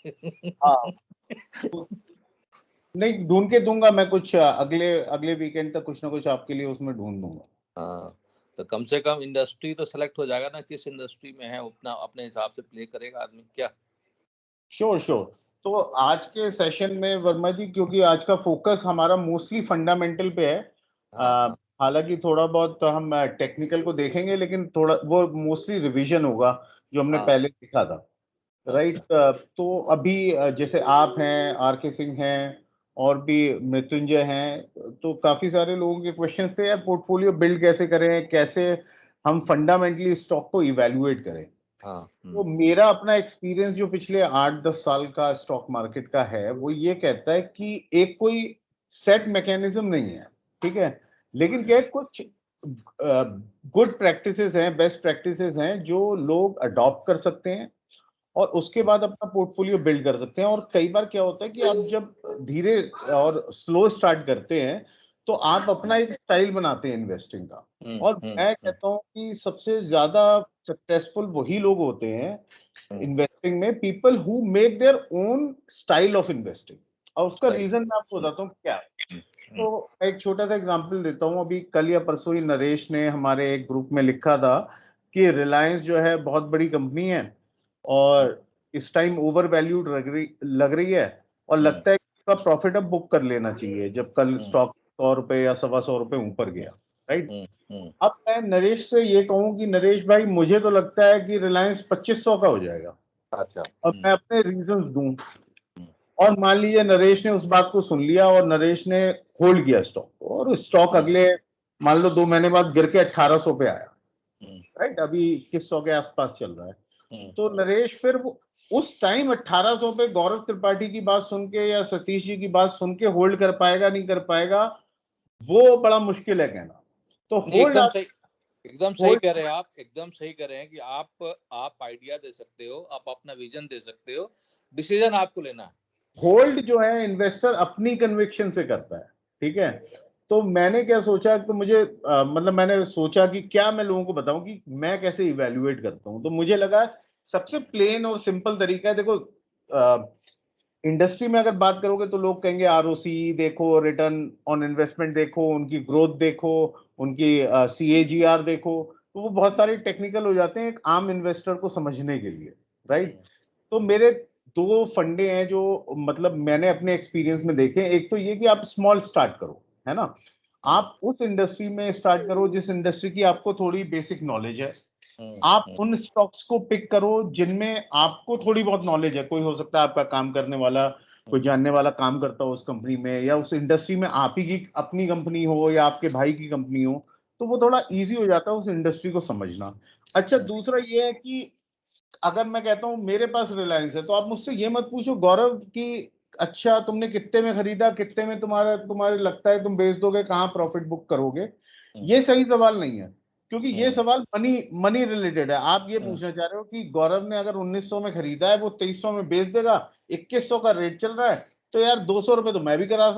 हाँ, नहीं ढूंढ के दूंगा मैं, कुछ अगले अगले वीकेंड तक कुछ ना कुछ आपके लिए उसमें ढूंढ दूंगा। हाँ, तो कम से कम इंडस्ट्री तो सेलेक्ट हो जाएगा ना, किस इंडस्ट्री में है अपना अपने हिसाब से प्ले करेगा आदमी क्या। Sure sure. तो आज के सेशन में वर्मा जी, क्योंकि आज का फोकस हमारा मोस्टली फंडामेंटल पे है, हाँ हालांकि थोड़ा बहुत हम टेक्निकल को देखेंगे, लेकिन थोड़ा वो मोस्टली रिवीजन होगा जो हमने हाँ पहले सीखा था। राइट। अच्छा तो अभी जैसे आप हैं, आर के सिंह हैं, और भी मृत्युंजय हैं, तो काफी सारे लोगों के क्वेश्चंस थे यार, पोर्टफोलियो बिल्ड कैसे करें, कैसे हम फंडामेंटली स्टॉक को इवैल्यूएट करें। हाँ तो मेरा अपना एक्सपीरियंस जो पिछले 8-10 साल का स्टॉक मार्केट का है, वो ये कहता है कि एक कोई सेट मैकेनिज्म नहीं है, ठीक है, लेकिन क्या है, कुछ गुड प्रैक्टिसेस हैं, बेस्ट प्रैक्टिसेस हैं जो लोग अडॉप्ट कर सकते हैं और उसके बाद अपना पोर्टफोलियो बिल्ड कर सकते हैं। और कई बार क्या होता है कि आप जब धीरे और स्लो स्टार्ट करते हैं तो आप अपना एक स्टाइल बनाते हैं इन्वेस्टिंग का। और मैं कहता हूँ कि सबसे ज्यादा सक्सेसफुल वही लोग होते हैं इन्वेस्टिंग में, people who make their own style of investing. और उसका रीजन मैं आपको बताता हूँ क्या है। तो मैं एक छोटा सा एग्जांपल देता हूँ। अभी कल या परसों ही नरेश ने हमारे एक ग्रुप में लिखा था कि रिलायंस जो है बहुत बड़ी कंपनी है और इस टाइम ओवर वैल्यूड लग रही है, और लगता है कि इसका प्रॉफिट अब बुक कर लेना चाहिए जब कल स्टॉक 100 रुपए या 125 रुपए ऊपर गया। राइट। अब मैं नरेश से ये कहूं कि नरेश भाई, मुझे तो लगता है कि रिलायंस 2500 का हो जाएगा। अच्छा अब मैं अपने रीजंस दूं, और मान लीजिए नरेश ने उस बात को सुन लिया और नरेश ने होल्ड किया स्टॉक को, और स्टॉक अगले मान लो 2 महीने बाद गिर के 1800 पे आया। राइट। अभी 2100 के आसपास चल रहा है। तो नरेश फिर उस टाइम 1800 पे गौरव त्रिपाठी की बात सुन के या सतीश जी की बात सुन के होल्ड कर पाएगा नहीं कर पाएगा, वो बड़ा मुश्किल है कहना। तो नहीं, होल्ड एकदम सही होल्ड कह रहे हैं आप, एकदम सही कह रहे हैं कि आप आइडिया दे सकते हो, आप अपना विजन दे सकते हो, डिसीजन आपको लेना है। होल्ड जो है इन्वेस्टर अपनी कन्विक्शन से करता है। ठीक है। तो मैंने क्या सोचा, तो मुझे मतलब मैंने सोचा कि क्या मैं लोगों को बताऊं कि मैं कैसे इवेल्युएट करता हूं। तो मुझे लगा सबसे प्लेन और सिंपल तरीका है। देखो, इंडस्ट्री में अगर बात करोगे तो लोग कहेंगे आरओसी देखो, रिटर्न ऑन इन्वेस्टमेंट देखो, उनकी ग्रोथ देखो, उनकी सीएजीआर देखो। तो वो बहुत सारे टेक्निकल हो जाते हैं एक आम इन्वेस्टर को समझने के लिए। राइट। तो मेरे 2 फंडे हैं जो मतलब मैंने अपने एक्सपीरियंस में देखे। एक तो ये कि आप स्मॉल स्टार्ट करो, है ना, आप उस इंडस्ट्री में स्टार्ट करो जिस इंडस्ट्री की आपको थोड़ी बेसिक नॉलेज है। आप उन स्टॉक्स को पिक करो जिनमें आपको थोड़ी बहुत नॉलेज है। कोई हो सकता है आपका काम करने वाला, कोई जानने वाला काम करता हो उस कंपनी में, या उस इंडस्ट्री में आप ही की अपनी कंपनी हो या आपके भाई की कंपनी हो, तो वो थोड़ा इजी हो जाता है उस इंडस्ट्री को समझना। अच्छा, दूसरा ये है कि अगर मैं कहता हूं मेरे पास रिलायंस है, तो आप मुझसे ये मत पूछो गौरव कि अच्छा तुमने कितने में खरीदा, कितने में तुम्हारे लगता है तुम बेच दोगे, कहाँ प्रॉफिट बुक करोगे। ये सही सवाल नहीं है, क्योंकि ये सवाल मनी मनी रिलेटेड है। आप ये पूछना चाह रहे हो कि गौरव ने अगर 1900 में खरीदा है, वो 2300 में बेच देगा, 2100 का रेट चल रहा है, तो यार 200 रुपए तो मैं भी कमा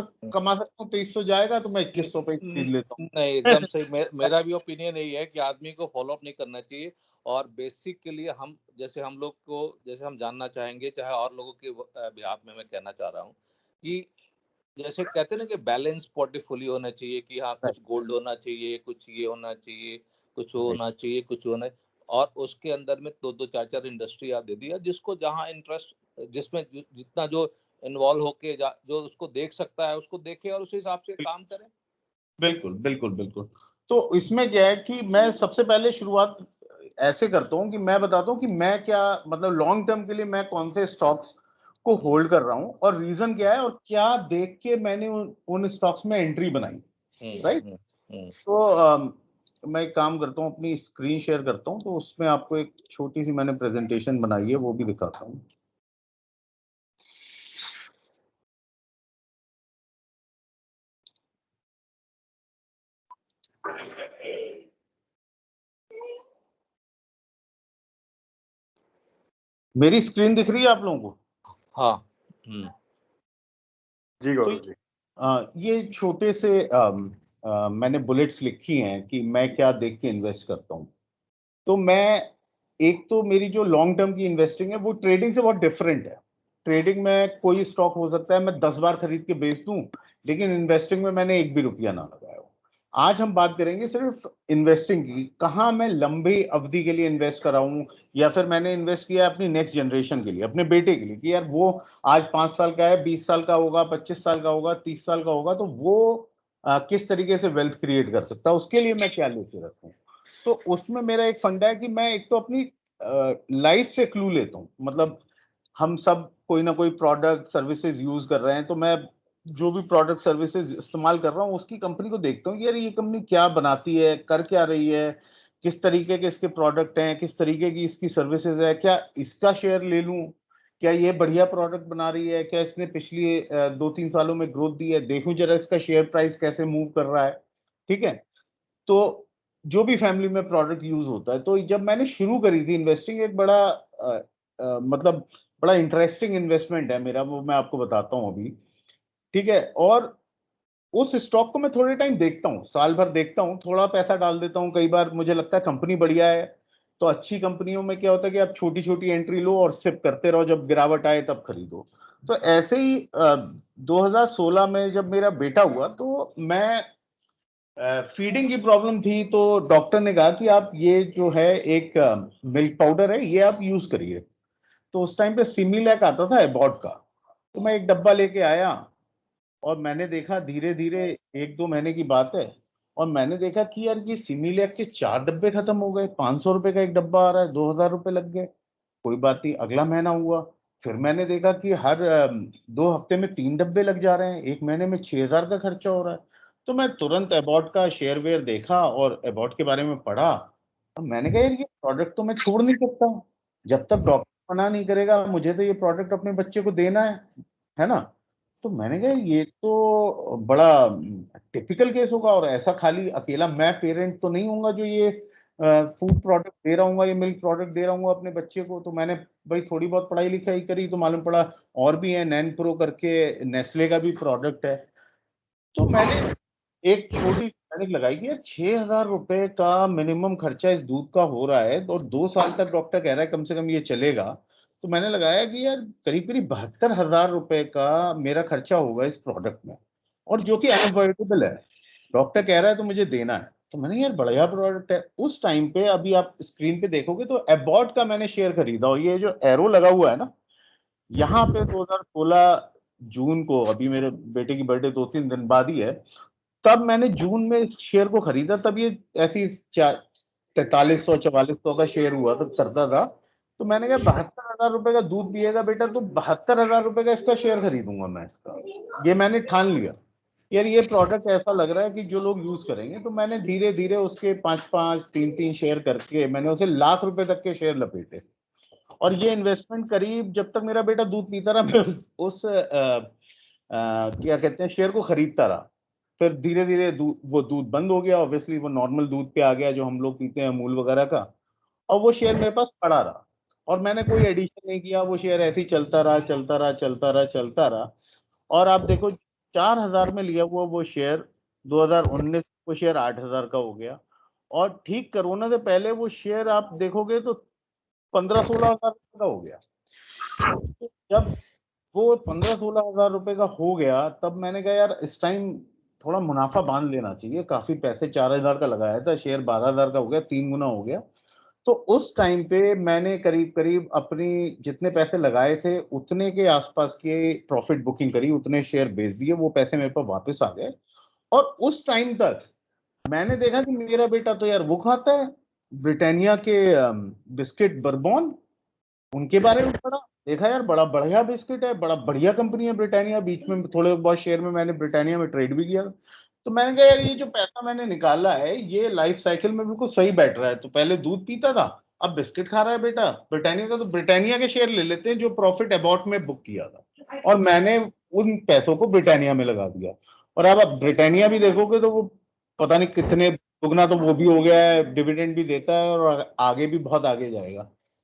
सकता हूँ, 2300 जाएगा तो मैं 2100 पे खरीद लेता हूँ। नहीं, एकदम सही। मेरा भी ओपिनियन यही है कि आदमी को फॉलो अप नहीं करना चाहिए। और बेसिक के लिए हम जैसे हम लोग को जैसे हम जानना चाहेंगे, चाहे और लोगों के बिहाफ में मैं कहना चाह रहा हूँ कि जैसे कहते हैं ना कि बैलेंस पोर्टफोलियो होना चाहिए, कि हाँ कुछ गोल्ड होना चाहिए, कुछ ये होना चाहिए, कुछ वो होना चाहिए, कुछ होना, और उसके अंदर में 2-2 4-4 इंडस्ट्री आप दे दिया, जिसको जहाँ इंटरेस्ट, जिसमें जितना जो इन्वॉल्व होके जो उसको देख सकता है उसको देखे और उस हिसाब से काम करे। बिल्कुल बिल्कुल बिल्कुल। तो इसमें क्या है कि मैं सबसे पहले शुरुआत ऐसे करता हूं कि मैं बताता हूं कि मैं क्या मतलब लॉन्ग टर्म के लिए मैं कौन से स्टॉक्स को होल्ड कर रहा हूं और रीजन क्या है और क्या देख के मैंने उन स्टॉक्स में एंट्री बनाई। राइट। तो मैं एक काम करता हूं, अपनी स्क्रीन शेयर करता हूं, तो उसमें आपको एक छोटी सी मैंने प्रेजेंटेशन बनाई है, वो भी दिखाता हूं। मेरी स्क्रीन दिख रही है आप लोगों को? हाँ। जी गौरव जी। ये छोटे से मैंने बुलेट्स लिखी हैं कि मैं क्या देख के इन्वेस्ट करता हूँ। तो मैं एक तो मेरी जो लॉन्ग टर्म की इन्वेस्टिंग है वो ट्रेडिंग से बहुत डिफरेंट है। ट्रेडिंग में कोई स्टॉक हो सकता है मैं 10 बार खरीद के बेच दूं, लेकिन इन्वेस्टिंग में मैंने एक भी रुपया ना लगाया हो। आज हम बात करेंगे सिर्फ इन्वेस्टिंग की, कहाँ मैं लंबी अवधि के लिए इन्वेस्ट कराऊं, या फिर मैंने इन्वेस्ट किया अपनी नेक्स्ट जनरेशन के लिए, अपने बेटे के लिए, कि यार वो आज 5 साल का है, 20 साल का होगा, 25 साल का होगा, 30 साल का होगा, तो वो किस तरीके से वेल्थ क्रिएट कर सकता है, उसके लिए मैं क्या लेके रखूं। तो उसमें मेरा एक फंडा है कि मैं एक तो अपनी लाइफ से क्लू लेता हूँ। मतलब हम सब कोई ना कोई प्रोडक्ट सर्विसेज यूज कर रहे हैं, तो मैं जो भी प्रोडक्ट सर्विसेज इस्तेमाल कर रहा हूँ उसकी कंपनी को देखता हूँ कि यार ये कंपनी क्या बनाती है, कर क्या रही है, किस तरीके के इसके प्रोडक्ट हैं, किस तरीके की इसकी सर्विसेज है, क्या इसका शेयर ले लूं, क्या ये बढ़िया प्रोडक्ट बना रही है, क्या इसने पिछली 2-3 सालों में ग्रोथ दी है, देखूं जरा इसका शेयर प्राइस कैसे मूव कर रहा है। ठीक है। तो जो भी फैमिली में प्रोडक्ट यूज होता है, तो जब मैंने शुरू करी थी इन्वेस्टिंग, एक बड़ा मतलब बड़ा इंटरेस्टिंग इन्वेस्टमेंट है मेरा, वो मैं आपको बताता हूँ अभी। ठीक है। और उस स्टॉक को मैं थोड़े टाइम देखता हूँ, साल भर देखता हूँ, थोड़ा पैसा डाल देता हूँ, कई बार मुझे लगता है कंपनी बढ़िया है। तो अच्छी कंपनियों में क्या होता है कि आप छोटी छोटी एंट्री लो और सिप करते रहो, जब गिरावट आए तब खरीदो। तो ऐसे ही 2016 में जब मेरा बेटा हुआ, तो मैं फीडिंग की प्रॉब्लम थी, तो डॉक्टर ने कहा कि आप ये जो है एक मिल्क पाउडर है, ये आप यूज करिए। तो उस टाइम पे सिमिलैक आता था एबॉट का, तो मैं एक डब्बा लेके आया, और मैंने देखा धीरे धीरे, 1-2 महीने की बात है, और मैंने देखा कि यार ये सिमिलैक के 4 डब्बे खत्म हो गए, 500 रुपए का एक डब्बा आ रहा है, 2000 रुपए लग गए। कोई बात नहीं, अगला महीना हुआ, फिर मैंने देखा कि हर 2 हफ्ते में 3 डब्बे लग जा रहे हैं, एक महीने में 6000 का खर्चा हो रहा है। तो मैं तुरंत एबॉट का शेयरवेयर देखा और एबॉट के बारे में पढ़ा, और मैंने कहा यार ये प्रोडक्ट तो मैं छोड़ नहीं सकता, जब तक डॉक्टर मना नहीं करेगा मुझे तो ये प्रोडक्ट अपने बच्चे को देना है ना। तो मैंने कहा ये तो बड़ा टिपिकल केस होगा, और ऐसा खाली अकेला मैं पेरेंट तो नहीं होऊंगा जो ये फूड प्रोडक्ट दे रहा हूँ, ये मिल्क प्रोडक्ट दे रहा हूँ अपने बच्चे को। तो मैंने भाई थोड़ी बहुत पढ़ाई लिखाई करी, तो मालूम पड़ा और भी है, नैन प्रो करके नेस्ले का भी प्रोडक्ट है। तो मैंने एक छोटी सी पैनिक लगाई कि यार 6000 रुपए का मिनिमम खर्चा इस दूध का हो रहा है, और 2 साल तक डॉक्टर कह रहा है कम से कम ये चलेगा। तो मैंने लगाया कि यार करीब करीब 72,000 रुपए का मेरा खर्चा होगा इस प्रोडक्ट में, और जो कि अनअवॉइडेबल है, डॉक्टर कह रहा है तो मुझे देना है। तो मैंने यार बढ़िया प्रोडक्ट है। उस टाइम पे, अभी आप स्क्रीन पे देखोगे तो एबॉट का मैंने शेयर खरीदा, और ये जो एरो लगा हुआ है ना, यहाँ पे 2016 जून को, अभी मेरे बेटे की बर्थडे 2-3 दिन बाद ही है, तब मैंने जून में इस शेयर को खरीदा, तब ये ऐसी 4300-4400 का शेयर हुआ तो करता था। तो मैंने कहा 72,000 रुपए का दूध पिएगा बेटा, तो 72,000 रुपए का इसका शेयर खरीदूंगा मैं इसका, ये मैंने ठान लिया। यार ये प्रोडक्ट ऐसा लग रहा है कि जो लोग यूज करेंगे, तो मैंने धीरे धीरे उसके 5-5, 3-3 शेयर करके मैंने उसे लाख रुपए तक के शेयर लपेटे। और ये इन्वेस्टमेंट करीब जब तक मेरा बेटा दूध पीता रहा, मैं उस क्या कहते हैं शेयर को खरीदता रहा। फिर धीरे धीरे वो दूध बंद हो गया, ऑब्वियसली वो नॉर्मल दूध पे आ गया जो हम लोग पीते हैं, अमूल वगैरह का। और वो शेयर मेरे पास पड़ा रहा, और मैंने कोई एडिशन नहीं किया, वो शेयर ऐसे ही चलता रहा, चलता रहा, चलता रहा, चलता रहा। और आप देखो, 4,000 में लिया हुआ वो शेयर 2019 वो शेयर 8,000 का हो गया। और ठीक कोरोना से पहले वो शेयर आप देखोगे तो 15-16 हजार का हो गया। तो जब वो 15-16 हजार रुपए का हो गया, तब मैंने कहा यार इस टाइम थोड़ा मुनाफा बांध लेना चाहिए, काफी पैसे 4,000 का लगाया था, शेयर 12,000 का हो गया, 3 गुना हो गया। तो उस टाइम पे मैंने करीब करीब अपनी जितने पैसे लगाए थे उतने के आसपास के प्रॉफिट बुकिंग करी, उतने शेयर बेच दिए, वो पैसे मेरे पास वापस आ गए। और उस टाइम तक मैंने देखा कि मेरा बेटा तो यार वो खाता है ब्रिटानिया के बिस्किट बर्बॉन, उनके बारे में पढ़ा, देखा यार बड़ा बढ़िया बिस्किट है, बड़ा बढ़िया कंपनी है ब्रिटानिया। बीच में थोड़े बहुत शेयर में मैंने ब्रिटानिया में ट्रेड भी किया। तो मैंने कहा यार ये जो पैसा मैंने निकाला है ये लाइफ साइकिल में बिल्कुल सही बैठ रहा है। तो पहले दूध पीता था, अब बिस्किट खा रहा है बेटा ब्रिटानिया का, तो ब्रिटानिया के शेयर ले लेते हैं जो प्रॉफिट अबाउट में बुक किया था। और मैंने उन पैसों को ब्रिटानिया में लगा दिया। और अब आप ब्रिटानिया भी देखोगे तो वो पता नहीं कितने दुगना तो वो भी हो गया है, डिविडेंड भी देता है, और आगे भी बहुत आगे जाएगा।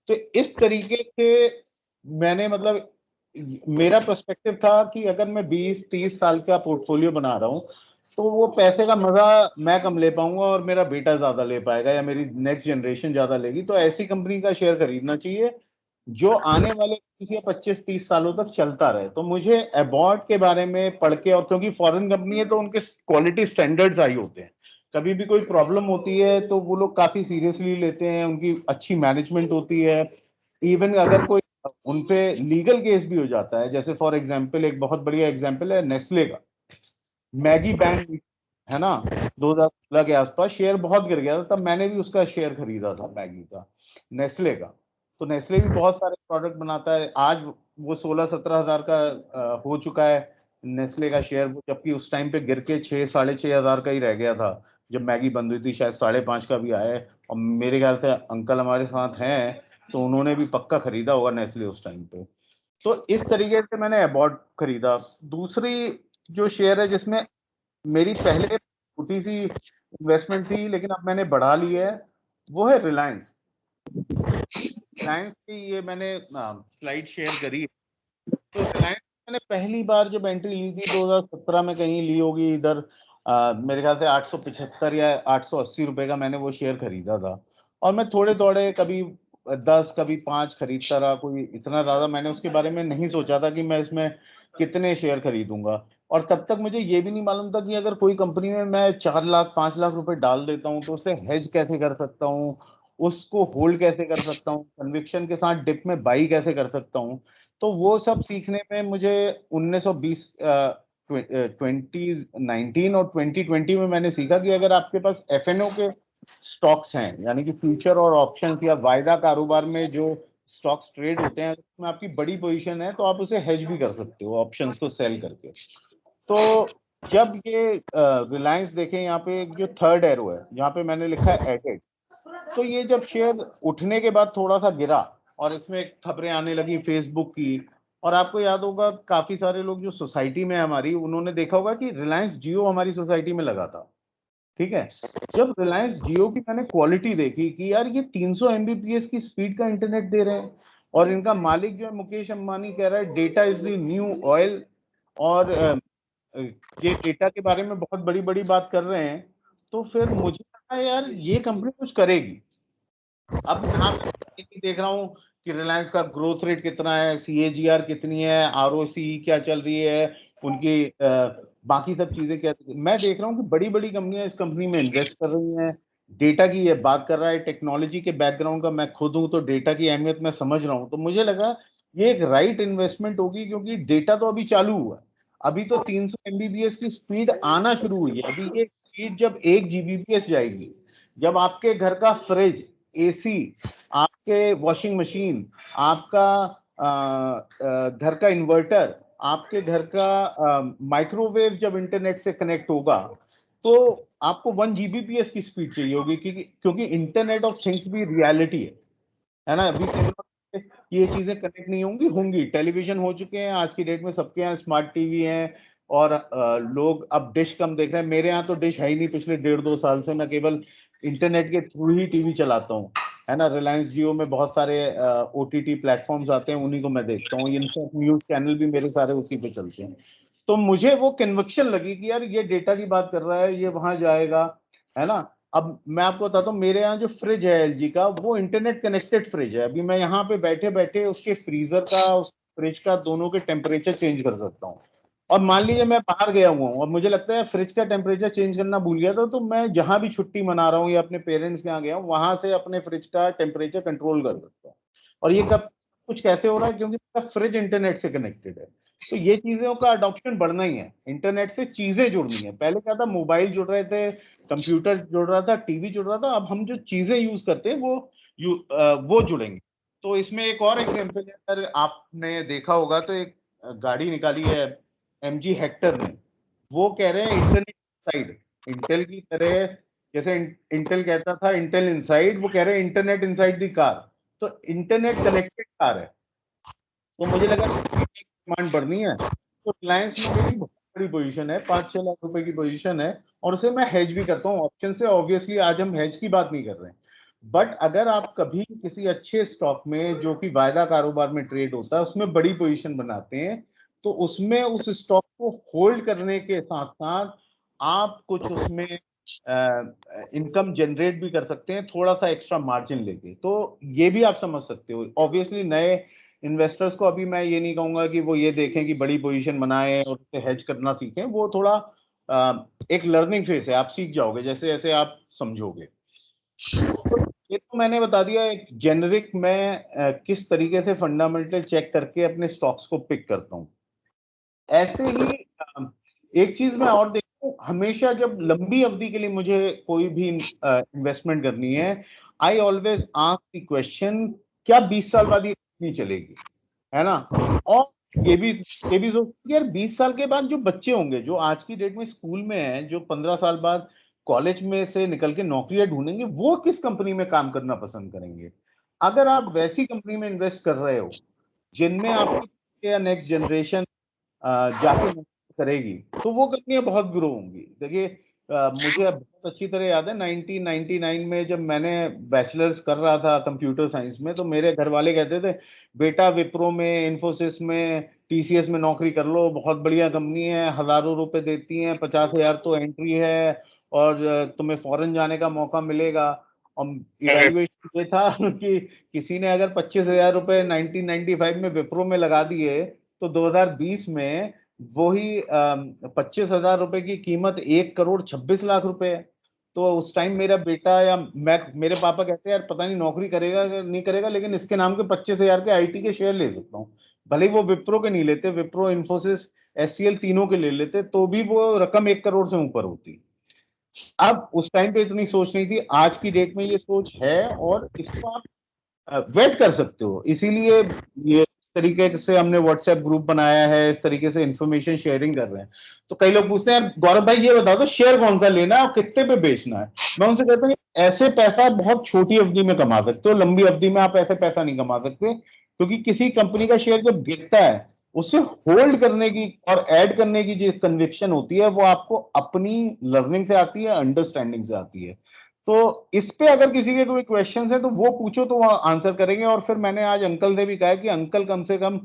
तो इस तरीके से मैंने मतलब मेरा पर्सपेक्टिव था कि अगर मैं 20-30 साल का पोर्टफोलियो बना रहा हूँ, तो वो पैसे का मजा मैं कम ले पाऊंगा और मेरा बेटा ज्यादा ले पाएगा, या मेरी नेक्स्ट जनरेशन ज्यादा लेगी। तो ऐसी कंपनी का शेयर खरीदना चाहिए जो आने वाले 20 या 25-30 सालों तक चलता रहे। तो मुझे एबॉट के बारे में पढ़ के, और क्योंकि फॉरेन कंपनी है तो उनके क्वालिटी स्टैंडर्ड्स हाई होते हैं, कभी भी कोई प्रॉब्लम होती है तो वो लोग काफी सीरियसली लेते हैं, उनकी अच्छी मैनेजमेंट होती है। इवन अगर कोई उनपे लीगल केस भी हो जाता है, जैसे फॉर एग्जांपल एक बहुत बढ़िया एग्जांपल है नेस्ले का। मैगी बैन है ना, 2016 के आसपास शेयर बहुत गिर गया था, तब मैंने भी उसका शेयर खरीदा था मैगी का, नेस्ले का। तो नेस्ले भी बहुत सारे प्रोडक्ट बनाता है, आज वो 16-17 हजार का हो चुका है नेस्ले का शेयर, जबकि उस टाइम पे गिर के 6-6.5 हजार का ही रह गया था जब मैगी बंद हुई थी, शायद 5.5 का भी आया है। और मेरे ख्याल से अंकल हमारे साथ हैं तो उन्होंने भी पक्का खरीदा होगा नेस्ले उस टाइम पे। तो इस तरीके से मैंने अबॉट खरीदा। दूसरी जो शेयर है जिसमें मेरी पहले छोटी सी इन्वेस्टमेंट थी लेकिन अब मैंने बढ़ा ली है, वो है रिलायंस। रिलायंस की ये मैंने स्लाइड शेयर करी। तो रिलायंस मैंने पहली बार जब एंट्री ली थी 2017 में, कहीं ली होगी इधर, मेरे ख्याल से 875 या 880 रुपए का मैंने वो शेयर खरीदा था। और मैं थोड़े थोड़े कभी 10 कभी 5 खरीदता रहा, कोई इतना ज्यादा मैंने उसके बारे में नहीं सोचा था कि मैं इसमें कितने शेयर खरीदूंगा। और तब तक मुझे ये भी नहीं मालूम था कि अगर कोई कंपनी में मैं 4 लाख 5 लाख रुपए डाल देता हूँ तो उसे हेज कैसे कर सकता हूँ, उसको होल्ड कैसे कर सकता हूँ, कन्विक्शन के साथ डिप में बाई कैसे कर सकता हूँ। तो वो सब सीखने में मुझे 1920 2019 और 2020 में मैंने सीखा कि अगर आपके पास एफएनओ के स्टॉक्स हैं, यानी कि फ्यूचर और ऑप्शंस या वायदा कारोबार में जो स्टॉक्स ट्रेड होते हैं, उसमें आपकी बड़ी पोजीशन है तो आप उसे हेज भी कर सकते हो ऑप्शंस को सेल करके। तो जब ये रिलायंस देखें, यहाँ पे जो थर्ड एरो है यहाँ पे मैंने लिखा है एडेड। तो ये जब शेयर उठने के बाद थोड़ा सा गिरा और इसमें खबरें आने लगी फेसबुक की, और आपको याद होगा काफी सारे लोग जो सोसाइटी में हमारी, उन्होंने देखा होगा कि रिलायंस जियो हमारी सोसाइटी में लगा था। ठीक है, जब रिलायंस जियो की मैंने क्वालिटी देखी कि यार ये 300 एमबीपीएस की स्पीड का इंटरनेट दे रहे हैं, और इनका मालिक जो है मुकेश अंबानी कह रहा है data is the new oil, और ये डेटा के बारे में बहुत बड़ी बड़ी बात कर रहे हैं। तो फिर मुझे लगा यार ये कंपनी कुछ करेगी। अब यहाँ पे देख रहा हूँ कि रिलायंस का ग्रोथ रेट कितना है, सीएजीआर कितनी है, आरओसी क्या चल रही है उनकी, बाकी सब चीजें क्या, मैं देख रहा हूँ कि बड़ी बड़ी कंपनियां इस कंपनी में इन्वेस्ट कर रही हैं। डेटा की ये बात कर रहा है, टेक्नोलॉजी के बैकग्राउंड का मैं खुद हूँ तो डेटा की अहमियत मैं समझ रहा हूँ। तो मुझे लगा ये एक राइट इन्वेस्टमेंट होगी, क्योंकि डेटा तो अभी चालू हुआ है। अभी तो 300 एमबीपीएस की स्पीड आना शुरू हुई है, अभी ये स्पीड जब 1 जीबीपीएस जाएगी, जब आपके घर का फ्रिज, एसी, आपके वॉशिंग मशीन, आपका घर का इन्वर्टर, आपके घर का माइक्रोवेव जब इंटरनेट से कनेक्ट होगा, तो आपको 1 जीबीपीएस की स्पीड चाहिए होगी, क्योंकि इंटरनेट ऑफ थिंग्स भी रियलिटी है ना। अभी ये चीजें कनेक्ट नहीं होंगी, होंगी। टेलीविजन हो चुके हैं आज की डेट में, सबके यहाँ स्मार्ट टीवी हैं, और लोग अब डिश कम देख रहे हैं। मेरे यहाँ तो डिश है ही नहीं, पिछले 1.5-2 साल से मैं केवल इंटरनेट के थ्रू ही टीवी चलाता हूँ, है ना। रिलायंस जियो में बहुत सारे ओटीटी प्लेटफॉर्म्स आते हैं, उन्हीं को मैं देखता हूँ, इनफैक्ट न्यूज चैनल भी मेरे सारे उसी पे चलते हैं। तो मुझे वो कन्विक्शन लगी कि यार ये डेटा की बात कर रहा है, ये वहां जाएगा, है ना। अब मैं आपको बताता हूँ, मेरे यहाँ जो फ्रिज है एलजी का, वो इंटरनेट कनेक्टेड फ्रिज है। अभी मैं यहाँ पे बैठे बैठे उसके फ्रीजर का, उस फ्रिज का, दोनों के टेम्परेचर चेंज कर सकता हूँ। और मान लीजिए मैं बाहर गया हुआ हूँ और मुझे लगता है फ्रिज का टेम्परेचर चेंज करना भूल गया था, तो मैं जहां भी छुट्टी मना रहा हूँ या अपने पेरेंट्स के यहाँ गया हूँ, वहां से अपने फ्रिज का टेम्परेचर कंट्रोल कर सकता हूँ। और ये कब कुछ कैसे हो रहा है, क्योंकि फ्रिज इंटरनेट से कनेक्टेड है। तो ये चीजों का अडॉप्शन बढ़ना ही है, इंटरनेट से चीजें जुड़नी है। पहले क्या था, मोबाइल जुड़ रहे थे, कंप्यूटर जुड़ रहा था, टीवी जुड़ रहा था, अब हम जो चीजें यूज करते हैं वो जुड़ेंगे। तो इसमें एक और एग्जांपल है, अगर आपने देखा होगा तो एक गाड़ी निकाली है एमजी हेक्टर ने, वो कह रहे हैं इंटरनेट इनसाइड, इंटेल की तरह, जैसे इंटेल कहता था इंटेल इनसाइड, वो कह रहे हैं इंटरनेट इनसाइड द कार। तो इंटरनेट कनेक्टेड कार है। तो मुझे लगा डिमांड बढ़नी है, तो रिलायंस में मेरी बहुत बड़ी पोजीशन है, 5-6 लाख रुपए की पोजीशन है, और उसे मैं हेज भी करता हूँ ऑप्शन से। ऑब्वियसली आज हम हेज की बात नहीं कर रहे हैं, बट अगर आप कभी किसी अच्छे स्टॉक में जो कि वायदा कारोबार में ट्रेड होता है उसमें बड़ी पोजीशन बनाते हैं, तो उसमें उस स्टॉक को होल्ड करने के साथ साथ आप कुछ उसमें इनकम जनरेट भी कर सकते हैं थोड़ा सा एक्स्ट्रा मार्जिन लेके। तो ये भी आप समझ सकते हो। ऑब्वियसली नए इन्वेस्टर्स को अभी मैं ये नहीं कहूंगा कि वो ये देखें कि बड़ी पोजीशन बनाएं और उससे हेज करना सीखें, वो थोड़ा एक लर्निंग फेज है, आप सीख जाओगे जैसे जैसे आप समझोगे। तो ये तो मैंने बता दिया एक जेनरिक मैं किस तरीके से फंडामेंटल चेक करके अपने स्टॉक्स को पिक करता हूँ। ऐसे ही एक चीज मैं और देखूं, हमेशा जब लंबी अवधि के लिए मुझे कोई भी इन्वेस्टमेंट करनी है, I always ask the question, क्या 20 साल बाद ये नहीं चलेगी, है ना। और ये भी सोचती यार 20 साल के बाद जो बच्चे होंगे जो आज की डेट में स्कूल में हैं, जो 15 साल बाद कॉलेज में से निकल के नौकरियां ढूंढेंगे, वो किस कंपनी में काम करना पसंद करेंगे। अगर आप वैसी कंपनी में इन्वेस्ट कर रहे हो जिनमें आपकी या नेक्स्ट जनरेशन जाके करेगी, तो वो कंपनियां बहुत ग्रो होंगी। देखिए मुझे अब बहुत अच्छी तरह याद है 1999 में जब मैंने बैचलर्स कर रहा था कंप्यूटर साइंस में, तो मेरे घर वाले कहते थे बेटा विप्रो में, इन्फोसिस में, टीसीएस में नौकरी कर लो, बहुत बढ़िया कंपनी है, हजारों रुपए देती हैं, 50,000 तो एंट्री है, और तुम्हें फॉरेन जाने का मौका मिलेगा। और इवेल्युएशन ये था कि किसी ने अगर 25,000 रुपए 1995 में विप्रो में लगा दिए, तो 2020 में वही 25,000 रुपए की कीमत 1,26,00,000 रुपए है। तो उस टाइम मेरा बेटा या मैं, मेरे पापा कहते हैं यार पता नहीं नौकरी करेगा कि नहीं करेगा, लेकिन इसके नाम के 25,000 के आईटी के शेयर ले सकता हूँ। भले ही वो विप्रो के नहीं लेते, विप्रो, इन्फोसिस, एचसीएल तीनों के ले लेते, तो भी वो रकम 1 करोड़ से ऊपर होती। अब उस टाइम पे इतनी सोच नहीं थी, आज की डेट में ये सोच है, और इसको आप वेट कर सकते हो। इसीलिए ये इस तरीके से हमने व्हाट्सएप ग्रुप बनाया है, इस तरीके से इंफॉर्मेशन शेयरिंग कर रहे हैं। तो कई लोग पूछते हैं यार गौरव भाई ये बताओ तो शेयर कौन सा लेना है और कितने पे बेचना है। मैं उनसे कहता हूँ ऐसे पैसा बहुत छोटी अवधि में कमा सकते हो, लंबी अवधि में आप ऐसे पैसा नहीं कमा सकते, क्योंकि किसी कंपनी का शेयर जब गिरता है, उसे होल्ड करने की और ऐड करने की जो कन्विक्शन होती है, वो आपको अपनी लर्निंग से आती है, अंडरस्टैंडिंग से आती है। तो इस पे अगर किसी के कोई क्वेश्चंस है तो वो पूछो, तो वो आंसर करेंगे। और फिर मैंने आज अंकल से भी कहा कि अंकल कम से कम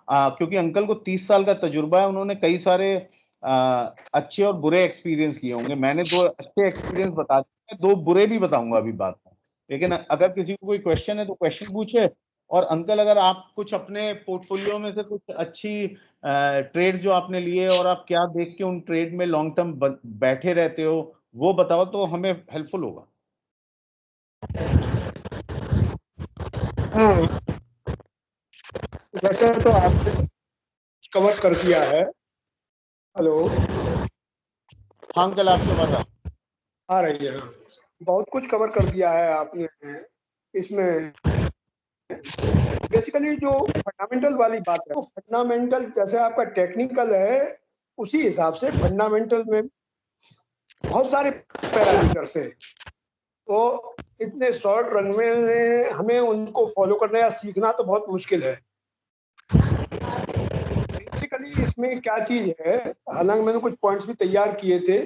क्योंकि अंकल को 30 साल का तजुर्बा है, उन्होंने कई सारे अच्छे और बुरे एक्सपीरियंस किए होंगे। मैंने 2 अच्छे एक्सपीरियंस बता दिए, 2 बुरे भी बताऊंगा अभी बात में। लेकिन अगर किसी को कोई क्वेश्चन है तो क्वेश्चन पूछे। और अंकल अगर आप कुछ अपने पोर्टफोलियो में से कुछ अच्छी ट्रेड्स जो आपने लिए और आप क्या देख के उन ट्रेड में लॉन्ग टर्म बैठे रहते हो, वो बताओ तो हमें हेल्पफुल होगा। हाँ, वैसे तो आपने कवर कर दिया है। हेलो, हाँ अंकल आपके बात आ रही है। हाँ, बहुत कुछ कवर कर दिया है आपने इसमें। बेसिकली जो फंडामेंटल वाली बात है, तो फंडामेंटल जैसे आपका टेक्निकल है, उसी हिसाब से फंडामेंटल में बहुत सारे पैरामीटर्स हैं। तो इतने शॉर्ट रन में हमें उनको फॉलो करना या सीखना तो बहुत मुश्किल है। बेसिकली इसमें क्या चीज है, हालांकि मैंने कुछ पॉइंट्स भी तैयार किए थे,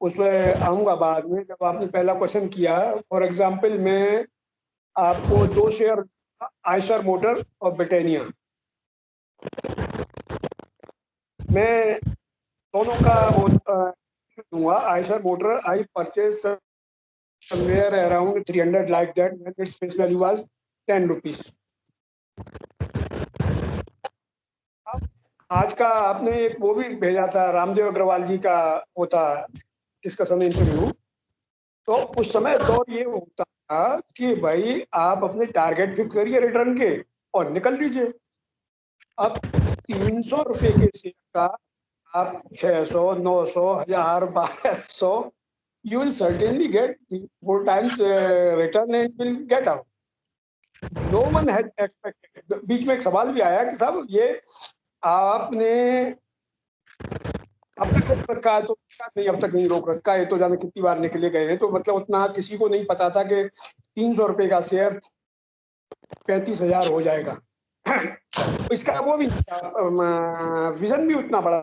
उसमें आऊंगा बाद में। जब आपने पहला क्वेश्चन किया, फॉर एग्जांपल मैं आपको 2 शेयर, आयशर मोटर और ब्रिटानिया, मैं दोनों का वो दूंगा। Eicher motor I purchase somewhere around 300 like that when its face value was 10 rupees. आज का आपने एक वो भी भेजा था, रामदेव अग्रवाल जी का होता डिस्कशन इंटरव्यू। तो उस समय दौर ये होता था कि भाई आप अपने टारगेट फिक्स करिए रिटर्न के और निकल लीजिए। अब 300 रुपए के शेयर का आप 600, 900, 1000, 1200, you will certainly get 4 times return and will get out. No one had expected. बीच में एक सवाल भी आया कि साहब ये आपने अब तक रोक रखा है, तो नहीं अब तक नहीं रोक रखा है, तो जाने कितनी बार निकले गए हैं। तो मतलब उतना किसी को नहीं पता था कि 300 रुपए का शेयर 35,000 हो जाएगा। इसका वो भी विजन भी उतना बड़ा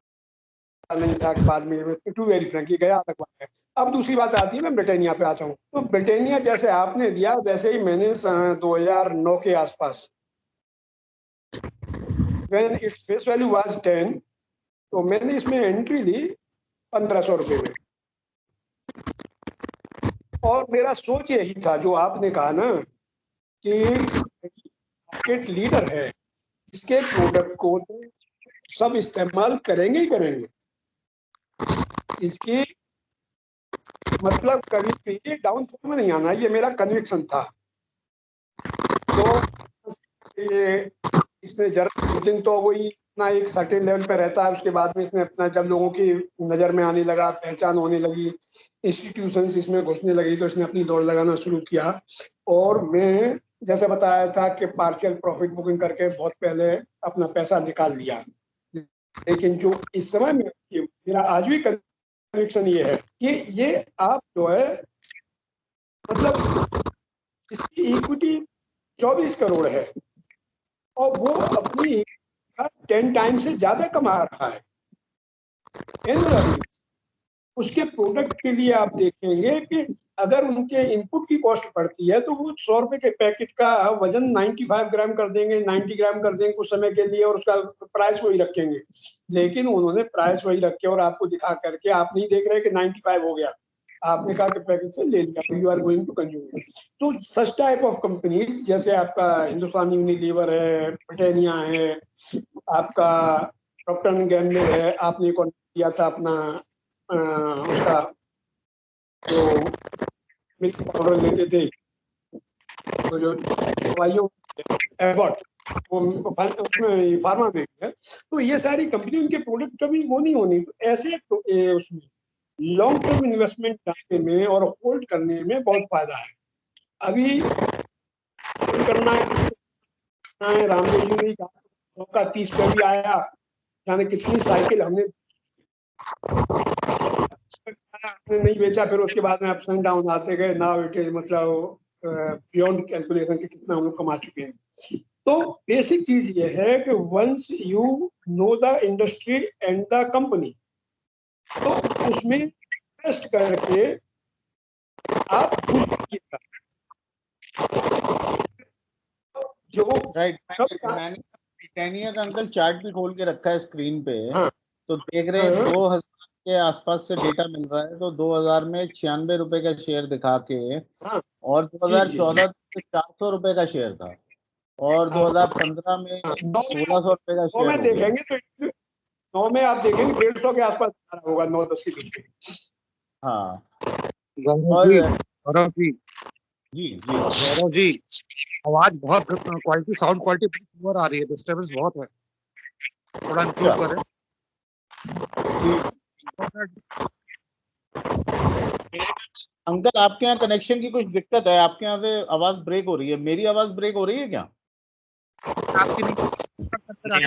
नहीं था कि बाद में टू वेरी फ्रेंकली गया तक बात है। अब दूसरी बात आती है, मैं ब्रिटानिया पे आता हूँ। तो ब्रिटानिया जैसे आपने लिया वैसे ही मैंने 2009 के आसपास, when its face value was 10, तो मैंने इसमें एंट्री ली 1500 रुपए में। और मेरा सोच यही था जो आपने कहा ना कि मार्केट लीडर है, इसके प्रोडक्ट को तो सब इस्तेमाल करेंगे ही करेंगे, इसकी मतलब कभी भी डाउनफॉल में नहीं आना, ये मेरा कन्विक्शन था। तो ये इसने जरा दिन तो वही अपना एक सर्टेन लेवल पे रहता है, उसके बाद में इसने अपना जब लोगों की नजर में आने लगा, पहचान होने लगी, इंस्टीट्यूशंस इसमें घुसने लगी, तो इसने अपनी दौड़ लगाना शुरू किया। और मैं जैसे बताया था कि पार्शियल प्रॉफिट बुकिंग करके बहुत पहले अपना पैसा निकाल लिया। लेकिन जो इस समय में मेरा आज भी कन्विक्शन ये है कि ये आप जो है मतलब इसकी इक्विटी 24 करोड़ है और वो अपनी 10 टाइम से ज्यादा कमा रहा है। उसके प्रोडक्ट के लिए आप देखेंगे कि अगर उनके इनपुट की कॉस्ट पड़ती है तो वो 100 रुपए के पैकेट का वजन 95 ग्राम कर देंगे, 90 ग्राम कर देंगे कुछ समय के लिए, और उसका प्राइस वही रखेंगे। लेकिन उन्होंने प्राइस वही रखे और आपको दिखा करके, आप नहीं देख रहे कि 95 हो गया, आपने कहा कि पैकेट से ले लिया, you are going to consume. तो सच टाइप ऑफ कंपनी जैसे आपका हिंदुस्तान यूनिलीवर है, ब्रिटानिया है, आपका प्रॉक्टर एंड गैम्बल है, आपने एक किया था अपना उसका जो मिल्क पाउडर लेते थे, तो जो दवाइयों एबॉट, वो उसमें फार्मा में है। तो ये सारी कंपनी उनके प्रोडक्ट कभी वो नहीं होनी, तो ऐसे उसमें लॉन्ग टर्म इन्वेस्टमेंट करने में और होल्ड करने में बहुत फायदा है। अभी करना है, रामदेव जी ने कहा 100 का 30 पे भी आया, जाने कितनी साइकिल हमने नहीं बेचा, फिर उसके बाद में अप्स एंड डाउन आते गए, नाउ इट इज मतलब बियॉन्ड कैलकुलेशन के कितना हम लोग कमा चुके हैं। तो बेसिक चीज ये है कि once you know the industry and the company, तो उसमें इन्वेस्ट करके आप जो राइट। मैंने ब्रिटानिया का अंकल चार्ट भी खोल के रखा है स्क्रीन पे। हाँ, तो देख रहे हैं 2000 के आसपास से डेटा मिल रहा है, तो 2000 में 96 रुपए का शेयर दिखा के, हाँ, और 2014 में 400 रुपए का शेयर था, और 2015 में 1600 रुपए का शेयर में हो गया। देखेंगे तो 9 में आप देखेंगे 150 के आसपास होगा, 9-10 के बीच में। हाँ गौरव जी, जी जी गौरव जी, आवाज बहुत क्वालिटी, साउंड क्वालिटी बहुत आ रही है, डिस्टर्बेंस बहुत है, थोड़ा इम्प्रूव करें। अंकल आपके यहाँ कनेक्शन की कुछ दिक्कत है, आपके यहाँ से आवाज ब्रेक हो रही है, मेरी आवाज ब्रेक हो रही है क्या? आपकी नहीं,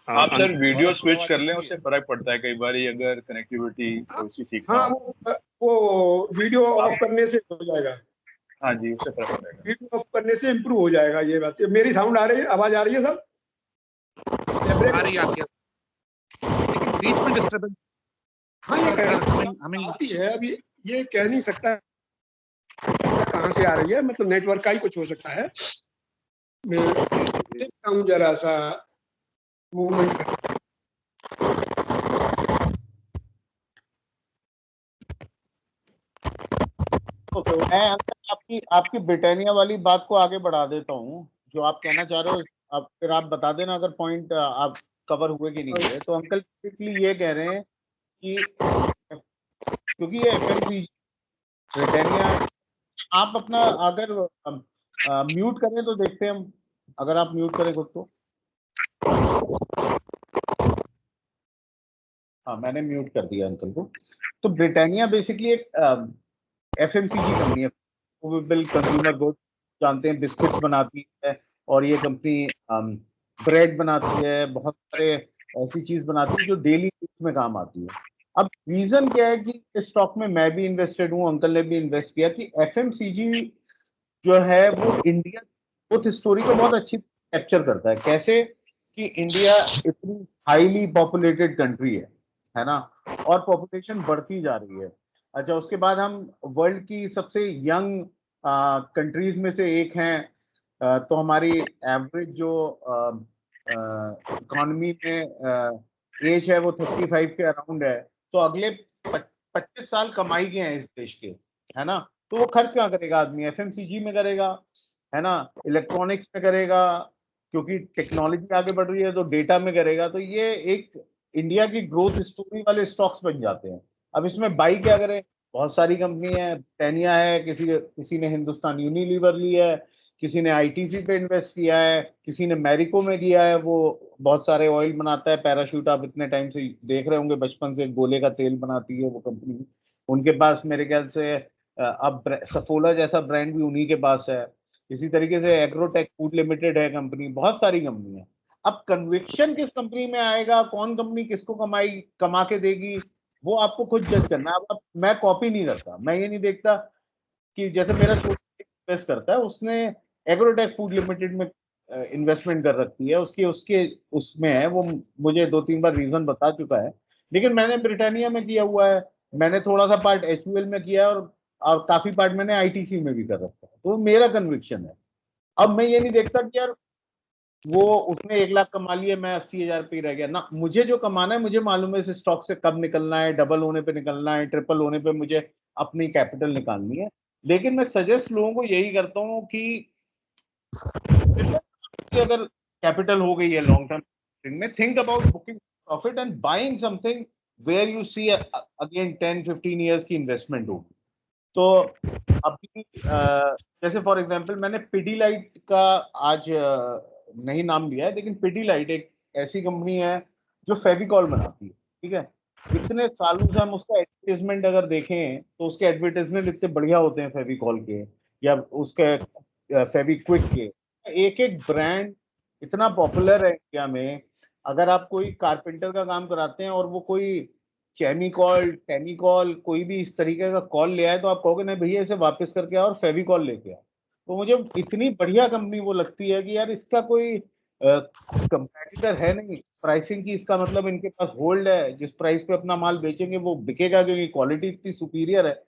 आप सर वीडियो स्विच कर लें, उससे फर्क पड़ता है कई बार अगर कनेक्टिविटी उसकी ठीक ना हाँ, हो। वो वीडियो ऑफ करने से हो जाएगा। हाँ जी, उससे फर्क पड़ेगा। वीडियो ऑफ करने से इम्प्रूव हो जाएगा। ये बात, मेरी साउंड आ रही है, आवाज आ रही है सब? आ रही है, लेकिन बीच में डिस्टर्बेंस हाँ, ये हमें आती है, अभी ये कह नहीं सकता कहाँ से आ रही है, मतलब नेटवर्क का ही कुछ हो सकता है। मैं देखता हूँ जरा सा मूवमेंट। तो मैं अंकल आपकी ब्रिटानिया वाली बात को आगे बढ़ा देता हूँ, जो आप कहना चाह रहे हो। अब फिर आप बता देना अगर पॉइंट आप कवर हुए कि नहीं हुए। तो अंकल बेसिकली ये कह रहे हैं कि क्योंकि ये एफएमसीजी ब्रिटानिया, आप अपना अगर म्यूट करें तो देखते हैं हम, अगर आप म्यूट करें खुद तो। हाँ, मैंने म्यूट कर दिया अंकल को। तो ब्रिटानिया बेसिकली एक एफएमसीजी कंपनी है, मूवेबल कंज्यूमर गुड्स, जानते हैं, बिस्किट्स बनाती है, और ये कंपनी ब्रेड बनाती है, बहुत सारे ऐसी चीज बनाती है जो डेली में काम आती है। अब रीजन क्या है कि इस स्टॉक में मैं भी इन्वेस्टेड हूँ, अंकल ने भी इन्वेस्ट किया, कि एफएमसीजी जो है वो इंडिया ग्रोथ स्टोरी को बहुत अच्छी कैप्चर करता है। कैसे कि इंडिया इतनी हाईली पॉपुलेटेड कंट्री है ना, और पॉपुलेशन बढ़ती जा रही है। अच्छा, उसके बाद हम वर्ल्ड की सबसे यंग कंट्रीज में से एक हैं, तो हमारी एवरेज जो इकोनॉमी में एज है वो 35 के अराउंड है। तो अगले 25 साल कमाई के हैं इस देश के, है ना, तो वो खर्च कहाँ करेगा आदमी, एफएमसीजी में करेगा, है ना, इलेक्ट्रॉनिक्स में करेगा, क्योंकि टेक्नोलॉजी आगे बढ़ रही है तो डेटा में करेगा। तो ये एक इंडिया की ग्रोथ स्टोरी वाले स्टॉक्स बन जाते हैं। अब इसमें बाई क्या करें, बहुत सारी कंपनी है, टेनिया है, किसी ने हिंदुस्तान यूनिलीवर लिया है, किसी ने आईटीसी पे इन्वेस्ट किया है, किसी ने मैरिको में किया है, वो बहुत सारे ऑयल बनाता है, पैराशूट, आप इतने टाइम से देख रहे होंगे, बचपन से गोले का तेल बनाती है वो कंपनी, उनके पास मेरे ख्याल से अब सफोला जैसा ब्रांड भी उन्हीं के पास है। इसी तरीके से एग्रोटेक फूड लिमिटेड है कंपनी, बहुत सारी कंपनी है। अब कन्विक्शन किस कंपनी में आएगा, कौन कंपनी किसको कमा के देगी, वो आपको खुद जज करना है। अब मैं कॉपी नहीं करता, मैं ये नहीं देखता कि जैसे मेरा इन्वेस्ट करता है, उसने एग्रोटेक फूड लिमिटेड में इन्वेस्टमेंट कर रखी है, उसके उसके उसमें है वो, मुझे 2-3 बार रीजन बता चुका है। लेकिन मैंने ब्रिटानिया में किया हुआ है, मैंने थोड़ा सा पार्ट एचयूएल में किया है, और काफी पार्ट मैंने आईटीसी में भी कर रखा है, तो मेरा कन्विक्शन है। अब मैं ये नहीं देखता कि यार वो उसने 1 लाख कमा लिया, मैं 80,000 पे ही रह गया ना, मुझे जो कमाना है मुझे मालूम है इस स्टॉक से कब निकलना है, डबल होने पे निकलना है, ट्रिपल होने पे मुझे अपनी कैपिटल निकालनी है। लेकिन मैं सजेस्ट लोगों को यही करता हूँ कि अगर कैपिटल हो गई है लॉन्ग टर्म में, think about booking profit and buying something where you see again 10-15 years की इन्वेस्टमेंट होगी। तो अभी जैसे फॉर एग्जांपल मैंने पिडीलाइट का आज नहीं नाम लिया है, लेकिन पिडीलाइट एक ऐसी कंपनी है जो फेविकॉल बनाती है, ठीक है। इतने सालों से हम उसका एडवर्टाइजमेंट अगर देखें तो उसके एडवर्टाइजमेंट इतने बढ़िया होते हैं फेविकॉल के, या उसके फेविक्विक के, एक एक ब्रांड इतना पॉपुलर है इंडिया में। अगर आप कोई कारपेंटर का काम कराते हैं और वो कोई चेमिकॉल टेमिकॉल कोई भी इस तरीके का कॉल ले आए, तो आप कहोगे नहीं भैया इसे वापस करके आओ और फेविकॉल लेके आओ। तो मुझे इतनी बढ़िया कंपनी वो लगती है कि यार इसका कोई कंपेटिटर है नहीं, प्राइसिंग की इसका मतलब इनके पास होल्ड है, जिस प्राइस पे अपना माल बेचेंगे वो बिकेगा क्योंकि क्वालिटी इतनी सुपीरियर है।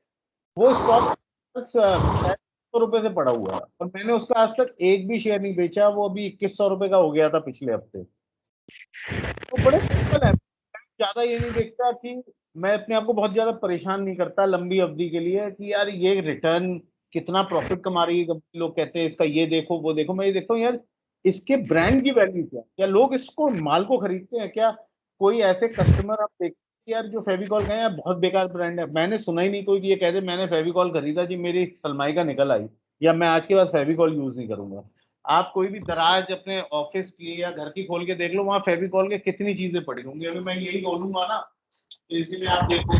वो स्टॉक बस 100 रुपए से पड़ा हुआ है और मैंने उसका आज तक एक भी शेयर नहीं बेचा, वो अभी 2100 रुपए का हो गया था पिछले हफ्ते। तो बड़े सिंपल है, ज्यादा ये नहीं देखता कि मैं अपने आप को बहुत ज्यादा परेशान नहीं करता लंबी अवधि के लिए कि यार ये रिटर्न कितना प्रॉफिट कमा रही है कंपनी, लोग कहते हैं इसका ये देखो वो देखो, मैं ये देखता हूँ यार इसके ब्रांड की वैल्यू क्या लोग इसको माल को खरीदते हैं क्या। कोई ऐसे कस्टमर आप देखते हैं यार जो फेविकॉल कहें यार बहुत बेकार ब्रांड है, मैंने सुना ही नहीं कोई कि ये कह दे मैंने फेविकॉल खरीदा जी मेरी सलमाई का निकल आई, या मैं आज के बाद फेविकॉल यूज नहीं करूंगा। आप कोई भी दराज अपने ऑफिस की या घर की खोल के देख लो, वहां फेविकॉल के कितनी चीजें पड़ी होंगी। अभी मैं यही बोलूंगा ना, तो इसीलिए आप देखो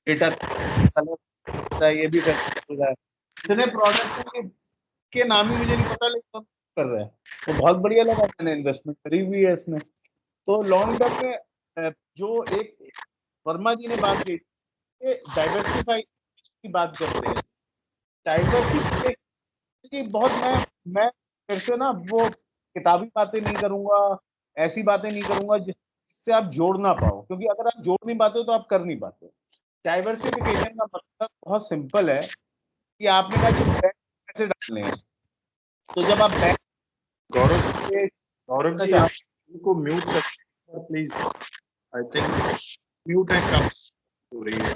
डेटा कलर ये भी है, इतने प्रोडक्ट के नाम ही मुझे नहीं पता लेकिन कर रहा है, तो बहुत बढ़िया लगा, मैंने इन्वेस्टमेंट करी हुई है इसमें। तो लॉन्ग टर्म में जो एक वर्मा जी ने बात की डाइवर्सिफाई की बात करते हैं, डाइवर्सिफिकेशन की बहुत मैं फिर से ना वो किताबी बातें नहीं करूंगा, ऐसी बातें नहीं करूंगा जिससे आप जोड़ ना पाओ, क्योंकि अगर आप जोड़ नहीं पाते हो तो आप कर नहीं पाते। डाइवर्सिफिकेशन का मतलब बहुत सिंपल है कि आपने कहा कि बैंक कैसे डालने हैं, तो जब आप बैंक गौरव जी आप इनको म्यूट कर प्लीज, आई थिंक म्यूट है कम हो रही है।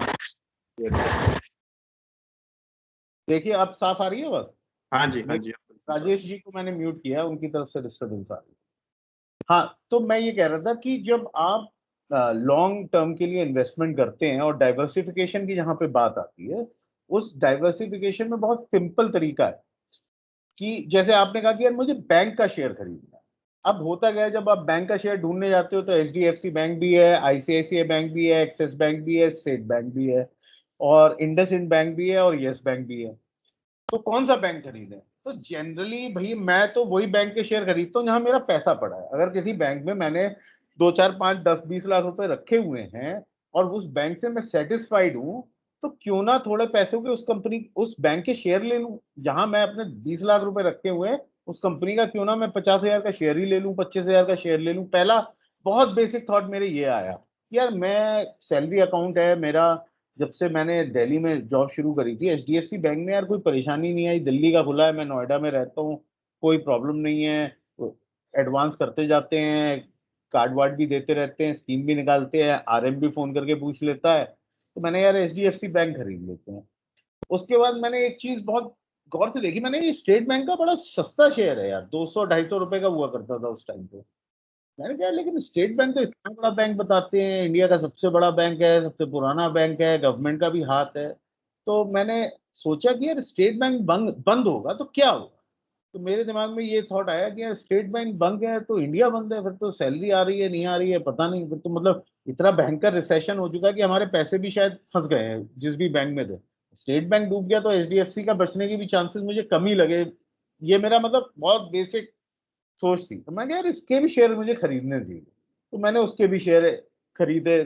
देखिए अब साफ आ रही है बात। हाँ जी हाँ जी, राजेश जी को मैंने म्यूट किया, उनकी तरफ से डिस्टर्बेंस आ रही है। हाँ, तो मैं ये कह रहा था कि जब आप लॉन्ग टर्म के लिए इन्वेस्टमेंट करते हैं और डाइवर्सिफिकेशन की जहां पे बात आती है, उस डाइवर्सिफिकेशन में बहुत सिंपल तरीका है कि जैसे आपने कहा कि यार मुझे बैंक का शेयर खरीदना है। अब होता गया जब आप बैंक का शेयर ढूंढने जाते हो तो एचडीएफसी बैंक भी है, आईसीआईसीआई बैंक भी है, एक्सिस बैंक भी है, स्टेट बैंक भी है, और इंडसइंड बैंक भी है, और यस बैंक भी है। तो कौन सा बैंक खरीदें, तो जनरली भाई मैं तो वही बैंक के शेयर खरीदता हूँ जहां मेरा पैसा पड़ा है। अगर किसी बैंक में मैंने 2, 4, 5, 10, 20 लाख रुपए रखे हुए हैं और उस बैंक से मैं सेटिस्फाइड हूँ, तो क्यों ना थोड़े पैसों के उस बैंक के शेयर ले लूं। जहां मैं अपने 20 लाख रुपए रखे हुए हैं उस कंपनी का क्यों ना मैं 50,000 का शेयर ही ले लूं, 25,000 का शेयर ले लूं। पहला बहुत बेसिक थॉट मेरे ये आया कि यार मैं सैलरी अकाउंट है मेरा, जब से मैंने दिल्ली में जॉब शुरू करी थी एचडीएफसी बैंक में यार कोई परेशानी नहीं आई, दिल्ली का खुला है, मैं नोएडा में रहता हूँ, कोई प्रॉब्लम नहीं है, एडवांस करते जाते हैं, कार्ड वार्ड भी देते रहते हैं, स्कीम भी निकालते हैं, आरएम भी फोन करके पूछ लेता है, तो मैंने यार HDFC बैंक खरीद लेते हैं। उसके बाद मैंने एक चीज बहुत गौर से देखी, मैंने ये स्टेट बैंक का बड़ा सस्ता शेयर है यार, 200-250 रुपए का हुआ करता था उस टाइम पे। मैंने कहा लेकिन स्टेट बैंक तो इतना बड़ा बैंक बताते हैं, इंडिया का सबसे बड़ा बैंक है, सबसे पुराना बैंक है, गवर्नमेंट का भी हाथ है। तो मैंने सोचा कि यार स्टेट बैंक बंद बंद होगा तो क्या होगा। तो मेरे दिमाग में ये थॉट आया कि यार स्टेट बैंक बंद है तो इंडिया बंद है, फिर तो सैलरी आ रही है नहीं आ रही है पता नहीं, फिर तो मतलब इतना भयंकर रिसेशन हो चुका है कि हमारे पैसे भी शायद फंस गए हैं जिस भी बैंक में थे। स्टेट बैंक डूब गया तो HDFC का बचने की भी चांसेस मुझे कम ही लगे। ये मेरा मतलब बहुत बेसिक सोच थी। तो मैं कहा यार इसके भी शेयर मुझे खरीदने चाहिए, तो मैंने उसके भी शेयर खरीदे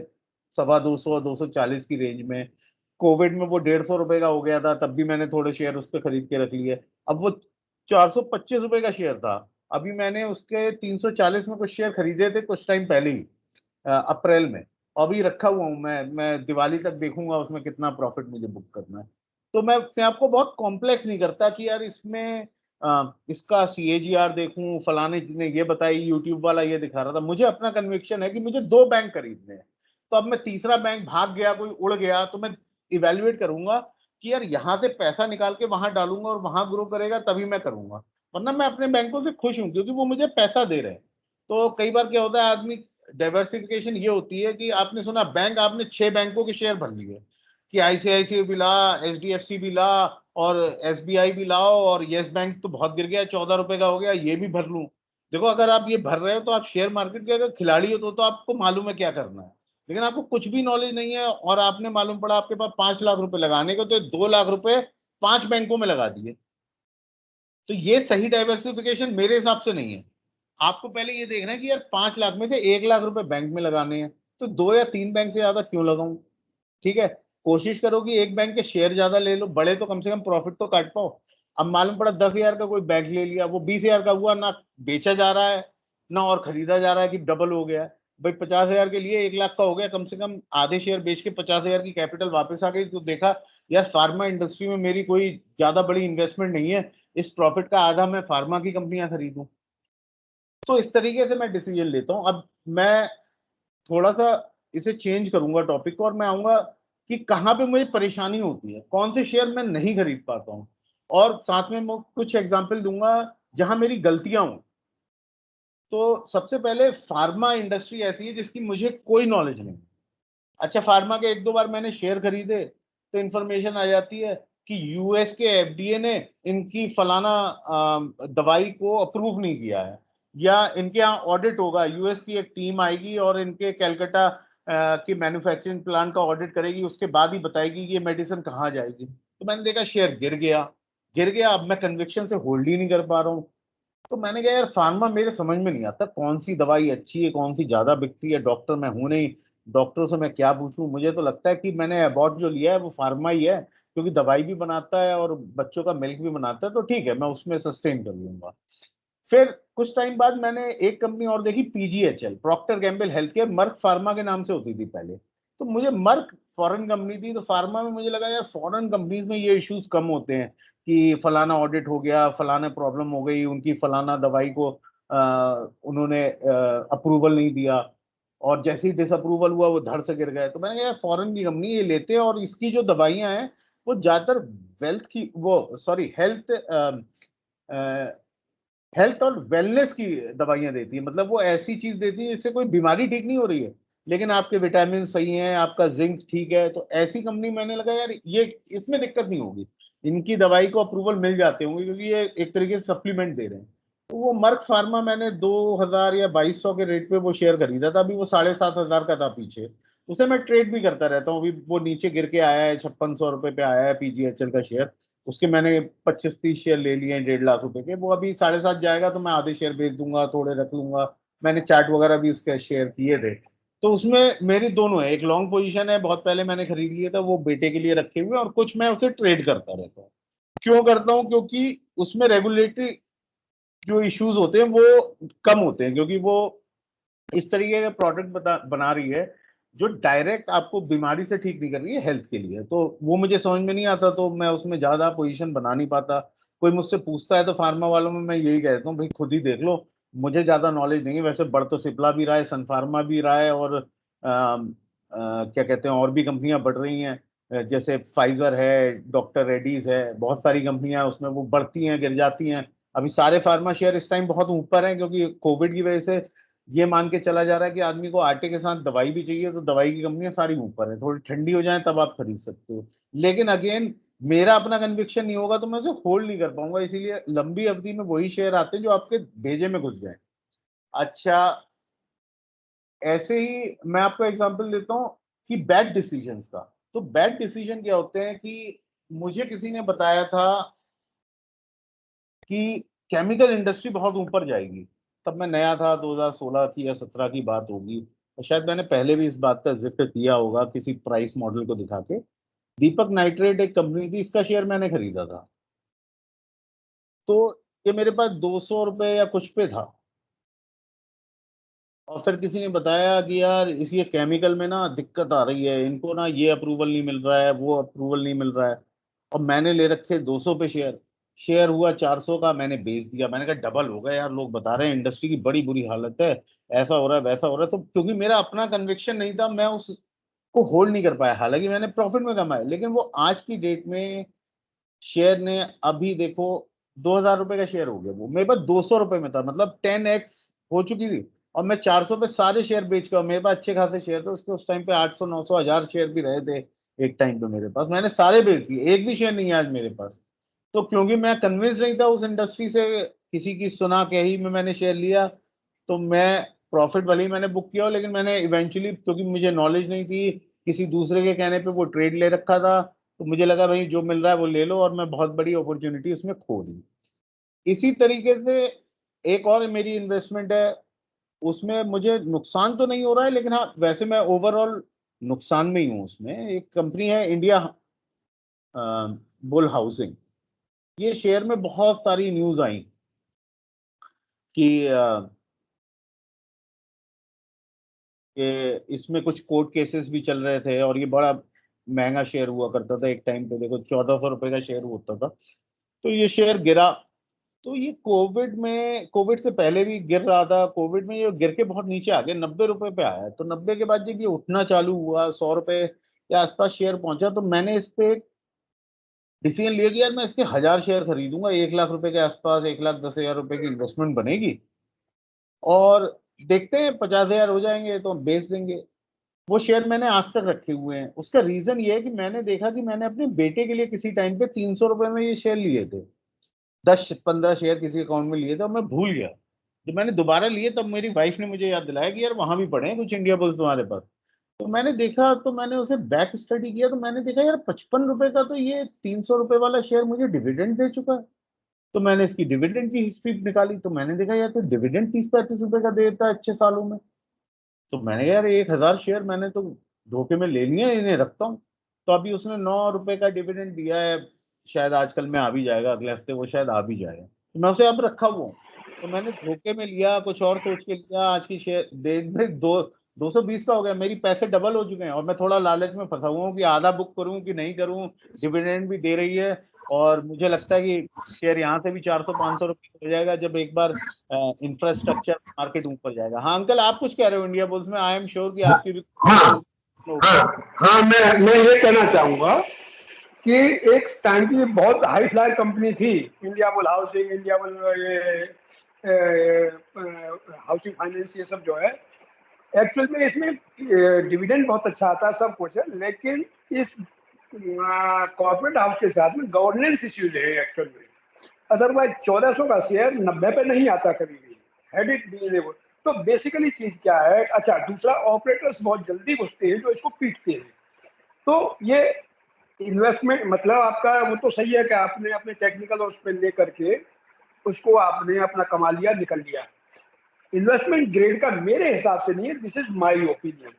250-240 की रेंज में। कोविड में वो 150 रुपए का हो गया था, तब भी मैंने थोड़े शेयर उस पर खरीद के रख लिए। अब वो 425 रुपए का शेयर था, अभी मैंने उसके 340 में कुछ शेयर खरीदे थे कुछ टाइम पहले ही, अप्रैल में। अभी रखा हुआ हूँ मैं दिवाली तक देखूंगा उसमें कितना प्रॉफिट मुझे बुक करना है। तो मैं अपने आप को बहुत कॉम्प्लेक्स नहीं करता कि यार इसमें इसका CAGR देखूं, फलाने ने ये बताई, यूट्यूब वाला ये दिखा रहा था। मुझे अपना कन्विक्शन है कि मुझे 2 बैंक खरीदने हैं। तो अब मैं तीसरा बैंक भाग गया, कोई उड़ गया, तो मैं इवेल्युएट करूंगा कि यार यहाँ से पैसा निकाल के वहां डालूंगा और वहां ग्रो करेगा तभी मैं करूंगा, वरना मैं अपने बैंकों से खुश हूं क्योंकि वो मुझे पैसा दे रहे हैं। तो कई बार क्या होता है आदमी, डाइवर्सिफिकेशन ये होती है कि आपने सुना बैंक, आपने 6 बैंकों के शेयर भर लिए कि ICICI भी ला, HDFC भी ला और SBI भी लाओ, और येस बैंक तो बहुत गिर गया, 14 रुपए का हो गया, ये भी भर लूं। देखो अगर आप ये भर रहे हो तो आप शेयर मार्केट के अगर खिलाड़ी हो तो आपको मालूम है क्या करना है। लेकिन आपको कुछ भी नॉलेज नहीं है और आपने मालूम पड़ा आपके पास 5 लाख रुपए लगाने को, तो 2 लाख रुपए 5 बैंकों में लगा दिए। तो ये सही डाइवर्सिफिकेशन मेरे हिसाब से नहीं है। आपको पहले ये देखना है कि यार 5 लाख में से 1 लाख रुपए बैंक में लगाने हैं, तो 2 या 3 बैंक से ज्यादा क्यों लगाऊं। ठीक है, कोशिश करो कि एक बैंक के शेयर ज्यादा ले लो, बड़े तो कम से कम प्रॉफिट तो काट पाओ। अब मालूम पड़ा 10,000 का कोई बैंक ले लिया, वो 20,000 का हुआ, ना बेचा जा रहा है ना और खरीदा जा रहा है कि डबल हो गया। भाई 50,000 के लिए 1 लाख का हो गया, कम से कम आधे शेयर बेच के 50,000 की कैपिटल वापस आ गई। तो देखा यार फार्मा इंडस्ट्री में मेरी कोई ज्यादा बड़ी इन्वेस्टमेंट नहीं है, इस प्रॉफिट का आधा मैं फार्मा की कंपनियां खरीदूं। तो इस तरीके से मैं डिसीजन लेता हूं। अब मैं थोड़ा सा इसे चेंज करूंगा टॉपिक को, और मैं आऊंगा कि कहाँ पे मुझे परेशानी होती है, कौन से शेयर मैं नहीं खरीद पाता हूँ, और साथ में मैं कुछ एग्जांपल दूंगा जहां मेरी गलतियां हों। तो सबसे पहले फार्मा इंडस्ट्री ऐसी है जिसकी मुझे कोई नॉलेज नहीं। अच्छा, फार्मा के 1-2 बार मैंने शेयर खरीदे तो इंफॉर्मेशन आ जाती है कि US के FDA ने इनकी फलाना दवाई को अप्रूव नहीं किया है, या इनके यहाँ ऑडिट होगा, US की एक टीम आएगी और इनके कैलकाटा की मैन्युफैक्चरिंग प्लांट का ऑडिट करेगी, उसके बाद ही बताएगी कि ये मेडिसिन कहाँ जाएगी। तो मैंने देखा शेयर गिर गया, अब मैं कन्विक्शन से होल्ड ही नहीं कर पा रहा हूँ। तो मैंने कहा यार फार्मा मेरे समझ में नहीं आता कौन सी दवाई अच्छी है, कौन सी ज्यादा बिकती है। डॉक्टर मैं हूं नहीं, डॉक्टरों से मैं क्या पूछूं। मुझे तो लगता है कि मैंने अबॉट जो लिया है वो फार्मा ही है, क्योंकि दवाई भी बनाता है और बच्चों का मिल्क भी बनाता है, तो ठीक है मैं उसमें सस्टेन कर लूंगा। फिर कुछ टाइम बाद मैंने एक कंपनी और देखी, PGHL, Procter Gamble health care, Merck pharma के नाम से होती थी पहले। तो मुझे मर्क फॉरेन कंपनी थी, तो फार्मा में मुझे लगा यार फॉरेन कंपनीज में ये इश्यूज कम होते हैं कि फलाना ऑडिट हो गया, फलाना प्रॉब्लम हो गई, उनकी फलाना दवाई को उन्होंने अप्रूवल नहीं दिया, और जैसे ही डिसअप्रूवल हुआ वो धड़ से गिर गए। तो मैंने कहा यार फॉरेन की कंपनी ये लेते हैं और इसकी जो दवाइयां हैं वो ज्यादातर वेल्थ की, वो सॉरी हेल्थ और वेलनेस की दवाइयां देती है, मतलब वो ऐसी चीज देती है जिससे कोई बीमारी ठीक नहीं हो रही है लेकिन आपके विटामिन सही हैं, आपका जिंक ठीक है। तो ऐसी कंपनी मैंने लगा यार ये इसमें दिक्कत नहीं होगी, इनकी दवाई को अप्रूवल मिल जाते होंगे क्योंकि ये एक तरीके से सप्लीमेंट दे रहे हैं। तो वो मर्क फार्मा मैंने 2,000 या 2,200 के रेट पे वो शेयर खरीदा था, अभी वो 7,500 का था पीछे। उसे मैं ट्रेड भी करता रहता हूँ, अभी वो नीचे गिर के आया है, 5600 रुपए पे आया है PGHL का शेयर। उसके मैंने 25-30 शेयर ले लिए हैं 1.5 लाख रुपए के, वो अभी 7.5 जाएगा तो मैं आधे शेयर बेच दूंगा, थोड़े रख लूंगा। मैंने चार्ट वगैरह भी उसके शेयर किए थे। तो उसमें मेरी दोनों है, एक लॉन्ग पोजीशन है, बहुत पहले मैंने खरीद लिया था, वो बेटे के लिए रखे हुए, और कुछ मैं उसे ट्रेड करता रहता हूँ। क्यों करता हूँ? क्योंकि उसमें रेगुलेटरी जो इश्यूज होते हैं वो कम होते हैं, क्योंकि वो इस तरीके का प्रोडक्ट बना रही है जो डायरेक्ट आपको बीमारी से ठीक नहीं कर रही है, हेल्थ के लिए। तो वो मुझे समझ में नहीं आता, तो मैं उसमें ज्यादा पोजीशन बना नहीं पाता। कोई मुझसे पूछता है तो फार्मा वालों में मैं यही कहता हूँ भाई खुद ही देख लो, मुझे ज्यादा नॉलेज नहीं है। वैसे बढ़ तो सिप्ला भी रहा है, सन फार्मा भी रहा है, और क्या कहते हैं, और भी कंपनियां बढ़ रही हैं, जैसे फाइजर है, डॉक्टर रेड्डीज है, बहुत सारी कंपनियां उसमें वो बढ़ती हैं गिर जाती हैं। अभी सारे फार्मा शेयर इस टाइम बहुत ऊपर हैं, क्योंकि कोविड की वजह से ये मान के चला जा रहा है कि आदमी को आटे के साथ दवाई भी चाहिए, तो दवाई की कंपनियां सारी ऊपर है। थोड़ी ठंडी हो जाए तब आप खरीद सकते हो। लेकिन अगेन, मेरा अपना कन्विक्शन नहीं होगा तो मैं उसे होल्ड नहीं कर पाऊंगा, इसीलिए लंबी अवधि में वही शेयर आते हैं जो आपके भेजे में घुस जाए। अच्छा, ऐसे ही मैं आपको एग्जांपल देता हूँ कि बैड डिसीजंस का। तो बैड डिसीजन क्या होते हैं कि मुझे किसी ने बताया था कि केमिकल इंडस्ट्री बहुत ऊपर जाएगी। तब मैं नया था, 2016 की या 17 की बात होगी, और शायद मैंने पहले भी इस बात का जिक्र किया होगा किसी प्राइस मॉडल को दिखा के। दीपक नाइट्रेट एक कंपनी थी, इसका शेयर मैंने खरीदा था। तो ये मेरे पास 200 रुपए या कुछ पे था, और फिर किसी ने बताया कि यार इस ये केमिकल में ना दिक्कत आ रही है, इनको ना ये अप्रूवल नहीं मिल रहा है, वो अप्रूवल नहीं मिल रहा है। और मैंने ले रखे 200 पे शेयर। शेयर हुआ 400 का, मैंने बेच दिया। मैंने कहा डबल हो गया यार, लोग बता रहे हैं इंडस्ट्री की बड़ी बुरी हालत है, ऐसा हो रहा है वैसा हो रहा है। तो क्योंकि मेरा अपना कन्विक्शन नहीं था, मैं उसको होल्ड नहीं कर पाया। हालांकि मैंने प्रॉफिट में कमाया, लेकिन वो आज की डेट में शेयर ने, अभी देखो 2000 रुपए का शेयर हो गया। वो मेरे पास 200 रुपए में था, मतलब 10x हो चुकी थी। और मैं 400 पे सारे शेयर बेच के, और मेरे पास अच्छे खासे शेयर थे उसके, उस टाइम पे 800 900 1000 शेयर भी रहे थे एक टाइम पे मेरे पास। मैंने सारे बेच दिए, एक भी शेयर नहीं है आज मेरे पास। तो क्योंकि मैं कन्विंस नहीं था उस इंडस्ट्री से, किसी की सुना कही में मैंने शेयर लिया। तो मैं प्रॉफिट भले ही मैंने बुक किया हो, लेकिन मैंने इवेंचुअली, क्योंकि मुझे नॉलेज नहीं थी, किसी दूसरे के कहने पे वो ट्रेड ले रखा था, तो मुझे लगा भाई जो मिल रहा है वो ले लो, और मैं बहुत बड़ी अपॉर्चुनिटी उसमें खो दी। इसी तरीके से एक और मेरी इन्वेस्टमेंट है, उसमें मुझे नुकसान तो नहीं हो रहा है, लेकिन हाँ वैसे मैं ओवरऑल नुकसान में ही हूँ। उसमें एक कंपनी है इंडिया बुल हाउसिंग। ये शेयर में बहुत सारी न्यूज आई कि इसमें कुछ कोर्ट केसेस भी चल रहे थे, और ये बड़ा महंगा शेयर हुआ करता था एक टाइम पे। देखो 1400 रुपए का शेयर होता था, तो ये शेयर गिरा। तो ये कोविड से पहले भी गिर रहा था, कोविड में ये गिर के बहुत नीचे आ गया, 90 रुपए पे आया। तो 90 के बाद जब ये उठना चालू हुआ, 100 रुपए के आसपास शेयर पहुंचा, तो मैंने इस पे डिसीजन लिया कि यार मैं इसके 1000 शेयर खरीदूंगा, 1 लाख रुपए के आसपास, 1,10,000 रुपए की इन्वेस्टमेंट बनेगी। और देखते हैं 50,000 हो जाएंगे तो हम बेच देंगे। वो शेयर मैंने आज तक रखे हुए हैं। उसका रीजन ये है कि मैंने देखा कि मैंने अपने बेटे के लिए किसी टाइम पे 300 रुपए में ये शेयर लिए थे, 10-15 शेयर किसी अकाउंट में लिए थे, और मैं भूल गया। जब मैंने दोबारा लिए तब मेरी वाइफ ने मुझे याद दिलाया कि यार वहां भी पड़े हैं कुछ इंडिया बुल्स तुम्हारे पास। तो मैंने देखा, तो मैंने उसे बैक स्टडी किया, तो मैंने देखा यार 55 रुपए का तो ये 300 रुपए वाला शेयर मुझे डिविडेंड दे चुका है। तो मैंने इसकी डिविडेंड की हिस्ट्री निकाली, तो मैंने देखा यार तो डिविडेंड 30-35 रुपए का देता है अच्छे सालों में। तो मैंने कहा, यार 1000 शेयर मैंने तो धोखे में ले लिए, इन्हें रखता हूँ। तो अभी उसने 9 रुपए का डिविडेंड दिया है, शायद आजकल में आ भी जाएगा, अगले हफ्ते वो शायद आ भी जाएगा। तो मैं उसे अब रखा हुआ हूँ। तो मैंने धोखे में लिया, कुछ और सोच के लिया, आज की शेयर देख में 220 का हो गया, मेरी पैसे डबल हो चुके हैं। और मैं थोड़ा लालच में फंसा हुआ हूँ कि आधा बुक करूँ कि नहीं करूँ, डिविडेंड भी दे रही है। और मुझे लगता है कि शेयर यहाँ से भी 400-500 रुपये हो जाएगा जब एक बार इंफ्रास्ट्रक्चर मार्केट ऊपर जाएगा। हाँ अंकल, आप कुछ कह रहे हो इंडिया बुल्स में, आई एम श्योर कि हाँ आपकी भी हाँ हाँ हाँ, मैं ये कहना चाहूंगा कि एक टाइम की बहुत हाई फ्लाई कंपनी थी India bull housing, India bull ये हाउसिंग फाइनेंस, ये सब जो है एक्चुअल में इसमें डिविडेंड बहुत अच्छा आता है, सब कुछ है, लेकिन इस कॉर्पोरेट हाउस के साथ में गवर्नेंस इश्यूज है एक्चुअल में। अदरवाइज 1400 का शेयर 90 पे नहीं आता कभी भी, हैड इट बीन एबल। तो बेसिकली चीज क्या है? अच्छा, दूसरा, ऑपरेटर्स बहुत जल्दी घुसते हैं जो इसको पीटते हैं। तो ये इन्वेस्टमेंट मतलब आपका वो तो सही है कि आपने अपने टेक्निकल और उस पर ले करके उसको आपने अपना कमा लिया, निकल लिया। इन्वेस्टमेंट ग्रेड का मेरे हिसाब से नहीं है, दिस इज माय ओपिनियन।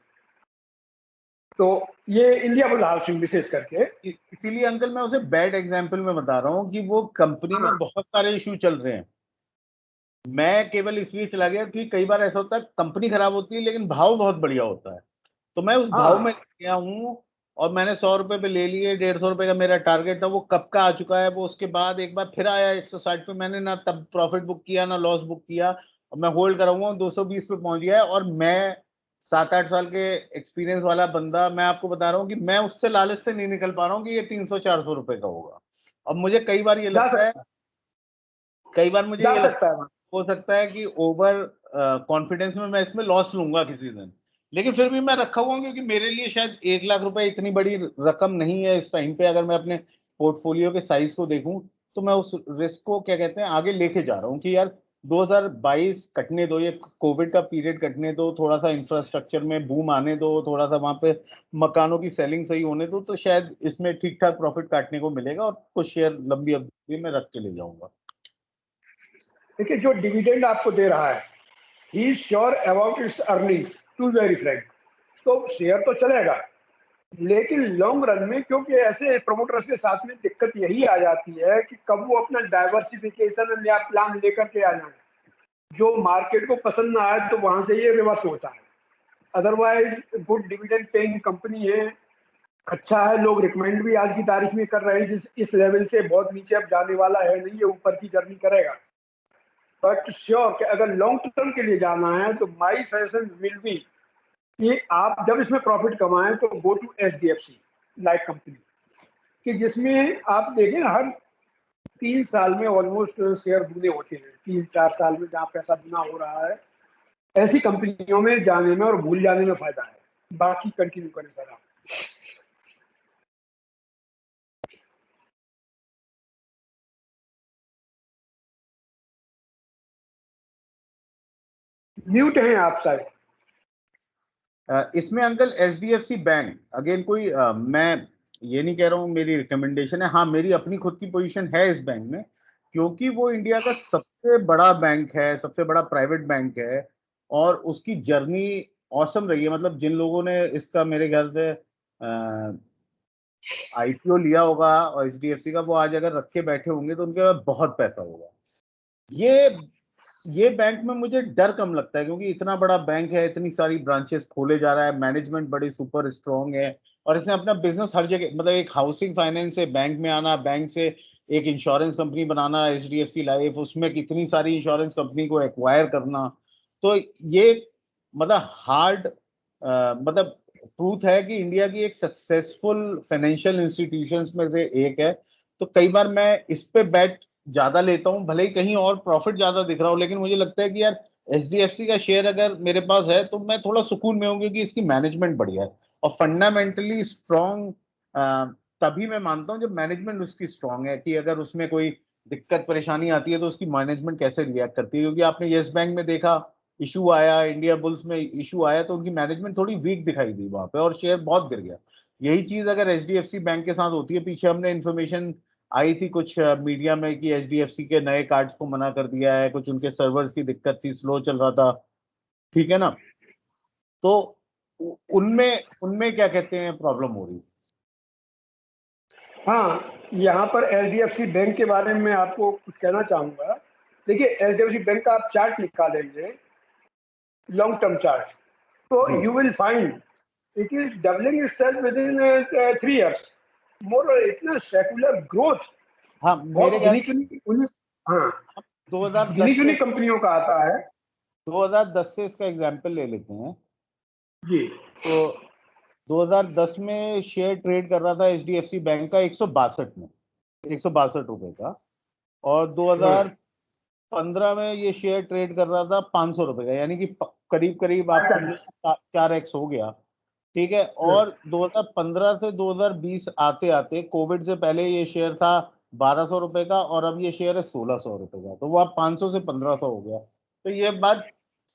तो ये इंडिया बुल हाउसिंग विशेष करके, इसीलिए अंकल मैं उसे बैड एग्जाम्पल में बता रहा हूँ कि वो कंपनी में बहुत सारे इशू चल रहे हैं। मैं केवल इसलिए चला गया कि कई बार ऐसा होता है कंपनी खराब होती है लेकिन भाव बहुत बढ़िया होता है। तो मैं उस भाव में गया हूँ, और मैंने 100 रुपए पे ले लिए, 150 रुपए का मेरा टारगेट था, वो कब का आ चुका है। वो उसके बाद एक बार फिर आया 160 पे, मैंने ना तब प्रॉफिट बुक किया ना लॉस बुक किया, और मैं होल्ड करा हुआ हूँ, 220 पे पहुंच गया है। और मैं 7-8 साल के एक्सपीरियंस वाला बंदा, मैं आपको बता रहा हूँ कि मैं उससे लालच से नहीं निकल पा रहा हूँ कि ये 300-400 रुपए का होगा। अब मुझे कई बार ये लगता है, कई बार मुझे ये लगता है हो सकता है कि ओवर कॉन्फिडेंस में मैं इसमें लॉस लूंगा किसी दिन, लेकिन फिर भी मैं रखा हुआ हूँ क्योंकि मेरे लिए शायद 1 लाख रुपए इतनी बड़ी रकम नहीं है इस टाइम पे। अगर मैं अपने पोर्टफोलियो के साइज को देखूं तो मैं उस रिस्क को क्या कहते हैं आगे लेके जा रहा हूँ कि यार 2022 कटने दो, ये कोविड का पीरियड कटने दो, थोड़ा सा इंफ्रास्ट्रक्चर में बूम आने दो, थोड़ा सा वहां पे मकानों की सेलिंग सही होने दो, तो शायद इसमें ठीक ठाक प्रॉफिट काटने को मिलेगा और कुछ शेयर लंबी अवधि में रख के ले जाऊंगा। देखिए, जो डिविडेंड आपको दे रहा है, he is sure about its earnings, to very frank, तो शेयर तो चलेगा, लेकिन लॉन्ग रन में क्योंकि ऐसे प्रमोटर्स के साथ में दिक्कत यही आ जाती है कि कब वो अपना डाइवर्सिफिकेशन या प्लान लेकर के आ जाए, जो मार्केट को पसंद ना आए तो वहां से ये रिवर्स होता है। Otherwise good dividend paying company है, अच्छा है, लोग रिकमेंड भी आज की तारीख में कर रहे हैं। जिस इस लेवल से बहुत नीचे अब जाने वाला है नहीं, ये ऊपर की जर्नी करेगा। बट श्योर कि अगर लॉन्ग टर्म के लिए जाना है तो माई सजेशन विल बी कि आप जब इसमें प्रॉफिट कमाएं तो go to HDFC like company, कि जिसमें आप देखें हर 3 साल में ऑलमोस्ट शेयर दूने होते हैं, 3-4 साल में जहाँ पैसा दूना हो रहा है, ऐसी कंपनियों में जाने में और भूल जाने में फायदा है। बाकी कंटिन्यू करें सर आप। म्यूट हैं आप शायद। इसमें अंकल HDFC बैंक अगेन कोई मैं ये नहीं कह रहा हूँ मेरी रिकमेंडेशन है, हाँ मेरी अपनी खुद की पोजीशन है इस बैंक में, क्योंकि वो इंडिया का सबसे बड़ा बैंक है, सबसे बड़ा प्राइवेट बैंक है और उसकी जर्नी औसम रही है। मतलब जिन लोगों ने इसका मेरे ख्याल से IPO लिया होगा और HDFC का, वो आज अगर रख के बैठे होंगे तो उनके पास बहुत पैसा होगा। ये बैंक में मुझे डर कम लगता है क्योंकि इतना बड़ा बैंक है, इतनी सारी ब्रांचेस खोले जा रहा है, मैनेजमेंट बड़ी सुपर स्ट्रांग है और इसने अपना बिजनेस हर जगह, मतलब एक हाउसिंग फाइनेंस से बैंक में आना, बैंक से एक इंश्योरेंस कंपनी बनाना HDFC लाइफ, उसमें कितनी सारी इंश्योरेंस कंपनी को एक्वायर करना, तो ये मतलब हार्ड मतलब ट्रूथ है कि इंडिया की एक सक्सेसफुल फाइनेंशियल इंस्टीट्यूशंस में से एक है। तो कई बार मैं इस पे बैट ज्यादा लेता हूँ, भले ही कहीं और प्रॉफिट ज्यादा दिख रहा हो, लेकिन मुझे लगता है कि यार HDFC का शेयर अगर मेरे पास है तो मैं थोड़ा सुकून में हूँ क्योंकि इसकी मैनेजमेंट बढ़िया है और फंडामेंटली स्ट्रॉन्ग तभी मैं मानता हूँ जब मैनेजमेंट उसकी स्ट्रॉन्ग है, कि अगर उसमें कोई दिक्कत परेशानी आती है तो उसकी मैनेजमेंट कैसे रिएक्ट करती है। क्योंकि आपने येस बैंक में देखा, इशू आया, इंडिया बुल्स में इशू आया तो उनकी मैनेजमेंट थोड़ी वीक दिखाई दी वहां पे और शेयर बहुत गिर गया। यही चीज अगर HDFC बैंक के साथ होती है, पीछे हमने इन्फॉर्मेशन आई थी कुछ मीडिया में कि HDFC के नए कार्ड्स को मना कर दिया है, कुछ उनके सर्वर्स की दिक्कत थी, स्लो चल रहा था, ठीक है ना, तो उनमें उनमें क्या कहते हैं प्रॉब्लम हो रही। हाँ, यहाँ पर HDFC बैंक के बारे में आपको कुछ कहना चाहूंगा। देखिए, HDFC बैंक का आप चार्ट निकालेंगे, लॉन्ग टर्म चार्ट, तो you will find it is doubling itself with in 3 years, मोर इतना सेकुलर ग्रोथ। हाँ मेरे ख्याल हाँ, 2010 से कंपनियों का आता है। 2010 से इसका एग्जाम्पल ले लेते हैं जी, तो 2010 में शेयर ट्रेड कर रहा था HDFC बैंक का 162 में, 162 रुपए का, और 2015 में ये शेयर ट्रेड कर रहा था 500 रुपए का, यानी कि करीब करीब आप समझो 4x हो गया, ठीक है। और 2015 से 2020 आते आते, कोविड से पहले ये शेयर था 1200 रुपए का और अब ये शेयर है 1600 रुपए का, तो वो आप 500 से 1500 हो गया। तो ये बात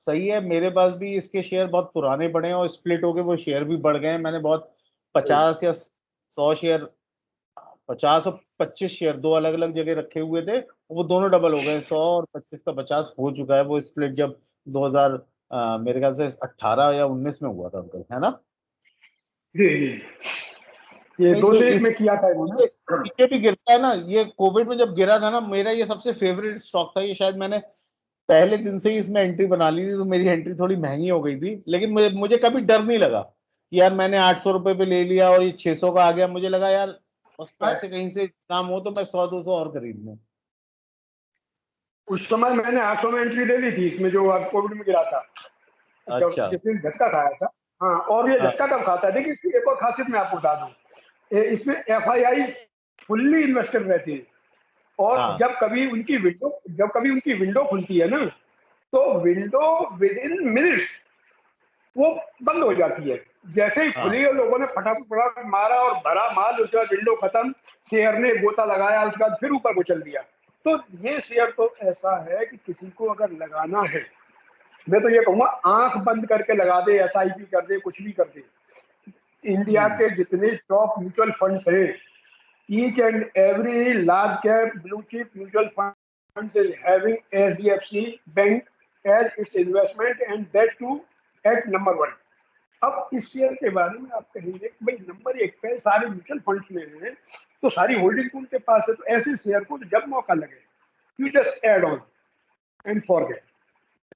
सही है, मेरे पास भी इसके शेयर बहुत पुराने पड़े हैं और स्प्लिट होके वो शेयर भी बढ़ गए हैं। मैंने बहुत 50 या 100 शेयर, 50 और 25 शेयर दो अलग अलग जगह रखे हुए थे, वो दोनों डबल हो गए, 100 और 25 का 50 हो चुका है। वो स्प्लिट जब 2000 मेरे ख्याल से 18 या 19 में हुआ था अंकल, है ना। जी, ये 2001 में किया था इन्होंने। ये भी गिरता है ना, ये कोविड में जब गिरा था ना, मेरा ये सबसे फेवरेट स्टॉक था, ये शायद मैंने पहले दिन से ही इसमें एंट्री बना ली थी, तो मेरी एंट्री थोड़ी महंगी हो गई थी, लेकिन मुझे कभी डर नहीं लगा कि यार मैंने 800 रुपए पे ले लिया और ये 600 का आ गया। मुझे लगा यार बस पैसे कहीं से काम हो तो मैं 100-200 और खरीद लूं। उस समय मैंने 800 में एंट्री ले ली थी इसमें, जो कोविड में गिरा था। जब अच्छा। जिस दिन झटका खाया था। हाँ, और ये हाँ झटका कब खाता है, देखिए इसकी एक और खासियत मैं आपको बता दूं, इसमें एफआईआई फुल्ली इन्वेस्टेड रहती है, और हाँ जब कभी उनकी विंडो खुलती है ना, तो विंडो विद इन मिनट्स वो बंद हो जाती है। जैसे ही हाँ खुली और लोगों ने फटाफट फटाफट मारा और भरा माल, उसके बाद विंडो खत्म, शेयर ने गोता लगाया, उसके बाद फिर ऊपर को चल दिया। तो ये शेयर तो ऐसा है कि किसी को अगर लगाना है, मैं तो ये कहूंगा आंख बंद करके लगा दे, एसआईपी कर दे, कुछ भी कर दे। इंडिया हम्म, के जितने टॉप म्यूचुअल फंड्स हैं, each and every large cap blue chip mutual funds is having HDFC Bank as its investment, and that too at number one. अब इस शेयर के बारे में आप कहेंगे कि भाई नंबर एक पे सारे म्यूचुअल फंड्स में है, तो सारी होल्डिंग उनके पास है, तो ऐसे शेयर को जब मौका लगे you just add on and forget.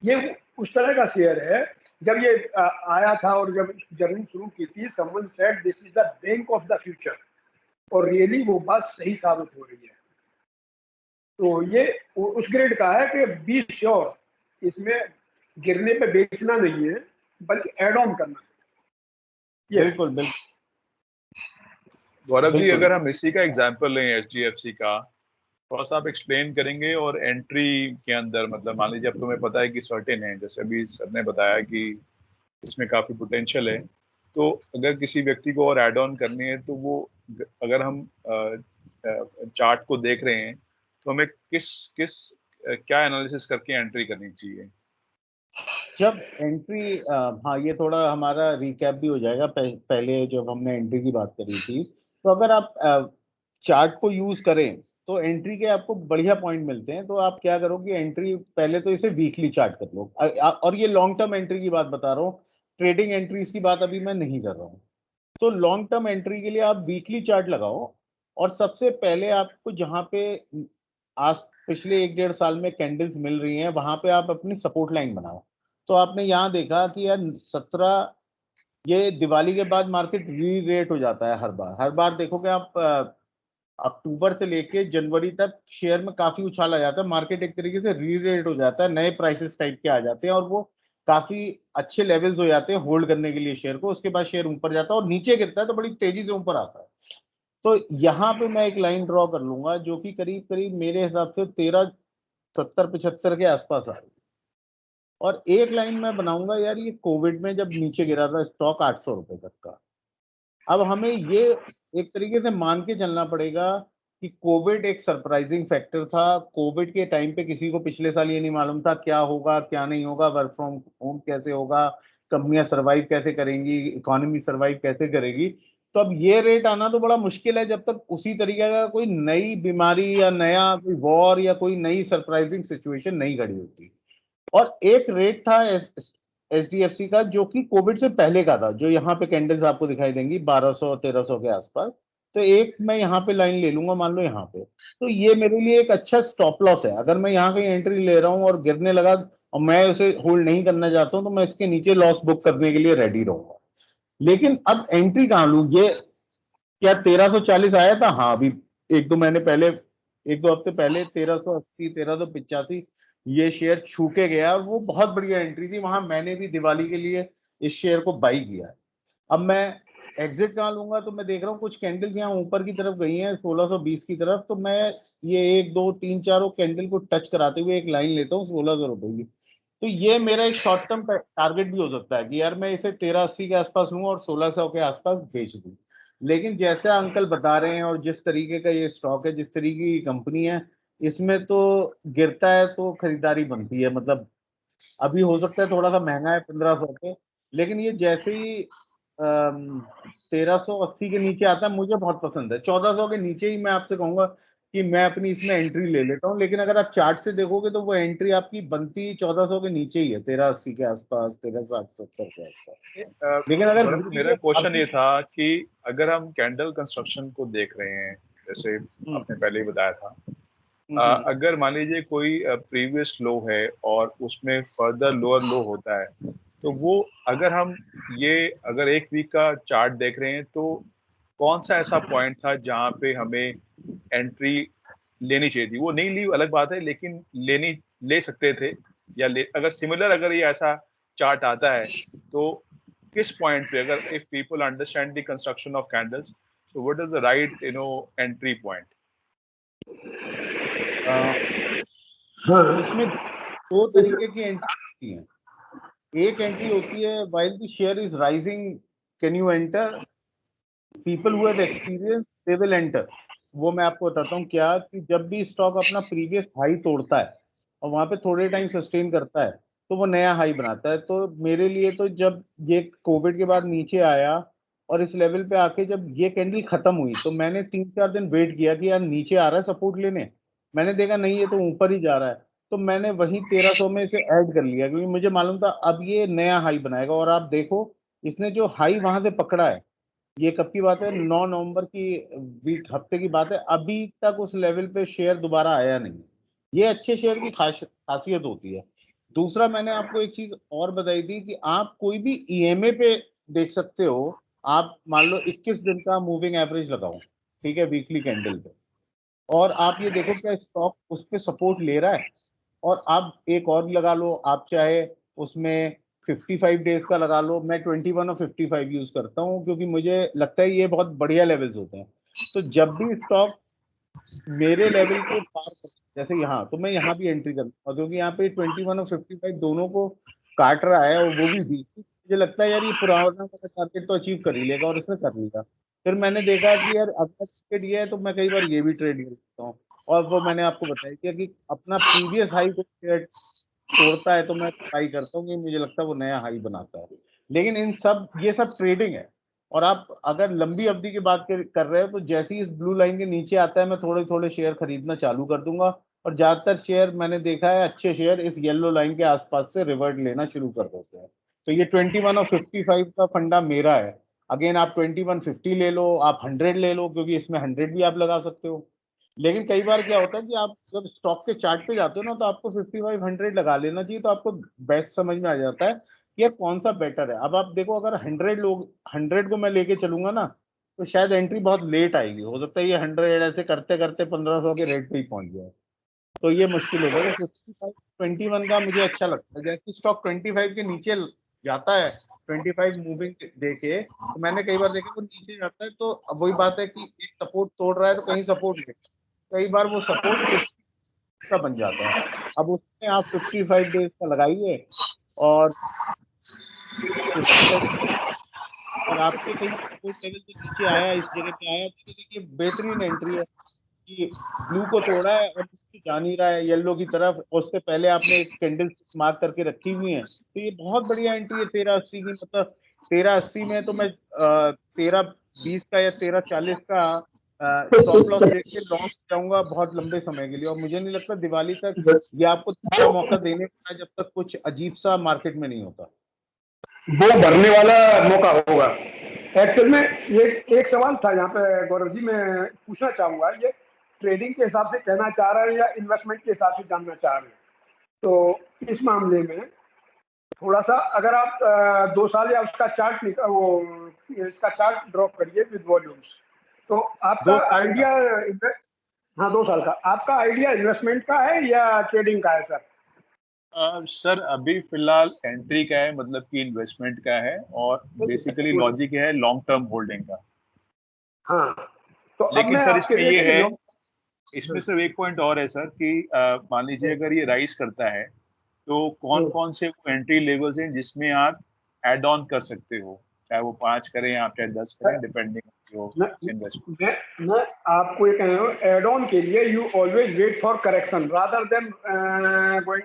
ये उस तरह का शेयर है। जब ये आया था और जब जर्नी शुरू की थी, someone said this is the bank of the future, और रियली वो बात सही साबित हो रही है। तो ये उस ग्रेड का है कि बी श्योर, इसमें गिरने पे बेचना नहीं है, बल्कि एड ऑन करना है। ये बिल्कुल बिल्कुल गौरव जी, बिल्कुल। अगर हम इसी का एग्जांपल लें एचडीएफसी का, थोड़ा सा आप एक्सप्लेन करेंगे। और एंट्री के अंदर मतलब मान लीजिए अब तुम्हें पता है कि सर्टेन है, जैसे अभी सर ने बताया कि इसमें काफी पोटेंशियल है, तो अगर किसी व्यक्ति को और ऐड ऑन करनी है, तो वो अगर हम चार्ट को देख रहे हैं, तो हमें किस किस क्या एनालिसिस करके एंट्री करनी चाहिए? जब एंट्री, हाँ ये थोड़ा हमारा रिकैप भी हो जाएगा। पहले जब हमने एंट्री की बात करी थी, तो अगर आप चार्ट को यूज करें तो एंट्री के आपको बढ़िया पॉइंट मिलते हैं। तो आप क्या करोगे, एंट्री पहले तो इसे वीकली चार्ट कर लो। और ये लॉन्ग टर्म एंट्री की बात बता रहा हूँ, ट्रेडिंग एंट्रीज की बात अभी मैं नहीं कर रहा हूँ। तो लॉन्ग टर्म एंट्री के लिए आप वीकली चार्ट लगाओ, और सबसे पहले आपको जहां पे आज पिछले 1-1.5 साल में कैंडल्स मिल रही हैं, वहां पे आप अपनी सपोर्ट लाइन बनाओ। तो आपने यहाँ देखा कि यार 17, ये दिवाली के बाद मार्केट री रेट हो जाता है। हर बार देखोगे आप, अक्टूबर से लेके जनवरी तक शेयर में काफी उछाल आ जाता है, मार्केट एक तरीके से री रेट हो जाता है, नए प्राइसेस टाइप के आ जाते हैं, और वो काफी अच्छे लेवल्स हो जाते हैं होल्ड करने के लिए शेयर को। उसके बाद शेयर ऊपर जाता है और नीचे गिरता है तो बड़ी तेजी से ऊपर आता है। तो यहाँ पे मैं एक लाइन ड्रॉ कर लूंगा जो कि करीब करीब मेरे हिसाब से 1370-75 के आसपास आ रही है। और एक लाइन मैं बनाऊंगा यार, ये कोविड में जब नीचे गिरा था स्टॉक 800 रुपए तक का, अब हमें ये एक तरीके से मान के चलना पड़ेगा कि कोविड एक सरप्राइजिंग फैक्टर था। कोविड के टाइम पे किसी को पिछले साल ये नहीं मालूम था क्या होगा क्या नहीं होगा, वर्क फ्रॉम होम कैसे होगा, कंपनियां सरवाइव कैसे करेंगी, इकोनॉमी सरवाइव कैसे करेगी। तो अब ये रेट आना तो बड़ा मुश्किल है जब तक उसी तरीके का कोई नई बीमारी या नया कोई वॉर या कोई नई सरप्राइजिंग सिचुएशन नहीं खड़ी होती। और एक रेट था एचडीएफसी का जो कि कोविड से पहले का था, जो यहाँ पे कैंडल्स आपको दिखाई देंगी 1200-1300 के आसपास। तो एक मैं यहाँ पे लाइन ले लूंगा, मान लो यहाँ पे, तो ये मेरे लिए एक अच्छा स्टॉप लॉस है। अगर मैं यहाँ कहीं एंट्री ले रहा हूँ और गिरने लगा और मैं उसे होल्ड नहीं करना चाहता हूँ, तो मैं इसके नीचे लॉस बुक करने के लिए रेडी रहूंगा। लेकिन अब एंट्री कहाँ लूँ? ये क्या 1340 आया था? हाँ, अभी 1-2 महीने पहले, 1-2 हफ्ते पहले 1380, 1385 ये शेयर छू के गया, और वो बहुत बढ़िया एंट्री थी। वहां मैंने भी दिवाली के लिए इस शेयर को बाई किया है। अब मैं एग्जिट कहाँ लूंगा? तो मैं देख रहा हूँ कुछ कैंडल्स यहाँ ऊपर की तरफ गई हैं 1620 की तरफ, तो मैं ये 1 2 3 4 कैंडल को टच कराते हुए एक लाइन लेता हूँ 1600 रुपए की। तो ये मेरा एक शॉर्ट टर्म टारगेट भी हो सकता है कि यार मैं इसे 1380 के आसपास लूँ और 1600 के आसपास बेच दूँ। लेकिन जैसे अंकल बता रहे हैं और जिस तरीके का ये स्टॉक है, जिस तरीके की कंपनी है, इसमें तो गिरता है तो खरीदारी बनती है। मतलब अभी हो सकता है थोड़ा सा महंगा है 1500 पे, लेकिन ये जैसे ही 1380 के नीचे आता है मुझे बहुत पसंद है। 1400 के नीचे ही मैं आपसे कहूंगा कि मैं अपनी इसमें एंट्री ले लेता हूँ। लेकिन अगर आप चार्ट से देखोगे तो वो एंट्री आपकी बनती 1400 के नीचे ही है, 1380 के आसपास, 1360-70 के आसपास। लेकिन अगर गौरव जी, मेरा क्वेश्चन ये था कि अगर हम कैंडल कंस्ट्रक्शन को देख रहे हैं, जैसे आपने पहले ही बताया था, अगर मान लीजिए कोई प्रीवियस लो है और उसमें फर्दर लोअर लो होता है, तो वो अगर हम ये अगर एक वीक का चार्ट देख रहे हैं, तो कौन सा ऐसा पॉइंट था जहां पे हमें एंट्री लेनी चाहिए थी? वो नहीं ली अलग बात है, लेकिन ले सकते थे, या अगर सिमिलर अगर ये ऐसा चार्ट आता है तो किस पॉइंट पे, अगर if people understand the construction of candles, so what is the right entry point? इसमें दो तरीके की एंट्री होती है। एक एंट्री होती है while the share is rising can you enter, people who have experience they will enter। वो मैं आपको बताता हूँ क्या, कि जब भी स्टॉक अपना प्रीवियस हाई तोड़ता है और वहां पे थोड़े टाइम सस्टेन करता है तो वो नया हाई बनाता है। तो मेरे लिए तो जब ये कोविड के बाद नीचे आया और इस लेवल पे आके जब ये कैंडल खत्म हुई तो मैंने 3-4 दिन वेट किया कि यार नीचे आ रहा है सपोर्ट लेने, मैंने देखा नहीं ये तो ऊपर ही जा रहा है, तो मैंने वही 1300 में इसे ऐड कर लिया क्योंकि मुझे मालूम था अब ये नया हाई बनाएगा। और आप देखो इसने जो हाई वहां से पकड़ा है, ये कब की बात है, 9 नवंबर की वीक हफ्ते की बात है, अभी तक उस लेवल पे शेयर दोबारा आया नहीं। ये अच्छे शेयर की खासियत होती है। दूसरा मैंने आपको एक चीज और बताई थी कि आप कोई भी ईएमए पे देख सकते हो। आप मान लो 21 दिन का मूविंग एवरेज लगाओ, ठीक है, वीकली कैंडल पे, और आप ये देखो क्या स्टॉक उस पे सपोर्ट ले रहा है। और आप एक और लगा लो, आप चाहे उसमें 55 डेज का लगा लो, मैं 21 और 55 यूज करता हूँ क्योंकि मुझे लगता है ये बहुत बढ़िया लेवल्स होते हैं। तो जब भी स्टॉक मेरे लेवल को पार कर, जैसे यहाँ, तो मैं यहाँ भी एंट्री करता हूँ क्योंकि यहाँ पे 21 और 55 दोनों को काट रहा है और वो भी वीक, मुझे लगता है यार ये पुराना वाला टारगेट तो अचीव कर ही लेगा और इसने कर लिया। फिर मैंने देखा कि यार अगला टारगेट ये है तो मैं कई बार ये भी ट्रेड कर सकता हूँ। और वो मैंने आपको बताया कि अपना प्रीवियस हाई को तोड़ता है तो मैं ट्राई करता हूँ कि मुझे लगता है वो नया हाई बनाता है। लेकिन ये सब ट्रेडिंग है। और आप अगर लंबी अवधि की बात कर रहे हो तो जैसे ही इस ब्लू लाइन के नीचे आता है मैं थोड़े थोड़े शेयर खरीदना चालू कर दूंगा। और ज्यादातर शेयर मैंने देखा है अच्छे शेयर इस येलो लाइन के आसपास से रिवर्ट लेना शुरू कर देते हैं। तो ये 21 और 55 का फंडा मेरा है। अगेन आप 2150 ले लो, आप 100 ले लो क्योंकि इसमें 100 भी आप लगा सकते हो। लेकिन कई बार क्या होता है कि आप जब स्टॉक के चार्ट पे जाते हो ना तो आपको 5500 लगा लेना चाहिए, तो आपको बेस्ट समझ में आ जाता है कि यार कौन सा बेटर है। अब आप देखो अगर 100 को मैं लेके चलूंगा ना तो शायद एंट्री बहुत लेट आएगी, हो सकता है ये 100 ऐसे करते करते 1500 के रेट पे ही पहुंच जाए, तो ये मुश्किल होगा। तो 55 21 का मुझे अच्छा लगता है। जैसे स्टॉक 25 के नीचे जाता है 25 मूविंग देके, तो मैंने कई बार देखा वो नीचे जाता है तो अब वही बात है कि एक सपोर्ट तोड़ रहा है तो कहीं सपोर्ट ले, कई बार वो सपोर्ट 50 का बन जाता है। अब उसमें आप 55 डेज का लगाइए और 55 और आपके कहीं सपोर्ट लेवल से नीचे आया, इस जगह पे आया तो देखिए बेहतरीन एंट्री है कि ब्लू को तोड़ा है और नीचे जा नहीं रहा है येलो की तरफ, और उससे पहले आपने एक कैंडल मार्क करके रखी हुई है, तो ये बहुत बढ़िया एंट्री है 1380 की। मतलब 1380 में तो मैं 1320 का या 1340 का स्टॉप लॉस लेके लॉन्ग जाऊंगा बहुत लंबे समय के लिए। और मुझे नहीं लगता दिवाली तक ये आपको दूसरा मौका देने का है जब तक कुछ अजीब सा मार्केट में नहीं होता। वो भरने वाला मौका होगा। एक्चुअल में ये एक सवाल था यहाँ पे गौरव जी, मैं पूछना चाहूंगा, ये ट्रेडिंग के हिसाब से कहना चाह रहे हैं या इन्वेस्टमेंट के हिसाब से जानना चाह रहे हैं? तो इस मामले में थोड़ा सा अगर आप 2 साल या उसका चार्ट इसका चार्ट ड्रॉप करिए विद वॉल्यूम्स, तो आपका 2 साल आइडिया, हाँ 2 साल का आपका आइडिया इन्वेस्टमेंट का है या ट्रेडिंग का है सर? सर अभी फिलहाल एंट्री का है, मतलब कि इन्वेस्टमेंट का है, और बेसिकली लॉजिक है लॉन्ग टर्म होल्डिंग का। हाँ, तो अब लेकिन मैं सर आपके इसमें ये लिए है, इसमें सिर्फ एक पॉइंट और है सर कि मान लीजिए अगर ये राइज करता है तो कौन कौन से एंट्री लेवल्स हैं जिसमें आप ऐड ऑन कर सकते हो, चाहे वो 5 करें या चाहे 10 करें, डिपेंडिंग जो इन्वेस्टमेंट। मैं आपको ये कह रहा हूँ, एड ऑन के लिए you always wait for correction rather than going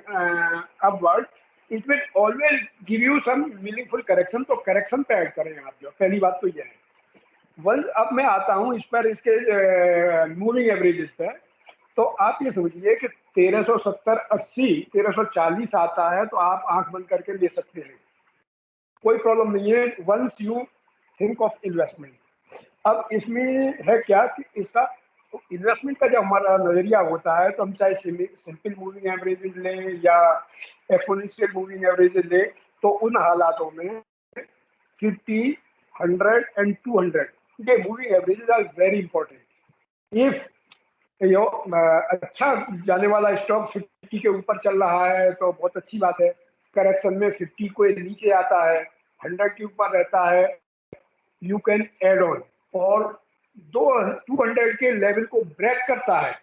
upward. It will always give you some meaningful correction, तो करेक्शन पे ऐड करें आप। जो पहली बात तो ये है। वंस अब मैं आता हूँ इस पर, इसके मूविंग एवरेजेस पे, तो आप ये समझिए कि 1370, 80, 1340 आता है तो आप आंख बंद करके ले सकते हैं, कोई प्रॉब्लम नहीं है, once you think of investment. अब इसमें है क्या कि इसका इन्वेस्टमेंट का जब हमारा नजरिया होता है तो हम चाहे सिंपल मूविंग एवरेजेस लें या एक्सपोनेंशियल मूविंग एवरेजेस लें, तो उन हालातों में 50, 100 एंड 200 ये moving averages are very important. If अच्छा जाने वाला स्टॉक 50 के ऊपर चल रहा है तो बहुत अच्छी बात है, करेक्शन में 50 को नीचे आता है, 100 के ऊपर रहता है, यू कैन एड ऑन, और 200 के लेवल को ब्रेक करता है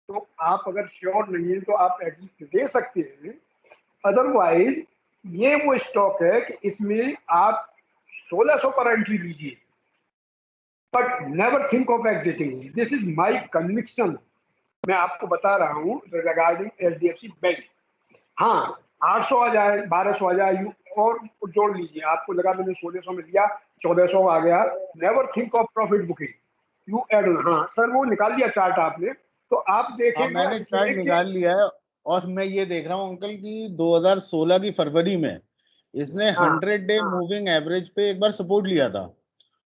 तो आप अगर श्योर नहीं है तो आप एग्जिट ले सकते हैं। अदरवाइज ये वो स्टॉक है कि इसमें आप 1600 पर एंट्री लीजिए, but never think of exiting. This is my conviction, मैं आपको बता रहा हूँ रिगार्डिंग एचडीएफसी बैंक। हाँ, 800 आ जाए, 1200 आ जाए, और जोड़ लीजिए, आपको लगा मैंने 1600 में लिया, 1400 आ गया, never think of profit booking, you add on. हाँ सर, वो निकाल दिया चार्ट आपने, तो आप हाँ देखें मैंने चार्ट निकाल लिया है और मैं ये देख रहा हूँ अंकल कि 2016 की फरवरी में इसने हाँ 100 डे मूविंग एवरेज पे एक बार सपोर्ट लिया था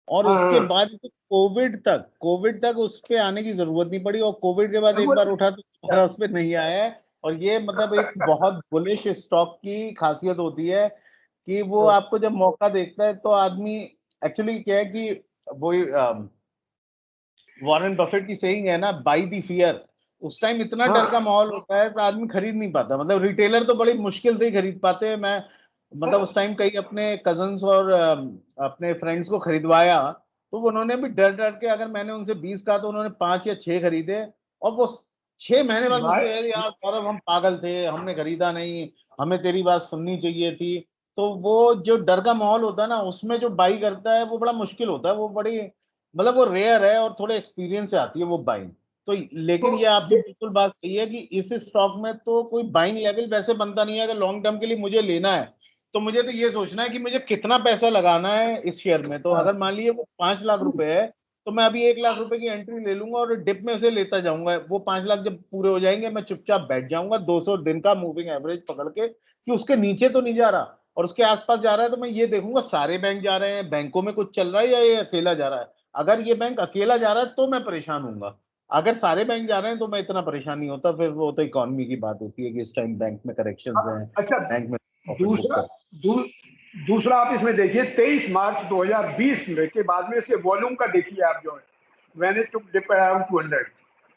और हाँ उसके हाँ, बाद कोविड तक उस पे आने की जरूरत नहीं पड़ी और कोविड के बाद एक बार उठा तो दोबारा उस पे नहीं आया है। और ये मतलब एक बहुत बुलिश स्टॉक की खासियत होती है कि वो आपको जब मौका देखता है तो आदमी एक्चुअली क्या है कि वो वॉरेन बफेट की सेइंग है ना, बाय द फियर। उस टाइम इतना डर का माहौल होता है तो आदमी खरीद नहीं पाता, मतलब रिटेलर तो बड़ी मुश्किल से ही खरीद पाते हैं। मैं मतलब उस टाइम कई अपने कजन्स और अपने फ्रेंड्स को खरीदवाया तो उन्होंने भी डर डर के, अगर मैंने उनसे 20 कहा तो उन्होंने 5 या 6 खरीदे और वो 6 महीने बाद मुझसे कहे, यार सौरभ हम पागल थे, हमने खरीदा नहीं, हमें तेरी बात सुननी चाहिए थी। तो वो जो डर का माहौल होता है ना, उसमें जो बाई करता है वो बड़ा मुश्किल होता है, वो बड़ी मतलब वो रेयर है और थोड़े एक्सपीरियंस से आती है वो बाइंग। तो लेकिन ये आपकी बिल्कुल बात सही है कि इस स्टॉक में तो कोई बाइंग लेवल वैसे बनता नहीं है। अगर लॉन्ग टर्म के लिए मुझे लेना है तो मुझे तो ये सोचना है कि मुझे कितना पैसा लगाना है इस शेयर में। तो अगर मान लीजिए वो 5 लाख रुपए है तो मैं अभी 1 लाख रुपए की एंट्री ले लूंगा और डिप में से लेता जाऊंगा। वो 5 लाख जब पूरे हो जाएंगे मैं चुपचाप बैठ जाऊंगा 200 दिन का मूविंग एवरेज पकड़ के कि उसके नीचे तो नहीं जा रहा और उसके आसपास जा रहा है। तो मैं ये देखूंगा सारे बैंक जा रहे हैं, बैंकों में कुछ चल रहा है या ये अकेला जा रहा है। अगर ये बैंक अकेला जा रहा है तो मैं परेशान हूंगा, अगर सारे बैंक जा रहे हैं तो मैं इतना परेशान नहीं होता। फिर वो तो इकोनॉमी की बात होती है कि इस टाइम बैंक में करेक्शंस हैं, अच्छा, बैंक में प्रॉफिट बुक दूसरा कर। दूसरा आप इसमें देखिए 23 मार्च 2020 में के बाद में इसके वॉल्यूम का देखिए आप, जो है मैंने टुक डिप अराउंड 200,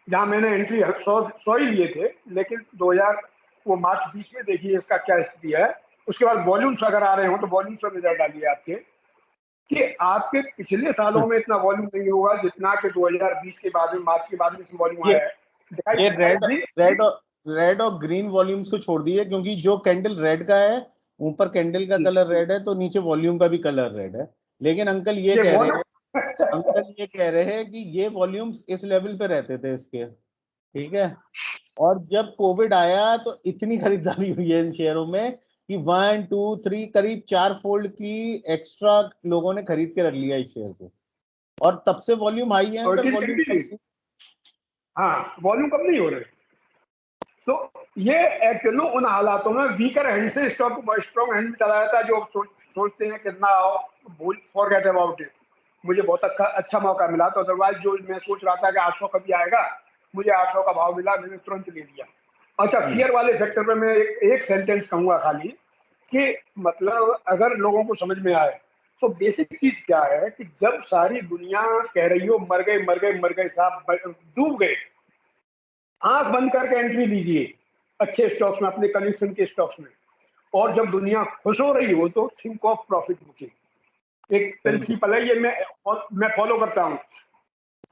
जहां मैंने एंट्री 100 ही लिए थे, लेकिन 2000 वो मार्च 20 में देखिए इसका क्या स्थिति है। उसके बाद वॉल्यूम्स अगर आ रहे हो तो वॉल्यूम्स पर नजर डालिए आपके, कि आपके पिछले सालों में इतना वॉल्यूम नहीं होगा जितना कि 2020 के बाद में, मार्च के बाद में इसमें वॉल्यूम ये आया है। ये रेड और ग्रीन वॉल्यूम्स को छोड़ दिए क्योंकि जो कैंडल रेड का है, ऊपर कैंडल का कलर रेड है तो नीचे वॉल्यूम का भी कलर रेड है। लेकिन अंकल ये कह रहे हैं, अंकल ये कह रहे हैं कि ये वॉल्यूम्स इस लेवल पे रहते थे इसके, ठीक है। और जब कोविड आया तो इतनी खरीदारी हुई है इन शेयरों में कि 1 2 3 करीब 4 फोल्ड की एक्स्ट्रा लोगों ने खरीद के रख लिया इस शेयर को और तब से वॉल्यूम हाई है अंकल, वॉल्यूम। हाँ, वॉल्यूम कम नहीं हो रहे। तो ये एक्चुअली उन हालातों में वीकर हैंड से स्टॉक स्ट्रॉन्ग हैंड में चला जाता है, जो सोचते हैं कितना भूल, फॉरगेट अबाउट इट, मुझे बहुत अच्छा मौका मिला। तो अदरवाइज जो मैं सोच रहा था कि 800 कभी आएगा, मुझे 800 का भाव मिला, मैंने तुरंत ले लिया। अच्छा, फियर वाले फैक्टर पे मैं एक सेंटेंस कहूंगा खाली, कि मतलब अगर लोगों को समझ में आए तो बेसिक चीज क्या है कि जब सारी दुनिया कह रही हो मर गए मर गए मर गए साहब, डूब गए, आंख बंद करके एंट्री लीजिए अच्छे स्टॉक्स में, अपने कनेक्शन के स्टॉक्स में। और जब दुनिया खुश हो रही हो तो थिंक ऑफ प्रॉफिट बुकिंग। एक प्रिंसिपल है ये, मैं फॉलो करता हूँ।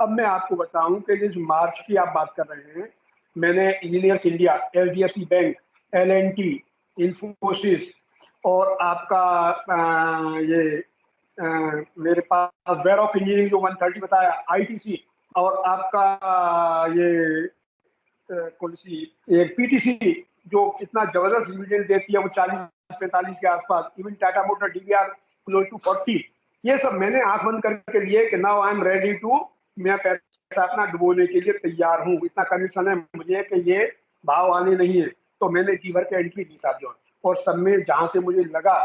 अब मैं आपको बताऊं कि जिस मार्च की आप बात कर रहे हैं, मैंने engineers India, HDFC bank, L&T, Infosys, और आपका मेरे पास वेयर ऑफ इंजीनियरिंग जो 130 बताया, आईटीसी, और आपका ये कौन सी एक पीटीसी जो इतना जबरदस्त डिविडेंड देती है, वो 40-45 के आसपास, even Tata motor DVR close to 40, ये सब मैंने आंख बंद करके लिए कि now I am ready to, मैं पैसा अपना डुबोने के लिए तैयार हूँ, इतना कमीशन है मुझे कि ये भाव आने नहीं है। तो मैंने जी भर के एंट्री दी साहब जो, और सब में जहां से मुझे लगा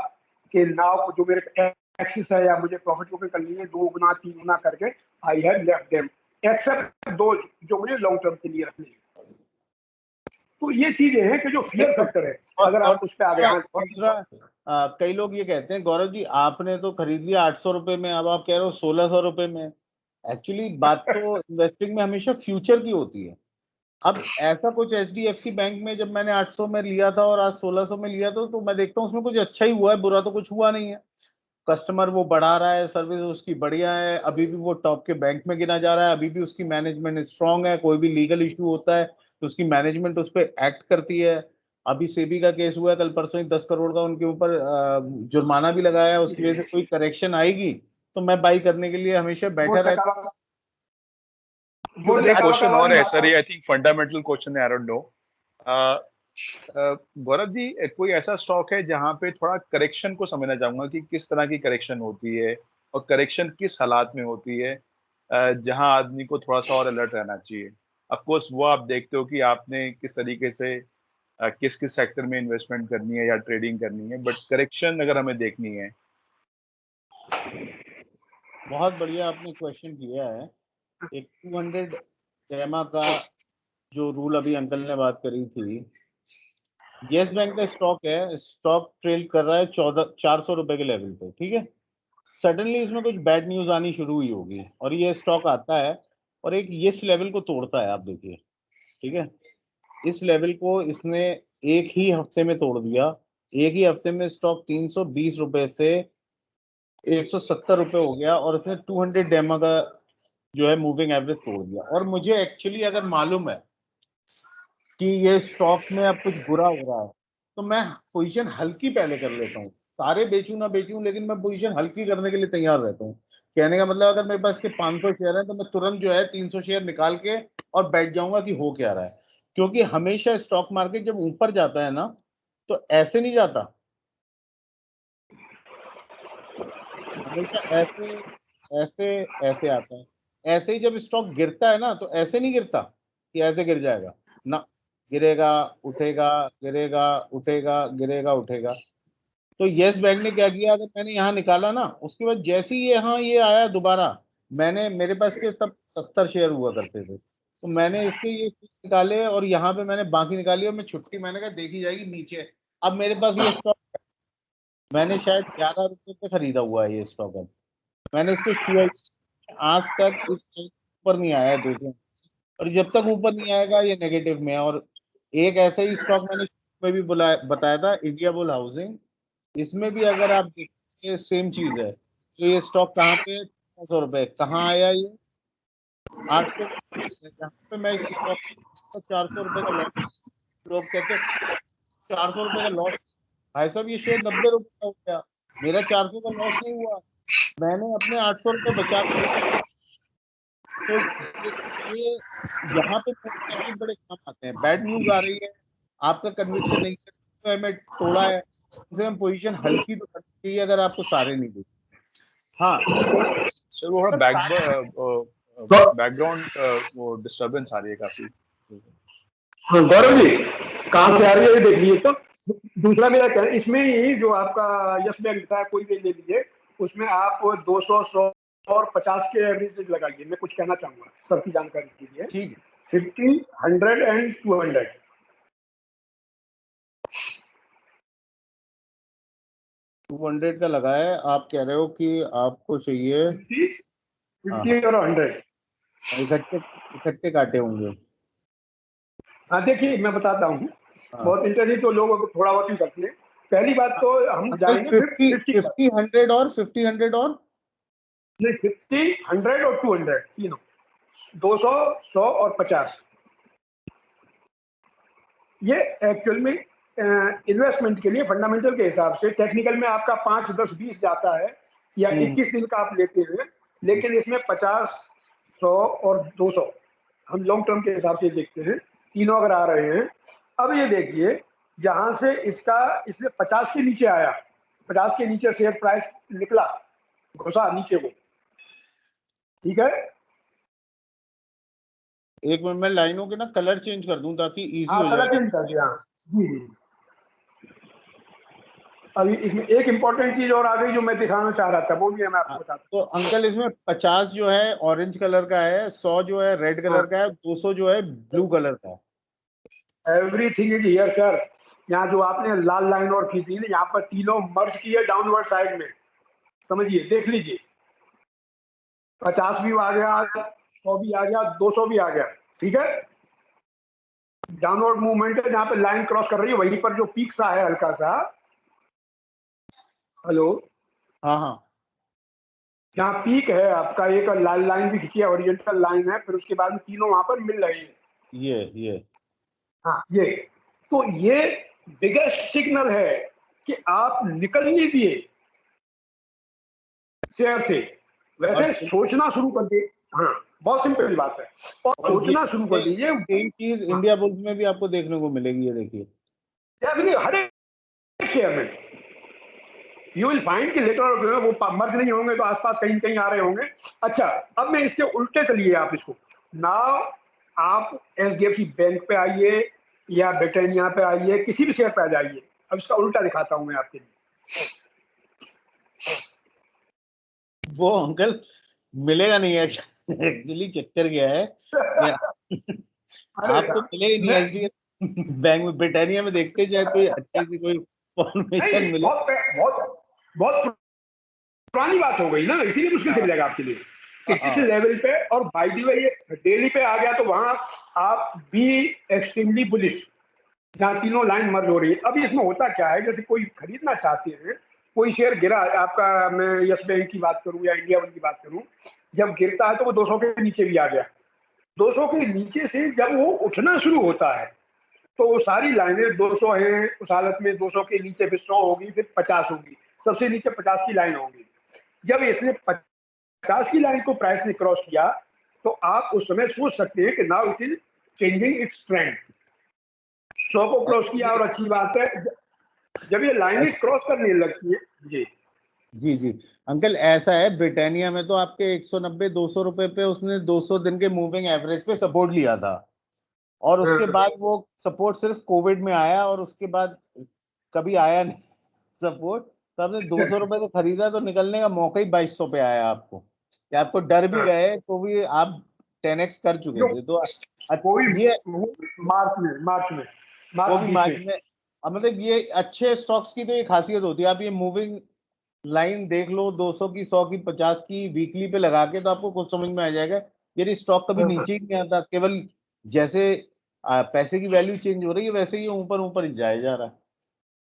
कि नाव जो मेरे एक्सिस है या मुझे प्रॉफिट बुकिंग करनी है 2 गुना 3 गुना करके, I have left them, except those जो मुझे लॉन्ग टर्म के लिए रखनी है। तो ये चीजें हैं कि जो फियर फैक्टर है, अगर आप उस पर आ गए। कई लोग ये कहते हैं गौरव जी आपने तो खरीद लिया 800 रुपए में, अब आप कह रहे हो 1600 रुपए में। एक्चुअली बात तो इन्वेस्टिंग में हमेशा फ्यूचर की होती है। अब ऐसा कुछ HDFC बैंक में जब मैंने 800 में लिया था और आज 1600 में लिया था, तो मैं देखता हूँ उसमें कुछ अच्छा ही हुआ है, बुरा तो कुछ हुआ नहीं है। कस्टमर वो बढ़ा रहा है, सर्विस उसकी बढ़िया है, अभी भी वो टॉप के बैंक में गिना जा रहा है, अभी भी उसकी मैनेजमेंट स्ट्रांग है, कोई भी लीगल इशू होता है तो उसकी मैनेजमेंट उस पर एक्ट करती है। अभी सेबी का केस हुआ है कल परसों ही, 10 करोड़ का उनके ऊपर जुर्माना भी लगाया है, उसकी वजह से कोई करेक्शन आएगी तो मैं बाई करने के लिए हमेशा वो बैठा रहता सकारात्मक सर एक क्वेश्चन और है सर, बात ये आई थिंक फंडामेंटल क्वेश्चन है, I don't know. Gaurav ji, कोई ऐसा स्टॉक है जहां पे थोड़ा करेक्शन को समझना चाहूंगा कि किस तरह की करेक्शन होती है और करेक्शन किस हालात में होती है, जहां आदमी को थोड़ा सा और अलर्ट रहना चाहिए। ऑफ कोर्स वो आप देखते हो कि आपने किस तरीके से किस किस सेक्टर में इन्वेस्टमेंट करनी है या ट्रेडिंग करनी है, बट करेक्शन अगर हमें देखनी है। बहुत बढ़िया आपने क्वेश्चन किया है। एक 200 डेमा का जो रूल अभी अंकल ने बात करी थी, यस बैंक का स्टॉक है, स्टॉक ट्रेड कर रहा है 400 रुपए के लेवल पे, ठीक है। सडनली इसमें कुछ बैड न्यूज आनी शुरू हुई होगी और ये स्टॉक आता है और एक इस लेवल को तोड़ता है, आप देखिए, ठीक है। इस लेवल को इसने एक ही हफ्ते में तोड़ दिया। एक ही हफ्ते में स्टॉक 320 रुपए से 170 रुपए हो गया और इसने 200 डेमा का जो है मूविंग एवरेज तोड़ दिया। और मुझे एक्चुअली अगर मालूम है कि ये स्टॉक में अब कुछ बुरा हो रहा है तो मैं पोजीशन हल्की पहले कर लेता हूँ। सारे बेचूं ना बेचूं, लेकिन मैं पोजीशन हल्की करने के लिए तैयार रहता हूँ। कहने का मतलब अगर मेरे पास के 500 शेयर है तो मैं तुरंत जो है 300 शेयर निकाल के और बैठ जाऊंगा कि हो क्या रहा है। क्योंकि हमेशा स्टॉक मार्केट जब ऊपर जाता है ना तो ऐसे नहीं जाता, हमेशा ऐसे ऐसे ऐसे आता है। ऐसे ही जब स्टॉक गिरता है ना तो ऐसे नहीं गिरता कि ऐसे गिर जाएगा ना, गिरेगा उठेगा, गिरेगा उठेगा, गिरेगा उठेगा। तो यस बैंक ने क्या किया, अगर मैंने यहाँ निकाला ना उसके बाद जैसे ही यहाँ ये आया दोबारा, मैंने, मेरे पास के तब 70 शेयर हुआ करते थे, तो मैंने इसके ये निकाले और यहाँ पे मैंने बाकी निकाली और मैं छुट्टी, मैंने कहा देखी जाएगी नीचे। अब मेरे पास ये स्टॉक, मैंने शायद 11 रुपए पे खरीदा हुआ है ये स्टॉक। अब मैंने इसको छुआ ही, आज तक इस ऊपर नहीं आया है 200, और जब तक ऊपर नहीं आएगा ये नेगेटिव में है। और एक ऐसा ही स्टॉक मैंने में भी बताया था, इंडिया बुल हाउसिंग, इसमें भी अगर आप देखिए सेम चीज है। तो ये स्टॉक कहाँ पे, 400 रुपए, कहाँ आया ये 800, जहाँ पे मैं इस स्टॉक को 400 रुपए का लॉस, लोग कहते हैं 400 रुपए का लॉस, भाई साहब ये शेयर 90 रुपए का हो गया, मेरा 400 का लॉस नहीं हुआ, मैंने अपने 800 रुपए बचा के रखे। तो ये यहाँ पे एवरेज बड़े काम आते हैं। बैड न्यूज आ रही है, आपका कन्विक्शन नहीं है तो हमें तोड़ा है, कम से कम पोजीशन हल्की तो करनी चाहिए अगर आपको सारे नहीं देते। हाँ सर वो सर, बैकग्राउंड वो डिस्टरबेंस आ रही है काफी। हाँ गौरव जी, कहाँ से आ रही है ये देख लीजिए। तो दूसरा मेरा कहना, इसमें ही जो आपका यस बैंक लिखा है कोई भी ले लीजिए, उसमें आप 200, 100 और 50 के एवरेज लगाइए। मैं कुछ कहना चाहूंगा सर की जानकारी के लिए। ठीक है, 50, 100 एंड 200। 200 का लगा है, आप कह रहे हो कि आपको चाहिए 50, हाँ 50 और 100। इकट्ठे इकट्ठे काटे होंगे। हाँ देखिए मैं बताता हूँ, हाँ बहुत इंटरनेट तो लोग थोड़ा बहुत ही करते हैं। पहली बात तो हम अंकल, जाएंगे 50 50 पर, 50 100 और 50 100 और नहीं 50, 100 और 200 तीनों, 200, 100 और 50। ये एक्चुअल में इन्वेस्टमेंट के लिए फंडामेंटल के हिसाब से, टेक्निकल में आपका 5, 10, 20 जाता है या 21 दिन का आप लेते हैं, लेकिन इसमें 50, 100 और 200 हम लॉन्ग टर्म के हिसाब से देखते हैं, तीनों अगर आ रहे हैं। अब ये देखिए जहां से इसने 50 के नीचे आया, 50 के नीचे शेयर प्राइस निकला, घुसा नीचे को, ठीक है। एक मिनट में लाइनों के ना कलर चेंज कर दूं ताकि इजी हाँ हो कलर जाए। चेंज कर दिया जी जी। अभी इसमें एक इम्पोर्टेंट चीज और आ गई जो मैं दिखाना चाह रहा था, वो भी मैं आपको बताता तो अंकल इसमें 50 जो है ऑरेंज कलर का है, 100 जो है रेड हूँ। कलर का है, 200 जो है ब्लू कलर का है। Everything is here sir. यहाँ जो आपने लाल लाइन और खींची ना, यहाँ पर तीनों मर्ज की है डाउनवर्ड साइड में, समझिए, देख लीजिए। 50 भी आ गया, 100 भी आ गया, 200 भी आ गया, ठीक है। डाउनवर्ड मूवमेंट है, जहाँ पे लाइन क्रॉस कर रही है वहीं पर जो पीक सा है हल्का सा, हेलो, हाँ हाँ जहाँ पीक है आपका, एक लाल लाइन भी खींची है, ओरिजेंटल लाइन है, फिर उसके बाद में तीनों वहां पर मिल रहे हैं। ये हाँ ये, तो ये बिगेस्ट सिग्नल है कि आप निकल लीजिए शेयर से, वैसे और सोचना शुरू कर दे। हाँ बहुत सिंपल बात है, और सोचना शुरू कर दीजिए। सेम चीज हाँ, इंडिया बुल्स में भी आपको देखने को मिलेगी, ये देखिए। हर एक शेयर में यू विल फाइंड कि लेटर वो मर्ज नहीं होंगे तो आसपास कहीं कहीं आ रहे होंगे। अच्छा, अब मैं इसके उल्टे चलिए आप इसको नाउ, आप एचडीएफसी बैंक पे आइए या ब्रिटानिया पे आइए, किसी भी शेयर पे आ जाइए। अब इसका उल्टा दिखाता हूं मैं आपके लिए। वो अंकल मिलेगा नहीं है एक्चुअली, चक्कर क्या है कि अरे आपको मिलेगा नहीं मैं एचडीएफ बैंक में, ब्रिटानिया में देखते जाए कोई अच्छी सी कोई फॉर्मेशन नहीं, मिले। बहुत बहुत पुरानी बात हो गई ना, इसीलिए मुश्किल से हाँ मिलेगा आपके लिए कि जिस हाँ लेवल पे, और बाय द वे ये डेली पे आ गया तो वहां आप बी एक्सट्रीमली बुलिश, जहाँ तीनों लाइन मर्ज हो रही है। अभी इसमें होता क्या है, जैसे कोई खरीदना चाहते हैं, कोई शेयर गिरा आपका, मैं यस बैंक की बात करूं या इंडिया वन की बात करूं, जब गिरता है तो वो 200 के नीचे भी आ गया। 200 के नीचे से जब वो उठना शुरू होता है तो वो सारी लाइनें 200 है, उस हालत में 200 के नीचे फिर 100 होगी, फिर 50 होगी, सबसे नीचे 50 की लाइन होगी। जब इसने 50 की लाइन को प्राइस ने क्रॉस किया तो आप उस समय सोच सकते हैं कि now it is changing it's trend. 100 को क्रॉस किया और अच्छी बात है, जब ये लाइनें क्रॉस करने लगती है। जी जी जी अंकल, ऐसा है ब्रिटानिया में तो आपके 190-200 रुपए पे उसने 200 दिन के मूविंग एवरेज पे सपोर्ट लिया था, और उसके हाँ, बाद वो सपोर्ट सिर्फ कोविड में आया, और उसके बाद कभी आया नहीं सपोर्ट। तो आपने 200 रुपए से खरीदा तो निकलने का मौका ही 2200 पे आया आपको, कि आपको डर भी हाँ। गए तो भी आप 10x कर चुके जो थे। तो वो भी ये वो मार्च भी 20 मार्च में। में, अब मतलब ये अच्छे स्टॉक्स की तो ये खासियत होती है, आप ये मूविंग लाइन देख लो 200 की, 100 की, 50 की वीकली पे लगा के, तो आपको कुछ समझ में आ जाएगा। ये स्टॉक कभी हाँ, नीचे ही नहीं आता, केवल जैसे पैसे की वैल्यू चेंज हो रही है वैसे ही ऊपर ऊपर ही जाया जा रहा है।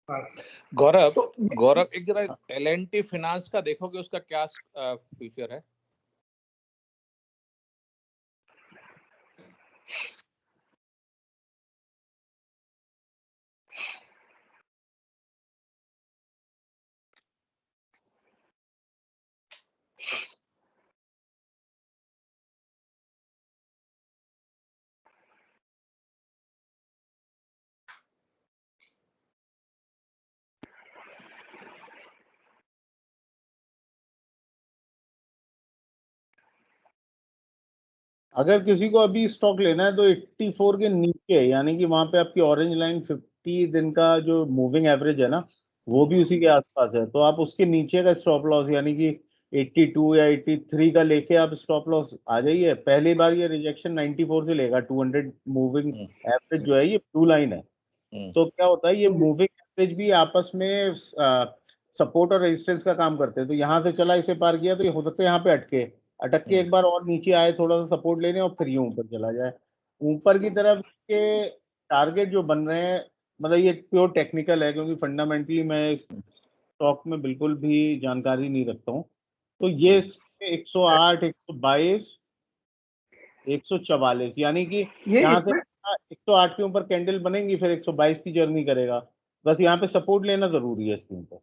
हाँ। गौरव, तो गौरव एक जरा L&T फाइनेंस का देखोगे, उसका क्या फ्यूचर है? अगर किसी को अभी स्टॉक लेना है तो 84 के नीचे, यानी कि वहां पे आपकी ऑरेंज लाइन 50 दिन का जो मूविंग एवरेज है ना, वो भी उसी के आसपास है, तो आप उसके नीचे का स्टॉप लॉस, यानी कि 82 या 83 का लेके आप स्टॉप लॉस आ जाइए। पहली बार ये रिजेक्शन 94 से लेगा, 200 मूविंग एवरेज जो है, ये ब्लू लाइन है। तो क्या होता है, ये मूविंग एवरेज भी आपस में सपोर्ट और रेजिस्टेंस का काम करते हैं। तो यहाँ से चला, इसे पार किया, तो ये हो सकता है यहाँ पे अटक के एक बार और नीचे आए, थोड़ा सा सपोर्ट लेने, और फिर ये ऊपर चला जाए। ऊपर की तरफ के टारगेट जो बन रहे हैं, मतलब ये प्योर टेक्निकल है, क्योंकि फंडामेंटली मैं स्टॉक में बिल्कुल भी जानकारी नहीं रखता हूँ। तो ये 108, 122, 144, यानी कि ये यहाँ से इसमें 108 के ऊपर कैंडल बनेंगी, फिर 122 की जर्नी करेगा। बस यहाँ पे सपोर्ट लेना जरूरी है इसके ऊपर।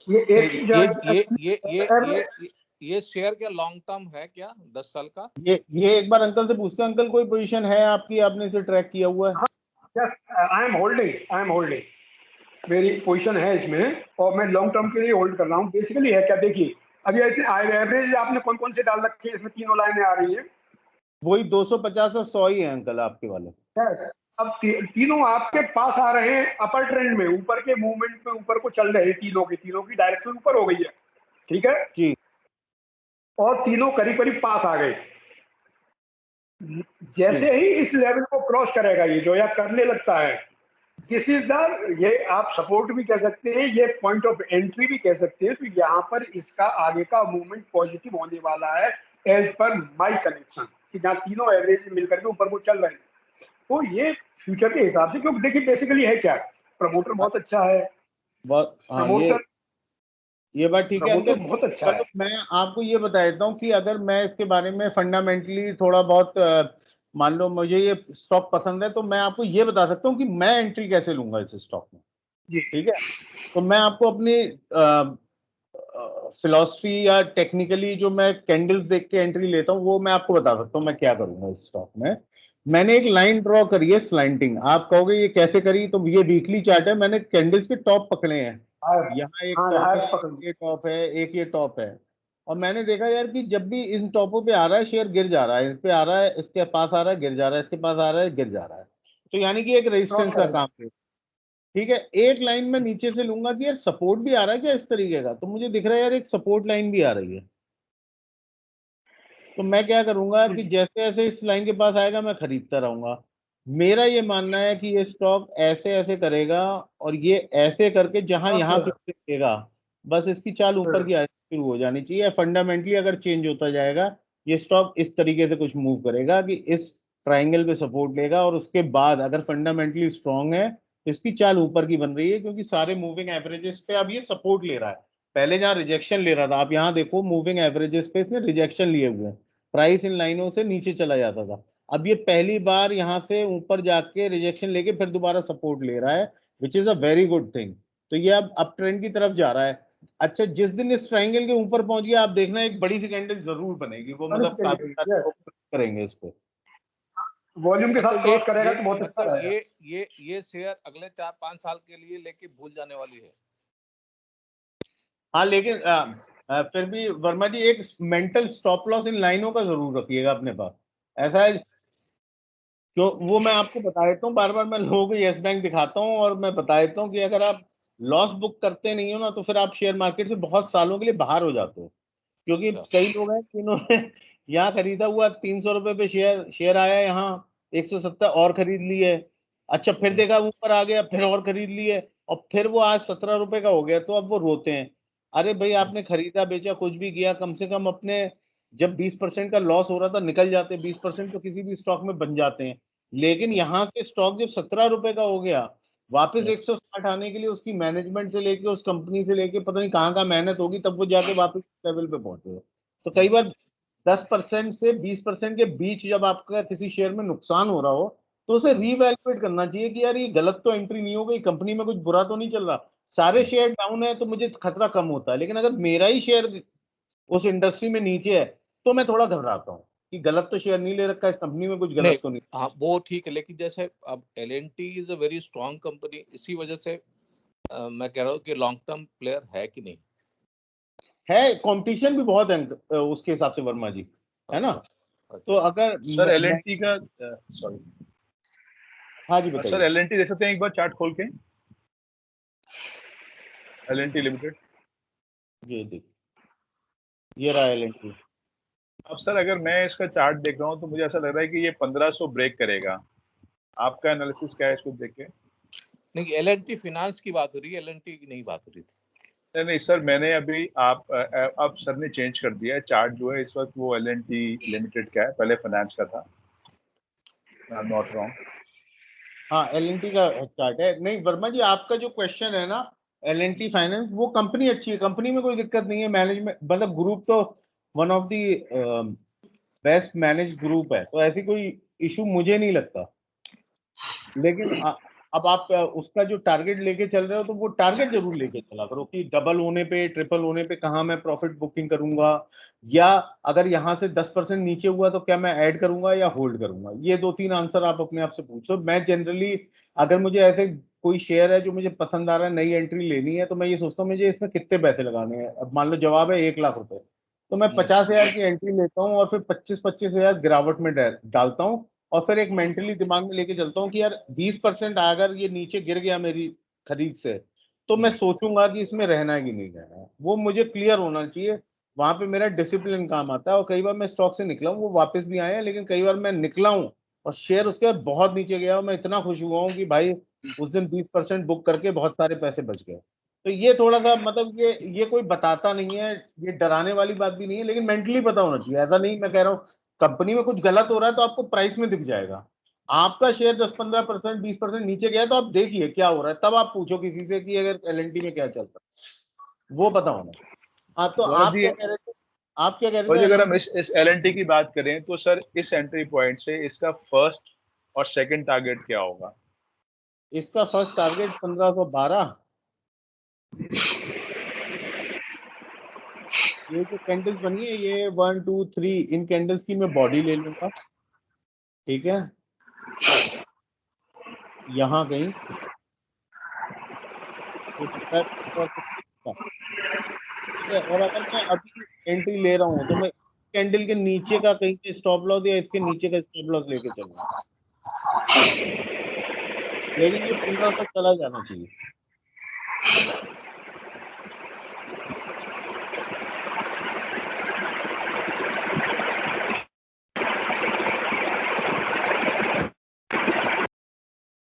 ये ये एक ये ये ये ये ये ये शेयर क्या लॉन्ग टर्म है क्या, 10 साल का? ये एक बार अंकल से पूछते हैं। अंकल, कोई पोजीशन है आपकी, आपने इसे ट्रैक किया हुआ है? आई एम होल्डिंग, मेरी पोजीशन है इसमें, और मैं लॉन्ग टर्म के लिए होल्ड कर रहा हूँ। बेसिकली है क्या, देखिए अभी एवरेज आपने कौन कौन से डाल रखे हैं, इसमें तीनों लाइनें आ रही है। वही 250 और 100 ही है अंकल आपके वाले। अब तीनों आपके पास आ रहे हैं अपर ट्रेंड में, ऊपर के मूवमेंट में ऊपर को चल रहे हैं, तीनों की डायरेक्शन ऊपर हो गई है, ठीक है, जी और तीनों करीब करीब पास आ गए। जी जैसे ही इस लेवल को क्रॉस करेगा ये जो, या करने लगता है, दिस इज द, ये आप सपोर्ट भी कह सकते हैं, ये पॉइंट ऑफ एंट्री भी कह सकते हैं। तो यहाँ पर इसका आगे का मूवमेंट पॉजिटिव होने वाला है, एज पर माई कनेक्शन, कि जहाँ तीनों एवरेज मिलकर के ऊपर को चल रहे हैं। तो ये फ्यूचर के हिसाब से, क्योंकि देखिए बेसिकली है क्या, प्रमोटर बहुत अच्छा है, बहुत, हाँ, प्रमोटर ये बात ठीक है प्रमोटर अंकित। बहुत अच्छा चलो है। मैं आपको ये बता देता हूँ कि अगर मैं इसके बारे में फंडामेंटली थोड़ा बहुत मान लो मुझे ये स्टॉक पसंद है, तो मैं आपको ये बता सकता हूँ कि मैं एंट्री कैसे लूंगा इस स्टॉक में। जी ठीक है, तो मैं आपको अपनी फिलॉसफी या टेक्निकली जो मैं कैंडल्स देख के एंट्री लेता हूँ वो मैं आपको बता सकता हूँ मैं क्या करूंगा इस स्टॉक में। मैंने एक लाइन ड्रॉ करी है स्लैंटिंग। आप कहोगे ये कैसे करी, तो ये वीकली चार्ट है, मैंने कैंडल्स के टॉप पकड़े हैं। यहाँ एक हाँ टॉप है, हायर पकड़ ये टॉप है, एक ये टॉप है, और मैंने देखा यार कि जब भी इन टॉपों पे आ रहा है शेयर गिर जा रहा है, इस पे आ रहा है, इसके पास आ रहा है गिर जा रहा है, इसके पास आ रहा है गिर जा रहा है। तो यानी कि एक क्रॉस रेजिस्टेंस का करेगा। काम है। ठीक है, एक लाइन में नीचे से लूंगा कि यार सपोर्ट भी आ रहा है क्या इस तरीके का, तो मुझे दिख रहा है यार एक सपोर्ट लाइन भी आ रही है। तो मैं क्या करूंगा कि जैसे जैसे इस लाइन के पास आएगा मैं खरीदता रहूंगा। मेरा ये मानना है कि ये स्टॉक ऐसे ऐसे करेगा, और ये ऐसे करके जहां क्रॉस यहाँ पे करेगा। टिकेगा, बस इसकी चाल ऊपर की आनी शुरू हो जानी चाहिए। फंडामेंटली अगर चेंज होता जाएगा, ये स्टॉक इस तरीके से कुछ मूव करेगा कि इस ट्राइंगल पे सपोर्ट लेगा, और उसके बाद अगर फंडामेंटली स्ट्रांग है तो इसकी चाल ऊपर की बन रही है, क्योंकि सारे मूविंग एवरेजेस पे अब ये सपोर्ट ले रहा है। पहले जहां रिजेक्शन ले रहा था, आप यहाँ देखो मूविंग एवरेजेस पे इसने रिजेक्शन लिए हुए हैं, प्राइस इन लाइनों से नीचे चला जाता था। अब ये पहली बार यहाँ से ऊपर जाके रिजेक्शन लेके फिर दोबारा सपोर्ट ले रहा है, which is a very good thing. तो ये अब अप ट्रेंड की तरफ जा रहा है। अच्छा, जिस दिन इस ट्राइंगल के ऊपर पहुंच गया, आप देखना एक बड़ी सी कैंडल जरूर बनेगी, वो मतलब काफी सारे लोग करेंगे इसको। वॉल्यूम के साथ क्रॉस करेगा तो बहुत अच्छा रहेगा। ये शेयर अगले 4-5 साल के लिए लेके भूल जाने वाली है। हाँ, लेकिन फिर भी वर्मा जी एक मेंटल स्टॉप लॉस इन लाइनों का जरूर रखिएगा अपने पास। ऐसा है, क्यों वो मैं आपको बता देता हूँ, बार बार मैं लोगों को यस बैंक दिखाता हूँ और मैं बता देता हूँ कि अगर आप लॉस बुक करते नहीं हो ना, तो फिर आप शेयर मार्केट से बहुत सालों के लिए बाहर हो जाते हो। क्योंकि कई लोग हैं जिन्होंने यहाँ खरीदा हुआ 300 रुपए पे शेयर, शेयर आया यहाँ 170 और खरीद लिए। अच्छा, फिर देखा ऊपर आ गया, फिर और खरीद लिए, और फिर वो आज 17 रुपए का हो गया, तो अब वो रोते हैं। अरे भाई, आपने खरीदा बेचा कुछ भी किया, कम से कम अपने, जब 20% का लॉस हो रहा था निकल जाते, 20% तो किसी भी स्टॉक में बन जाते हैं। लेकिन यहाँ से स्टॉक जब 17 रुपए का हो गया, वापस 160 आने के लिए उसकी मैनेजमेंट से लेके उस कंपनी से लेके पता नहीं कहाँ कहाँ मेहनत होगी, तब वो जाके वापस लेवल पे पहुंचे। तो कई बार 10% से 20% के बीच जब आपका किसी शेयर में नुकसान हो रहा हो, तो उसे रीवैल्यूएट करना चाहिए कि यार ये गलत तो एंट्री नहीं हो गई, कंपनी में कुछ बुरा तो नहीं चल रहा। सारे शेयर डाउन है तो मुझे खतरा कम होता है, लेकिन अगर मेरा ही शेयर उस इंडस्ट्री में नीचे है, तो मैं थोड़ा घबराता हूँ कि गलत तो शेयर नहीं ले रखा, इस कंपनी में कुछ नहीं, गलत तो नहीं। हाँ वो ठीक है, लेकिन जैसे अब L&T is a very strong company, इसी वजह से मैं कह रहा हूँ कि लॉन्ग टर्म प्लेयर है कि नहीं है, कंपटीशन भी बहुत है उसके हिसाब से वर्मा जी, है ना। अच्छा। तो अगर सर L&T का सॉरी हाँ जी सर बताइए। L&T देख सकते हैं एक बार चार्ट खोल के, L&T लिमिटेड। ये देखिए, ये रहा L&T। अब सर अगर मैं इसका चार्ट देख रहा हूँ तो मुझे ऐसा लग रहा है कि ये 1500 ब्रेक करेगा। आपका एनालिसिस क्या है इसको देख के? नहीं, L&T फाइनेंस की बात हो रही है, L&T की नहीं बात हो रही थी। नहीं नहीं सर, मैंने अभी आप सर ने चेंज कर दिया है चार्ट जो है इस वक्त, वो L&T लिमिटेड का है, पहले फाइनेंस का था। I am not wrong. हाँ, L&T का चार्ट है। नहीं वर्मा जी, आपका जो क्वेश्चन है ना, L&T फाइनेंस, वो कंपनी अच्छी है, कंपनी में कोई दिक्कत नहीं है। मैनेजमेंट मतलब ग्रुप तो one of the best manage group है, तो ऐसी कोई इशू मुझे नहीं लगता। लेकिन अब आप उसका जो टारगेट लेके चल रहे हो, तो वो टारगेट जरूर लेके चला करो कि डबल होने पे, ट्रिपल होने पे कहाँ मैं प्रॉफिट बुकिंग करूंगा, या अगर यहाँ से 10% नीचे हुआ तो क्या मैं ऐड करूंगा या होल्ड करूंगा। ये 2-3 आंसर आप अपने आप से पूछो। मैं जनरली, अगर मुझे ऐसे कोई शेयर है जो मुझे पसंद आ रहा है, नई एंट्री लेनी है, तो मैं ये सोचता हूँ मुझे इसमें कितने पैसे लगाने हैं। अब मान लो जवाब है 1 लाख रुपए, तो मैं 50,000 की एंट्री लेता हूँ और फिर 25-25,000 गिरावट में डालता हूँ, और फिर एक मेंटली दिमाग में लेके चलता हूँ कि यार 20% अगर ये नीचे गिर गया मेरी खरीद से, तो मैं सोचूंगा कि इसमें रहना है कि नहीं रहना है। वो मुझे क्लियर होना चाहिए, वहां पे मेरा डिसिप्लिन काम आता है। और कई बार मैं स्टॉक से निकला हूँ, वो वापस भी आए हैं, लेकिन कई बार मैं निकला हूँ और शेयर उसके बाद बहुत नीचे गया और मैं इतना खुश हुआ हूँ कि भाई उस दिन 20% बुक करके बहुत सारे पैसे बच गए। तो ये थोड़ा सा मतलब ये कोई बताता नहीं है, ये डराने वाली बात भी नहीं है, लेकिन मेंटली पता होना चाहिए। ऐसा नहीं मैं कह रहा हूँ कंपनी में कुछ गलत हो रहा है तो आपको प्राइस में दिख जाएगा, आपका शेयर 10-15%, 20% नीचे गया तो आप देखिए क्या हो रहा है, तब आप पूछो किसी से कि अगर एलएनटी में क्या चल रहा है, वो पता होना। हाँ, तो गौरव आप जी, क्या कह रहे थे? आप क्या कह रहे और थे अगर हम एलएनटी? इस एलएनटी की बात करें तो सर इस एंट्री पॉइंट से इसका फर्स्ट और सेकंड टारगेट क्या होगा? इसका फर्स्ट टारगेट 1512। ये जो कैंडल्स बनी है, ये 1 2 3, इन कैंडल्स की मैं बॉडी ले लूंगा, ठीक है, यहाँ कहीं हो सकता है 1500 का, ठीक है। और अगर मैं अभी एंट्री ले रहा हूँ तो मैं कैंडल के नीचे का कहीं पे स्टॉप लॉस या इसके नीचे का स्टॉप लॉस लेके चलूंगा, लेकिन ये 1500 चला जाना चाहिए।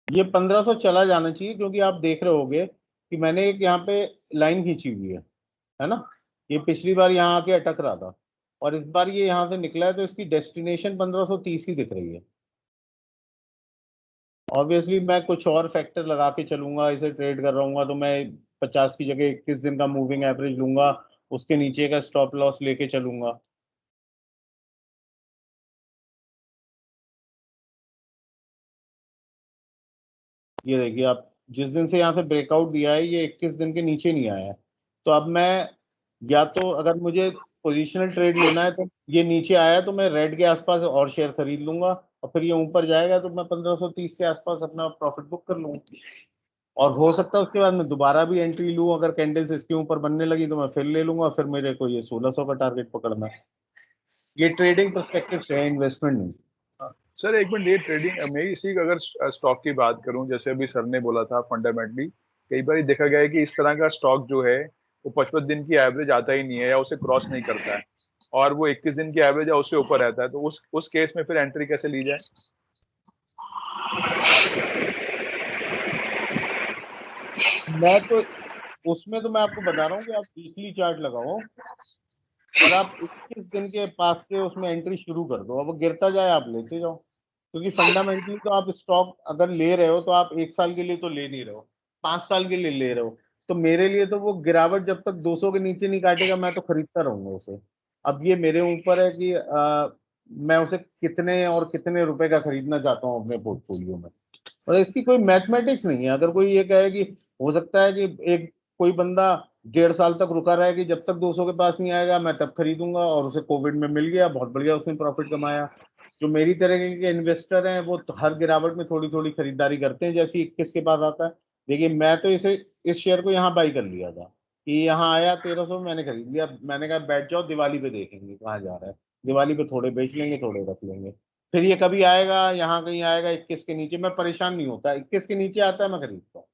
ये 1500 चला जाना चाहिए, क्योंकि आप देख रहे होगे कि मैंने एक यहाँ पे लाइन खींची हुई है ना। ये पिछली बार यहाँ आके अटक रहा था और इस बार ये यहाँ से निकला है, तो इसकी डेस्टिनेशन 1530 की दिख रही है। ऑब्वियसली मैं कुछ और फैक्टर लगा के चलूंगा, इसे ट्रेड कर रहा हूँ तो मैं 50 की जगह 21 दिन का मूविंग एवरेज लूंगा, उसके नीचे का स्टॉप लॉस लेके चलूंगा। ये देखिए आप, जिस दिन से यहाँ से ब्रेकआउट दिया है ये 21 दिन के नीचे नहीं आया है, तो अब मैं, या तो अगर मुझे पोजिशनल ट्रेड लेना है तो ये नीचे आया तो मैं रेड के आसपास और शेयर खरीद लूंगा, और फिर ये ऊपर जाएगा तो मैं 1530 के आसपास अपना प्रॉफिट बुक कर लूंगा। और हो सकता है उसके बाद मैं दोबारा भी एंट्री लूं, अगर कैंडल्स इसके ऊपर बनने लगी तो मैं फिर ले लूंगा, फिर मेरे को ये 1600 का टारगेट पकड़ना है। ये ट्रेडिंग पर्सपेक्टिव से है, इन्वेस्टमेंट नहीं। सर एक मिनट, ये ट्रेडिंग मैं इसी का अगर स्टॉक की बात करूं, जैसे अभी सर ने बोला था फंडामेंटली कई बार देखा गया है कि इस तरह का स्टॉक जो है वो 55 दिन की एवरेज आता ही नहीं है या उसे क्रॉस नहीं करता है, और वो 21 दिन की एवरेज है उससे ऊपर रहता है, तो उस केस में फिर एंट्री कैसे ली जाए? मैं तो उसमें तो मैं आपको बता रहा हूँ कि आप वीकली चार्ट लगाओ और आप 21 दिन के पास के उसमें एंट्री शुरू कर दो, अब वो गिरता जाए आप लेते जाओ, क्योंकि फंडामेंटली तो आप स्टॉक अगर ले रहे हो तो आप 1 साल के लिए तो ले नहीं रहे हो, 5 साल के लिए ले रहे हो। तो मेरे लिए तो वो गिरावट जब तक 200 के नीचे नहीं काटेगा मैं तो खरीदता रहूंगा उसे। अब ये मेरे ऊपर है कि मैं उसे कितने और कितने रुपए का खरीदना चाहता हूँ अपने पोर्टफोलियो में। और इसकी कोई मैथमेटिक्स नहीं है। अगर कोई ये कहे कि हो सकता है कि एक कोई बंदा 1.5 साल तक रुका रहा है कि जब तक 200 के पास नहीं आएगा मैं तब खरीदूंगा, और उसे कोविड में मिल गया, बहुत बढ़िया, उसने प्रॉफिट कमाया। जो मेरी तरह के इन्वेस्टर हैं वो तो हर गिरावट में थोड़ी थोड़ी खरीदारी करते हैं, जैसे 21 के पास आता है। देखिए मैं तो इस शेयर को यहाँ बाई कर लिया था कि यहाँ आया 1300, मैंने खरीद लिया। मैंने कहा बैठ जाओ, दिवाली पे देखेंगे कहाँ जा रहा है, दिवाली पे थोड़े बेच लेंगे थोड़े रख लेंगे, फिर ये कभी आएगा यहाँ कहीं आएगा 21 के नीचे, मैं परेशान नहीं होता, 21 के नीचे आता है मैं खरीदता हूँ।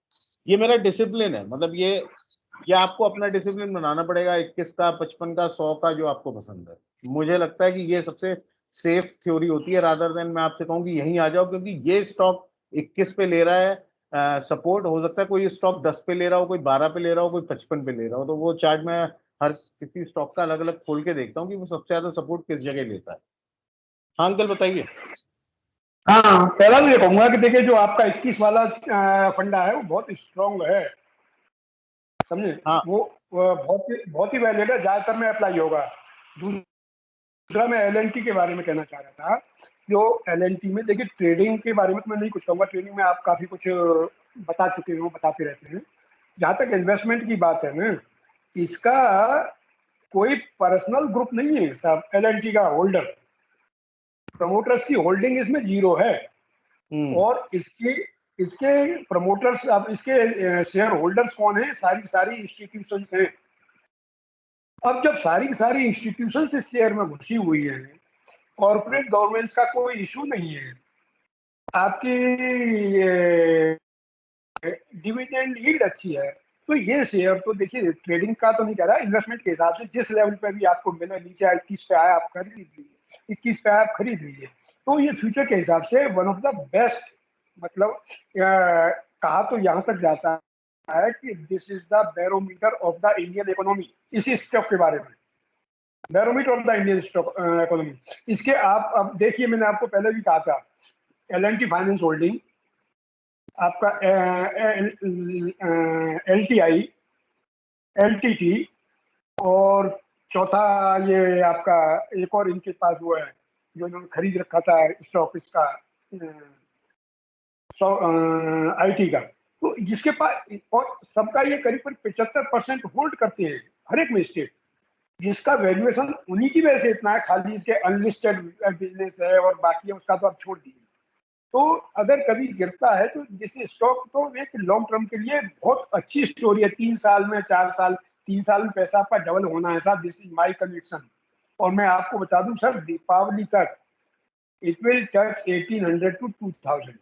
ये मेरा डिसिप्लिन है, मतलब ये आपको अपना डिसिप्लिन बनाना पड़ेगा, 21 का, 55 का, 100 का, जो आपको पसंद है। मुझे लगता है कि ये सबसे सेफ थ्योरी होती है, रादर देन मैं आपसे कहूँ कि यहीं आ जाओ, क्योंकि ये स्टॉक 21 पे ले रहा है सपोर्ट, हो सकता है कोई स्टॉक 10 पे ले रहा हो, कोई 12 पे ले रहा हो, कोई 55 पे ले रहा हो, तो वो चार्ट में हर किसी स्टॉक का अलग अलग खोल के देखता हूँ कि वो सबसे ज्यादा सपोर्ट किस जगह लेता है। हाँ अंकल बताइए। हाँ, पहला तो ये कहूंगा कि देखिए जो आपका 21 वाला फंडा है वो बहुत स्ट्रांग है, समझे। हाँ वो बहुत ही वैलिड है, ज्यादातर में अप्लाई होगा। दूसरा मैं एलएनटी के बारे में कहना चाह रहा था। जो एलएनटी में देखिए, ट्रेडिंग के बारे में तो मैं नहीं कुछ कहूँगा, ट्रेडिंग में आप काफी कुछ बता चुके हो, बताते रहते हैं। जहाँ तक इन्वेस्टमेंट की बात है ना, इसका कोई पर्सनल ग्रुप नहीं है साहब, एलएनटी का होल्डर, प्रमोटर्स की होल्डिंग इसमें 0 है। और इसके इसके प्रमोटर्स, अब इसके शेयर होल्डर्स कौन है? सारी इंस्टीट्यूशंस हैं। अब जब सारी इंस्टीट्यूशंस इस शेयर में घुसी हुई है, कॉर्पोरेट गवर्नेंस का कोई इशू नहीं है, आपकी डिविडेंड यील्ड अच्छी है, तो ये शेयर तो देखिए, ट्रेडिंग का तो नहीं कह रहा, इन्वेस्टमेंट के हिसाब से जिस लेवल पे भी आपको मिले, नीचे 21 पे आया आप खरीद लीजिए, 21 पे आप खरीद लीजिए, तो ये फ्यूचर के हिसाब से वन ऑफ द बेस्ट, मतलब कहा तो यहाँ तक जाता है कि this is the barometer of the Indian economy, इसी स्टॉक के बारे में, barometer of the Indian stock economy. इसके आप अब देखिए, मैंने आपको पहले भी कहा था L&T फाइनेंस होल्डिंग, आपका LTI, LTT, और चौथा ये आपका एक और इनके पास वो है जो इन्होंने खरीद रखा था स्टॉक इसका IT का। तो जिसके पास, और सबका ये करीब 75% होल्ड करते हैं हर एक में स्टेट, जिसका वैल्यूएशन उन्हीं की वजह से इतना है, खाली इसके अनलिस्टेड बिजनेस है और बाकी है उसका तो आप छोड़ दीजिए। तो अगर कभी गिरता है तो जिससे स्टॉक तो एक लॉन्ग टर्म के लिए बहुत अच्छी स्टोरी है, 3 साल में 4 साल 3 साल में पैसा आपका डबल होना है साहब, दिस इज माई कन्विक्शन। और मैं आपको बता दूं सर, दीपावली तक it will touch 1800 to 2000।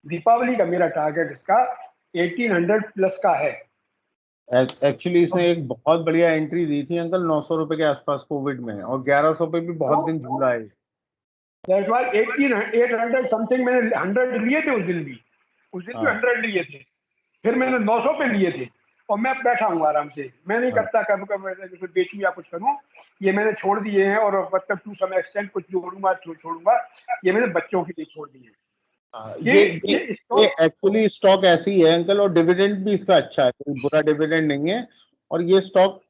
Deepavali का मेरा टारगेट इसका 1800 प्लस का है। एक्चुअली इसने एक बहुत बढ़िया एंट्री दी थी अंकल 900 रुपए के आसपास कोविड में, और 1100 पे भी बहुत दिन झूला है। दैट वाज 1800 समथिंग, मैंने 100 लिए थे उस दिन भी 100 लिए थे, फिर मैंने 900 पे लिए थे, और मैं बैठा हूँ आराम से, मैं नहीं करता कभी बेचूं या कुछ करूँ, ये मैंने छोड़ दिए हैं, और मतलब टू सम एक्सटेंट कुछ जोड़ूंगा छोड़ूंगा, ये मैंने बच्चों के लिए छोड़ दिए। ये एक्चुअली स्टॉक ऐसी है अंकल, और डिविडेंड भी इसका अच्छा है, कोई बुरा डिविडेंड नहीं है। और ये स्टॉक,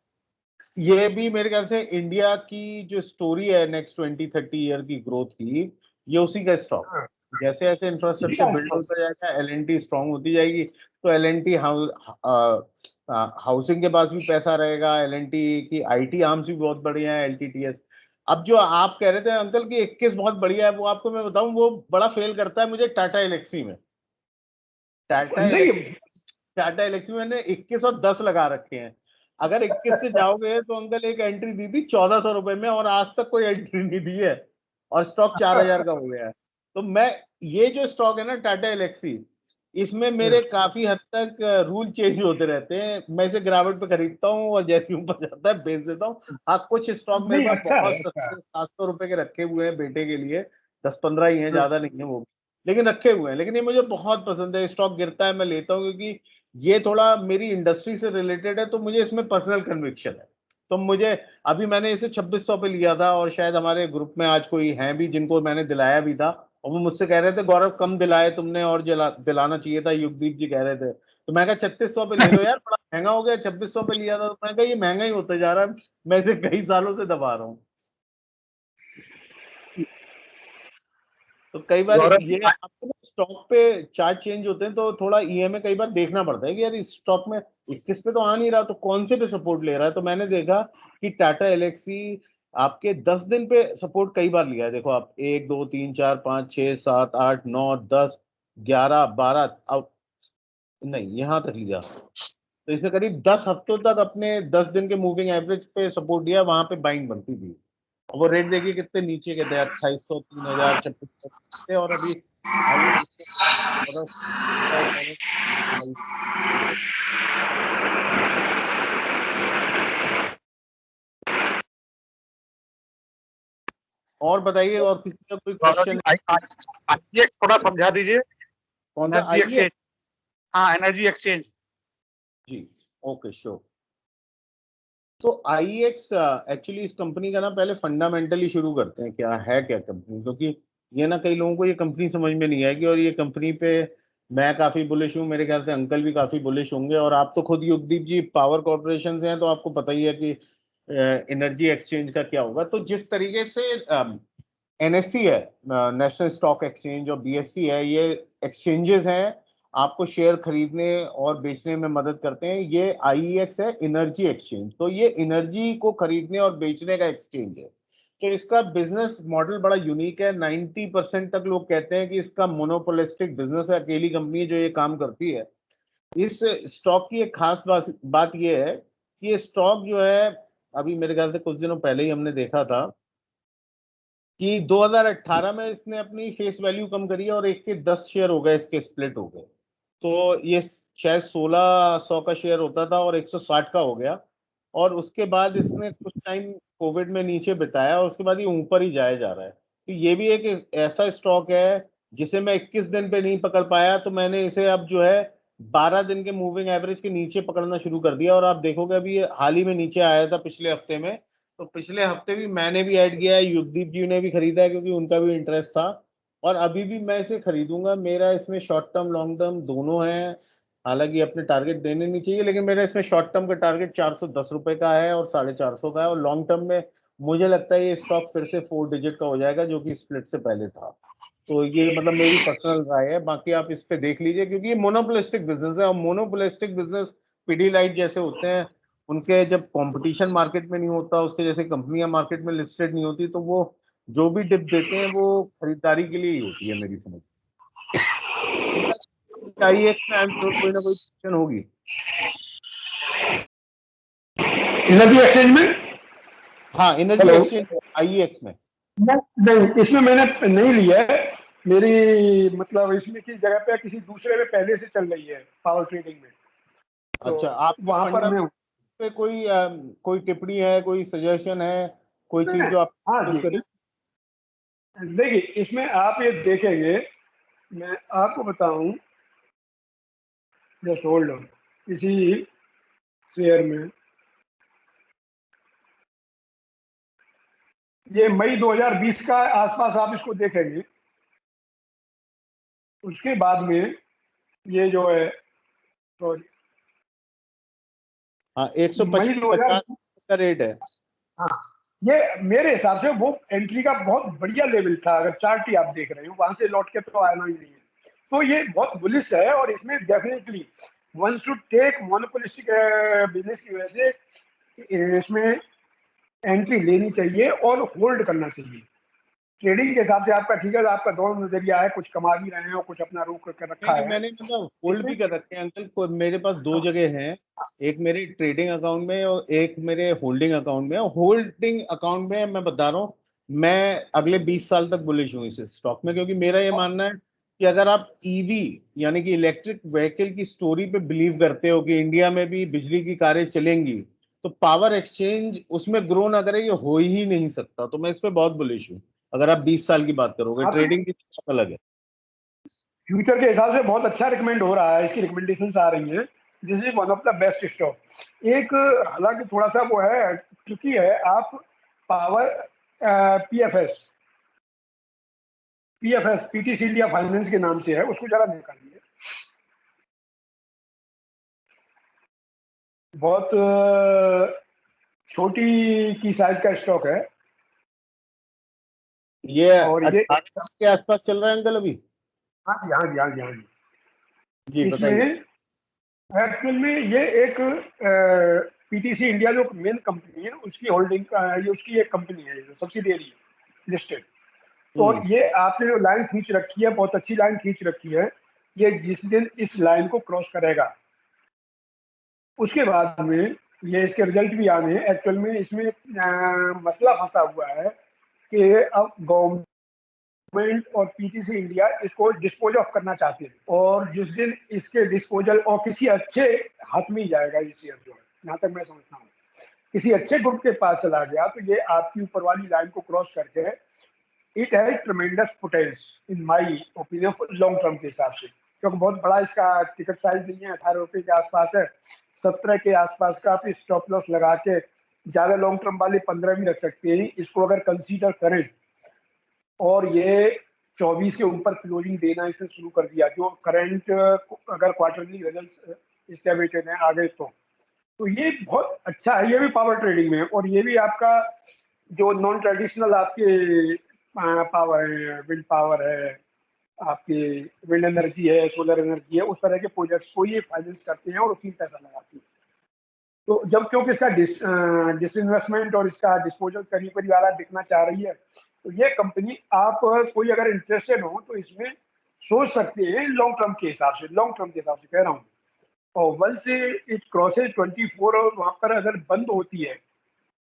ये भी मेरे ख्याल से इंडिया की जो स्टोरी है नेक्स्ट 20-30 ईयर की ग्रोथ की, ये उसी का स्टॉक। जैसे जैसे इंफ्रास्ट्रक्चर बिल्ड होता जाएगा, L&T स्ट्रॉन्ग होती जाएगी, तो L&T हाउसिंग के पास भी पैसा रहेगा, L&T की IT आर्म्स भी बहुत बढ़िया है, LTTS। अब जो आप कह रहे थे अंकल कि 21 बहुत बढ़िया है, वो आपको मैं बताऊं वो बड़ा फेल करता है मुझे टाटा एलेक्सी में। टाटा एलेक्सी में मैंने 21 और 10 लगा रखे हैं। अगर 21 से जाओगे तो अंकल एक एंट्री दी थी 1400 रुपए में, और आज तक कोई एंट्री नहीं दी है, और स्टॉक 4000 का हो गया है। तो मैं, ये जो स्टॉक है ना टाटा एलेक्सी, इसमें मेरे काफी हद तक रूल चेंज होते रहते हैं। मैं इसे गिरावट पे खरीदता हूँ और जैसे ऊपर जाता है बेच देता हूँ। हाँ, कुछ स्टॉक मेरे पास बहुत सस्ते 700 रुपए के रखे हुए हैं बेटे के लिए, 10-15 ही है, ज्यादा नहीं है वो, लेकिन रखे हुए हैं। लेकिन ये मुझे बहुत पसंद है, स्टॉक गिरता है मैं लेता हूँ, क्योंकि ये थोड़ा मेरी इंडस्ट्री से रिलेटेड है, तो मुझे इसमें पर्सनल कन्विक्शन है। तो मुझे, अभी मैंने इसे 2600 पे लिया था, और शायद हमारे ग्रुप में आज कोई है भी जिनको मैंने दिलाया भी था, और वो मुझसे कह रहे थे गौरव कम दिलाए तुमने, और दिलाना चाहिए था, युगदीप जी कह रहे थे। तो मैं कहा 3600 पे ले लो यार, बड़ा महंगा हो गया, 2600 पे लिया था। तो मैं कहा ये महंगा ही होता जा रहा है, मैं इसे कई सालों से दबा रहा हूँ। तो कई बार ये आपको स्टॉक पे चार्ट चेंज होते हैं, तो थोड़ा EMA कई बार देखना पड़ता है कि यार इस स्टॉक में 21 पे तो आ नहीं रहा, तो कौन से पे सपोर्ट ले रहा है। तो मैंने देखा कि टाटा एलेक्सी आपके 10 दिन पे सपोर्ट कई बार लिया है। देखो आप 1 2 3 4 5 6 7 8 9 10 11 12, अब नहीं यहाँ तक लिया, तो इसे करीब 10 हफ्तों तक अपने 10 दिन के मूविंग एवरेज पे सपोर्ट दिया, वहां पे बाइंग बनती थी। वो रेट देखिए कितने नीचे के थे, 2800 3000 3600 और अभी और बताइए, और किसी का कोई क्वेश्चन? थोड़ा समझा दीजिए। कौन सा एनर्जी एक्सचेंज? हाँ, एनर्जी एक्सचेंज जी, ओके श्योर। तो IEX एक्चुअली इस कंपनी का ना पहले फंडामेंटली शुरू करते हैं, क्या है क्या कंपनी, क्योंकि ये ना कई लोगों को ये कंपनी समझ में नहीं आएगी, और ये कंपनी पे मैं काफी बुलिश हूँ, मेरे ख्याल से अंकल भी काफी बुलिश होंगे, और आप तो खुद युगदीप जी पावर कॉर्पोरेशन से हैं, तो आपको पता ही है कि एनर्जी एक्सचेंज का क्या होगा। तो जिस तरीके से NSE है, नेशनल स्टॉक एक्सचेंज, और BSE है, ये एक्सचेंजेस हैं, आपको शेयर खरीदने और बेचने में मदद करते हैं। ये IEX है एनर्जी एक्सचेंज, तो ये एनर्जी को खरीदने और बेचने का एक्सचेंज है। तो इसका बिजनेस मॉडल बड़ा यूनिक है। 90% तक लोग कहते हैं कि इसका मोनोपोलिस्टिक बिजनेस है, अकेली कंपनी जो ये काम करती है। इस स्टॉक की एक खास बात यह है कि ये स्टॉक जो है, अभी मेरे ख्याल से कुछ दिनों पहले ही हमने देखा था कि 2018 में इसने अपनी फेस वैल्यू कम करी है, और 1 के 10 शेयर हो गए, इसके स्प्लिट हो गए। तो ये शायद 1600 का शेयर होता था और 160 का हो गया, और उसके बाद इसने कुछ टाइम कोविड में नीचे बिताया, और उसके बाद ये ऊपर ही जाया जा रहा है। तो ये भी एक ऐसा स्टॉक है जिसे मैं 21 दिन पे नहीं पकड़ पाया, तो मैंने इसे अब जो है 12 दिन के मूविंग एवरेज के नीचे पकड़ना शुरू कर दिया। और आप देखोगे अभी ये हाल ही में नीचे आया था पिछले हफ्ते में, तो पिछले हफ्ते भी मैंने भी ऐड किया है, युगदीप जी ने भी खरीदा है क्योंकि उनका भी इंटरेस्ट था। और अभी भी मैं इसे खरीदूंगा। मेरा इसमें शॉर्ट टर्म लॉन्ग टर्म दोनों है। हालांकि अपने टारगेट देने नहीं चाहिए, लेकिन मेरा इसमें शॉर्ट टर्म का टारगेट 410 रुपए का है और 450 का है, और लॉन्ग टर्म में मुझे लगता है ये स्टॉक फिर से 4 डिजिट का हो जाएगा, जो कि स्प्लिट से पहले था। तो ये मतलब मेरी पर्सनल राय है, बाकी आप इस पे देख लीजिए, क्योंकि ये मोनोपोलिस्टिक बिजनेस है, और मोनोपोलिस्टिक बिजनेस पीडीलाइट जैसे होते हैं, उनके जब कंपटीशन मार्केट में नहीं होता, उसके जैसे कंपनियां मार्केट में लिस्टेड नहीं होती, तो वो जो भी डिप देते हैं वो खरीदारी के लिए ही होती है मेरी समझ। आईएक्स में आई एम श्योर कोई ना कोई क्वेश्चन होगी। एनर्जी एक्सचेंज में, हाँ, एनर्जी हेलो, एक्सचेंज आईएक्स में। नहीं इसमें मैंने नहीं लिया है। मेरी मतलब इसमें की जगह पे किसी दूसरे में पहले से चल रही है पावर ट्रेडिंग में, तो अच्छा, आपके वहां पर मैं फंडामेंटल पे कोई टिप्पणी है, कोई सजेशन है, कोई चीज जो आप हाँ यूज जी, करें? देखिए इसमें आप ये देखेंगे, मैं आपको बताऊं, जस्ट होल्ड ऑन, इसी शेयर में ये मई 2020 का आसपास आप इसको देखेंगे, उसके बाद में ये जो है, सॉरी, हाँ, मई 2000, 150 का रेट है। हाँ, ये मेरे हिसाब से वो एंट्री का बहुत बढ़िया लेवल था। अगर चार्ट ही आप देख रहे हो, वहां से लौट के तो आना ही नहीं है, तो ये बहुत बुलिश है। और इसमें definitely one should take monopolistic business की वजह से इसमें एंट्री लेनी चाहिए और होल्ड करना चाहिए। ट्रेडिंग के हिसाब से आपका ठीक है, आपका दोनों नजरिया है, कुछ कमा भी रहे हैं और कुछ अपना रोक करके नहीं रखा नहीं, है। मैंने मतलब होल्ड भी लेकिन कर रखे हैं अंकल मेरे पास दो जगह हैं, एक मेरे ट्रेडिंग अकाउंट में और एक मेरे होल्डिंग अकाउंट में। होल्डिंग अकाउंट में मैं बता रहा हूँ, मैं अगले 20 साल तक बुलिश हूँ इस स्टॉक में, क्योंकि मेरा ये मानना है कि अगर आप ईवी यानी कि इलेक्ट्रिक व्हीकल की स्टोरी पे बिलीव करते हो कि इंडिया में भी बिजली की कारें चलेंगी, तो पावर एक्सचेंज उसमें ग्रो ना करे, ये हो ही नहीं सकता। तो मैं इस पे बहुत बुलिश हूँ। अगर आप 20 साल की बात करोगे, हाँ, तो ट्रेडिंग की बात अलग है। फ्यूचर के हिसाब से बहुत अच्छा रिकमेंड हो रहा है, इसकी रिकमेंडेशंस आ रही हैं, this is one of the best stock. एक हालांकि थोड़ा सा वो है, क्योंकि है आप power PFS PFS PTC India finance के नाम से है, उसको जरा निकालिए। बहुत छोटी की साइज का स्टॉक है, ये और ये 18 के आसपास चल रहा है अंकल अभी? हाँ जी, हाँ जी, हाँ जी, हाँ जी जी। इसमें बताइए। एक्चुअल में ये एक पीटीसी इंडिया जो मेन कंपनी है उसकी होल्डिंग का, ये उसकी एक कंपनी है, सब्सिडियरी है लिस्टेड। तो हम्म। ये आपने जो लाइन खींच रखी है, बहुत अच्छी लाइन खींच रखी है। ये जिस दिन इस लाइन को क्रॉस करेगा, उसके बाद में ये इसके रिजल्ट भी आने हैं। एक्चुअल में इसमें मसला फंसा हुआ है कि अब गवर्नमेंट और पीटीसी इंडिया इसको डिस्पोज ऑफ करना चाहते हैं, और जिस दिन इसके डिस्पोजल और किसी अच्छे हाथ में ही जाएगा ये शेयर, जो है जहाँ तक मैं समझता हूँ किसी अच्छे ग्रुप के पास चला गया, तो ये आपकी ऊपर वाली लाइन को क्रॉस करके it has tremendous potential in my opinion long term के हिसाब से, क्योंकि बहुत बड़ा इसका टिकट साइज नहीं है, 18 रुपए के आसपास है। 17 के आसपास का आप स्टॉप लॉस लगा के ज्यादा लॉन्ग टर्म वाले 15 भी रख सकते हैं इसको अगर कंसीडर करें। और ये 24 के ऊपर क्लोजिंग देना इसने शुरू कर दिया, जो करंट अगर क्वार्टरली रिजल्ट एस्टेब्लिश्ड है आ गए तो ये बहुत अच्छा है। ये भी पावर ट्रेडिंग में है, और ये भी आपका जो नॉन ट्रेडिशनल आपके पावर है, विंड पावर है, आपकी विंड एनर्जी है, सोलर एनर्जी है, उस तरह के प्रोजेक्ट्स को ये फाइनेंस करते हैं और उसमें पैसा लगाते हैं। तो जब क्योंकि इसका डिसइन्वेस्टमेंट और इसका डिस्पोजल करीब करीब वाला दिखना चाह रही है, तो ये कंपनी आप कोई अगर इंटरेस्टेड हो तो इसमें सोच सकते हैं लॉन्ग टर्म के हिसाब से, लॉन्ग टर्म के हिसाब से कह रहा हूँ। और वंस इट क्रॉसेज 24 और वहां पर अगर बंद होती है,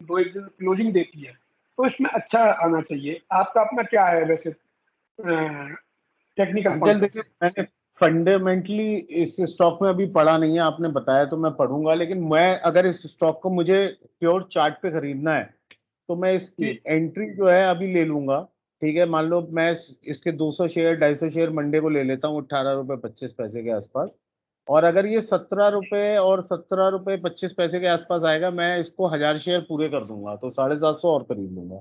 दो एक दिन क्लोजिंग देती है, तो इसमें अच्छा आना चाहिए। आपका अपना क्या है वैसे टेक्निकल अंकल पॉइंट ऑफ देखिए, व्यू? मैंने फंडामेंटली इस स्टॉक में अभी पढ़ा नहीं है, आपने बताया तो मैं पढ़ूंगा, लेकिन मैं अगर इस स्टॉक को मुझे प्योर चार्ट पे खरीदना है, तो मैं इसकी एंट्री जो है अभी ले लूंगा। ठीक है, मान लो मैं इसके 200 शेयर 250 शेयर मंडे को ले लेता हूँ 18 रुपए 25 पैसे के आसपास, और अगर ये 17 रुपए और 17 रुपए 25 पैसे के आसपास आएगा, मैं इसको 1000 शेयर पूरे कर दूंगा, तो 750 और खरीद लूंगा।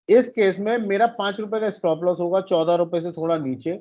इस केस में मेरा 5 रुपए का स्टॉप लॉस होगा 14 रुपए से थोड़ा नीचे,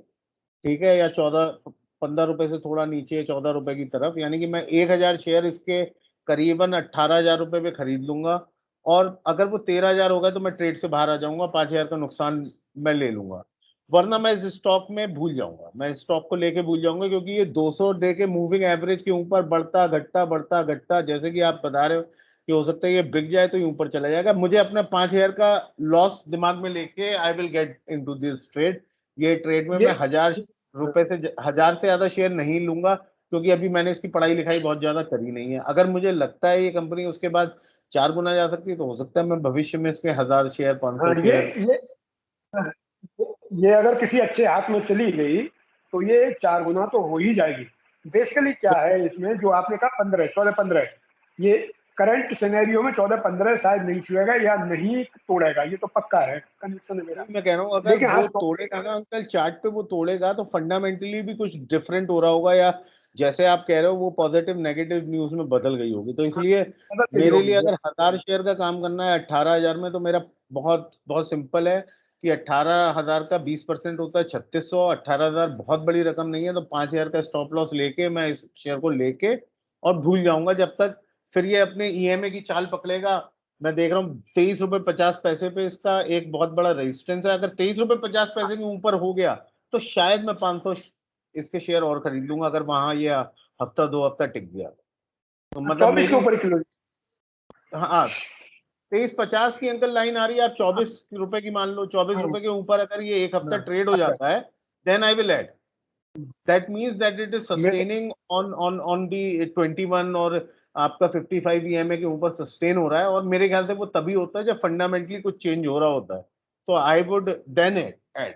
ठीक है, या 14-15 रुपए से थोड़ा नीचे 14 रुपए की तरफ, यानी कि मैं 1000 शेयर इसके करीबन 18,000 रुपए पे खरीद लूंगा, और अगर वो 13,000 होगा तो मैं ट्रेड से बाहर आ जाऊंगा, 5,000 का नुकसान मैं ले लूंगा, वरना मैं इस स्टॉक में भूल जाऊंगा, मैं इस स्टॉक को लेके भूल जाऊंगा, क्योंकि ये 200 डे के मूविंग एवरेज के ऊपर बढ़ता घटता, जैसे कि आप बता रहे हो कि हो सकता है ये बिक जाए तो ये ऊपर चला जाएगा। मुझे अपने 5,000 का लॉस दिमाग में लेके I will get into this trade. ये ट्रेड में ये मैं 1,000 रुपए से 1,000 से ज्यादा शेयर नहीं लूंगा, क्योंकि अभी मैंने इसकी पढ़ाई लिखाई बहुत ज्यादा करी नहीं है। अगर मुझे लगता है ये कंपनी उसके बाद 4 गुना जा सकती है तो हो सकता है मैं भविष्य में इसके 1,000 शेयर, 500 हाँ, शेयर। ये अगर किसी अच्छे हाथ में चली गई तो ये 4 गुना तो हो ही जाएगी। बेसिकली क्या है इसमें, जो आपने कहा 15, 14-15, ये करंट सिनेरियो में 14-15 शायद नहीं छुएगा या नहीं तोड़ेगा, ये तो पक्का है, कन्विक्शन है मेरा। मैं कह रहा हूँ अगर देखिए, हाँ, वो तोड़ेगा ना अंकल, चार्ट पे वो तोड़ेगा तो फंडामेंटली भी कुछ डिफरेंट हो रहा होगा, या जैसे आप कह रहे हो वो पॉजिटिव नेगेटिव न्यूज में बदल गई होगी, तो इसलिए मेरे लिए अगर 1,000 शेयर का काम करना है 18,000 में, तो मेरा बहुत बहुत सिंपल है कि 18,000 का 20% होता है 3,600, 18,000 बहुत बड़ी रकम नहीं है, तो 5,000 का स्टॉप लॉस लेके मैं इस शेयर को लेके और भूल जाऊंगा जब तक फिर ये अपने ईएमए की चाल पकड़ेगा। मैं देख रहा हूँ 23 रुपए 50 पैसे पे इसका एक बहुत बड़ा रेजिस्टेंस है, अगर 23 रुपए 50 पैसे के ऊपर हो गया तो शायद मैं 500 इसके शेयर और खरीद लूंगा, अगर वहां ये हफ्ता 2 हफ्ता टिक गया तो। मतलब 24 के मेरी, ऊपर किलो। हाँ 23-50 की अंकल लाइन आ रही है, आप 24 रुपए की मान लो, 24 रुपए के ऊपर अगर ये एक हफ्ता ट्रेड हो जाता है then I will add, that means that it is sustaining on the 21 और आपका 55 ईएमए के ऊपर सस्टेन हो रहा है, और मेरे ख्याल से वो तभी होता है जब फंडामेंटली कुछ चेंज हो रहा होता है, तो आई वुड देन ऐड।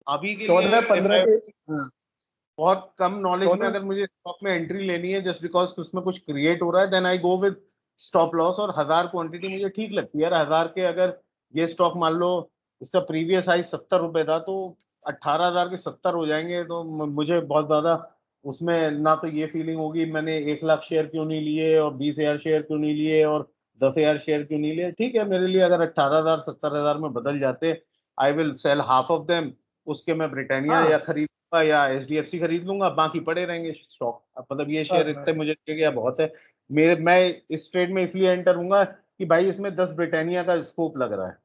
अभी के लिए 14-15 के, बहुत कम नॉलेज में अगर मुझे स्टॉक में एंट्री लेनी है जस्ट बिकॉज उसमें कुछ क्रिएट हो रहा है, then I go with stop loss, और 1,000 क्वांटिटी मुझे ठीक लगती है यार। 1,000 के अगर ये स्टॉक मान लो इसका प्रीवियस हाई 70 रुपए था, तो 18,000 के 70 हो जाएंगे, तो मुझे बहुत ज्यादा उसमें ना तो ये फीलिंग होगी मैंने 1,00,000 शेयर क्यों नहीं लिए और 20,000 शेयर क्यों नहीं लिए और 10,000 शेयर क्यों नहीं लिए। ठीक है, मेरे लिए अगर 18,000 70,000 में बदल जाते, I will sell half of them, उसके मैं ब्रिटानिया या खरीद या एचडीएफसी खरीद लूंगा, बाकी पड़े रहेंगे स्टॉक। मतलब ये शेयर इतने मुझे लगेगा बहुत है मेरे, मैं इस ट्रेड में इसलिए एंटर हूंगा कि भाई इसमें 10 ब्रिटानिया का स्कोप लग रहा है,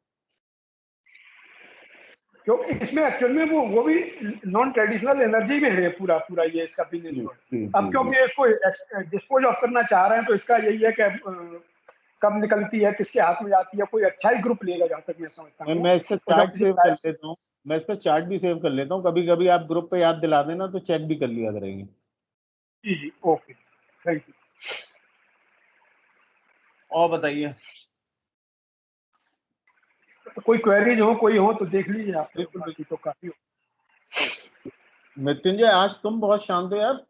क्योंकि इसमें एक्चुअल में वो भी नॉन ट्रेडिशनल एनर्जी में है पूरा पूरा ये इसका बिजनेस। अब क्योंकि इसको डिस्पोज ऑफ करना चाह रहे हैं तो इसका यही है कि कब निकलती है, किसके हाथ में जाती है, कोई अच्छा ही ग्रुप लेगा जहां तक मैं समझता हूँ। मैं इसका चार्ट सेव कर लेता हूँ, मैं इसका चार्ट भी सेव कर लेता हूँ, कभी कभी आप ग्रुप पे याद दिला देना तो चेक भी कर लिया करेंगे। जी जी, ओके, थैंक यू। और बताइए, तो कोई क्वेरीज हो, कोई हो तो देख लीजिए आप, बिल्कुल बाकी तो काफी हो। मृत्युंजय आज तुम बहुत शांत हो यार।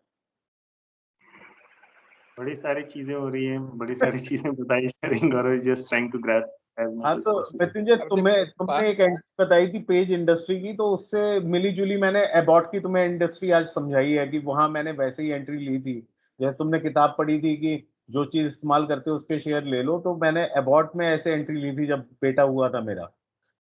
बड़ी सारी चीजें हो रही हैं, बड़ी सारी चीजें बताई जा रही हैं, Gaurav just trying to grab as much हाँ एज तो पॉसिबल। मृत्युंजय तुमने एक एंट्री बताई थी पेज इंडस्ट्री की, तो उससे मिली जुली मैंने एबॉट की तुम्हें इंडस्ट्री आज समझाई है कि वहां मैंने वैसे ही एंट्री ली थी, जैसे तुमने किताब पढ़ी थी कि जो चीज इस्तेमाल करते हो उसके शेयर ले लो, तो मैंने एबॉट में ऐसे एंट्री ली थी जब बेटा हुआ था मेरा।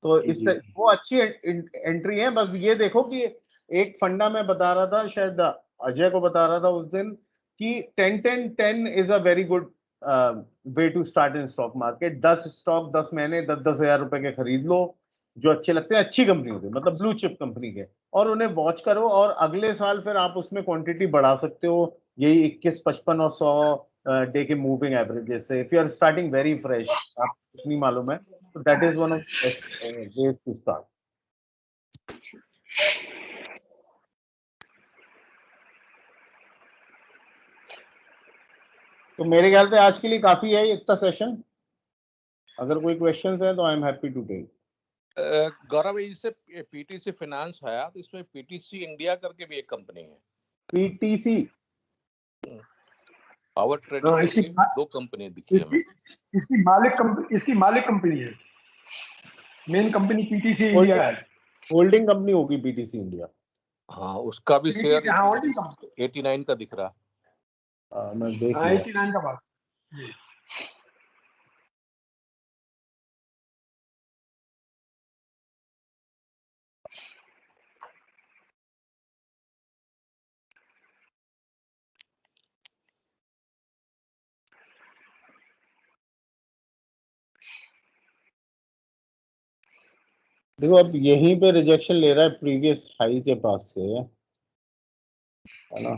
तो जी जी वो अच्छी एंट्री है। बस ये देखो कि एक फंडा मैं बता रहा था, शायद अजय को बता रहा था उस दिन, कि 10-10-10 is a very good way to start in stock market. 10 stock 10 महीने 10-10 हजार रुपए के खरीद लो जो अच्छे लगते हैं, अच्छी कंपनी के, मतलब ब्लू चिप कंपनी के, और उन्हें वॉच करो, और अगले साल फिर आप उसमें क्वांटिटी बढ़ा सकते हो, यही 21, 55 और 100 डे के मूविंग एवरेजेस से। If you are starting very fresh, आप कुछ नहीं मालूम है, तो that is one of ways to start. तो मेरे ख्याल से आज के लिए काफी है इतना सेशन। अगर कोई क्वेश्चंस है तो I am happy to take. Gaurav, इससे पीटीसी फाइनेंस है, तो इसमें पीटीसी इंडिया करके भी एक कंपनी है, पीटीसी पावर ट्रेडिंग करके दो कंपनी दिखी है हमें। इसकी मालिक कंपनी है, मेन कंपनी पीटीसी इंडिया है, होल्डिंग कंपनी होगी पीटीसी इंडिया। हाँ, उसका भी शेयर हाँ, होल्डिंग कंपनी 89 का दिख रहा। मैं देख हाँ, 89 का बात। देखो अब यहीं पे रिजेक्शन ले रहा है प्रीवियस हाई के पास से, है ना।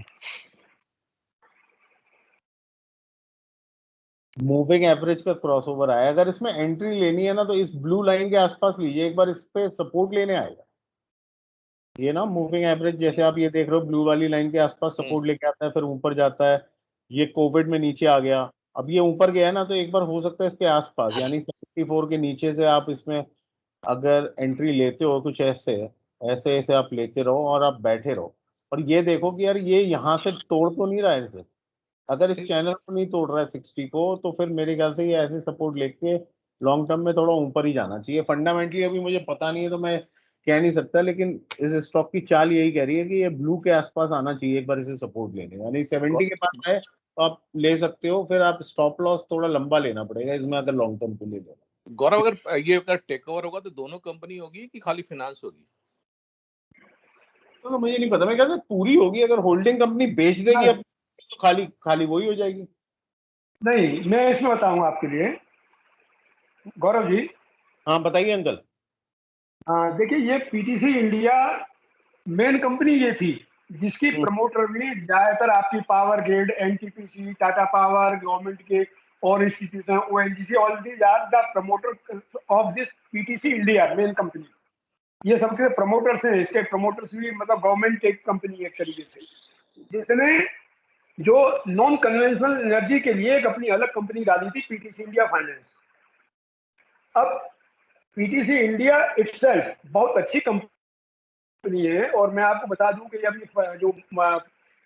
मूविंग एवरेज का क्रॉसओवर आया, अगर इसमें एंट्री लेनी है ना तो इस ब्लू लाइन के आसपास लीजिए, एक बार इस पे सपोर्ट लेने आएगा ये ना। मूविंग एवरेज जैसे आप ये देख रहे हो ब्लू वाली लाइन के आसपास सपोर्ट लेके आता है, फिर ऊपर जाता है, ये कोविड में नीचे आ गया, अब ये ऊपर गया है ना, तो एक बार हो सकता है इसके आसपास, यानी 74 के नीचे से आप इसमें अगर एंट्री लेते हो कुछ ऐसे ऐसे ऐसे आप लेते रहो और आप बैठे रहो, और ये देखो कि यार ये यहाँ से तोड़ तो नहीं रहा है इसे। अगर इस चैनल को नहीं तोड़ रहा है 60 को, तो फिर मेरे ख्याल से ये ऐसे सपोर्ट लेके लॉन्ग टर्म में थोड़ा ऊपर ही जाना चाहिए। फंडामेंटली अभी मुझे पता नहीं है तो मैं कह नहीं सकता, लेकिन इस स्टॉक की चाल यही कह रही है कि ये ब्लू के आसपास आना चाहिए एक बार इसे सपोर्ट लेने, यानी 70 के पास है तो आप ले सकते हो, फिर आप स्टॉप लॉस थोड़ा लंबा लेना पड़ेगा इसमें अगर लॉन्ग टर्म के लिए लेना। गौरव, अगर ये अगर टेक ओवर होगा तो दोनों कंपनी होगी कि खाली फाइनेंस होगी? तो मुझे नहीं पता, मैं कहता पूरी होगी, अगर होल्डिंग कंपनी बेच देगी अब तो खाली खाली वही हो जाएगी। नहीं, मैं इसमें बताऊंगा आपके लिए गौरव जी। हाँ बताइए अंकल। हाँ, देखिए ये पीटीसी इंडिया मेन कंपनी ये थी जिसकी प्रमोटर में ज्यादातर आपकी power grid, NTPC, Tata power, government के और institution, ONGC, all these are the promoter of this PTC India main company. ये सबके प्रमोटर्स हैं, इसके प्रमोटर्स भी मतलब गवर्नमेंट एक कंपनी एक तरीके से, जिसने जो नॉन कन्वेंशनल एनर्जी के लिए एक अपनी अलग कंपनी डाली थी, पीटीसी इंडिया फाइनेंस। अब पीटीसी इंडिया इटसेल्फ बहुत अच्छी कंपनी है, और मैं आपको बता दूं कि अभी जो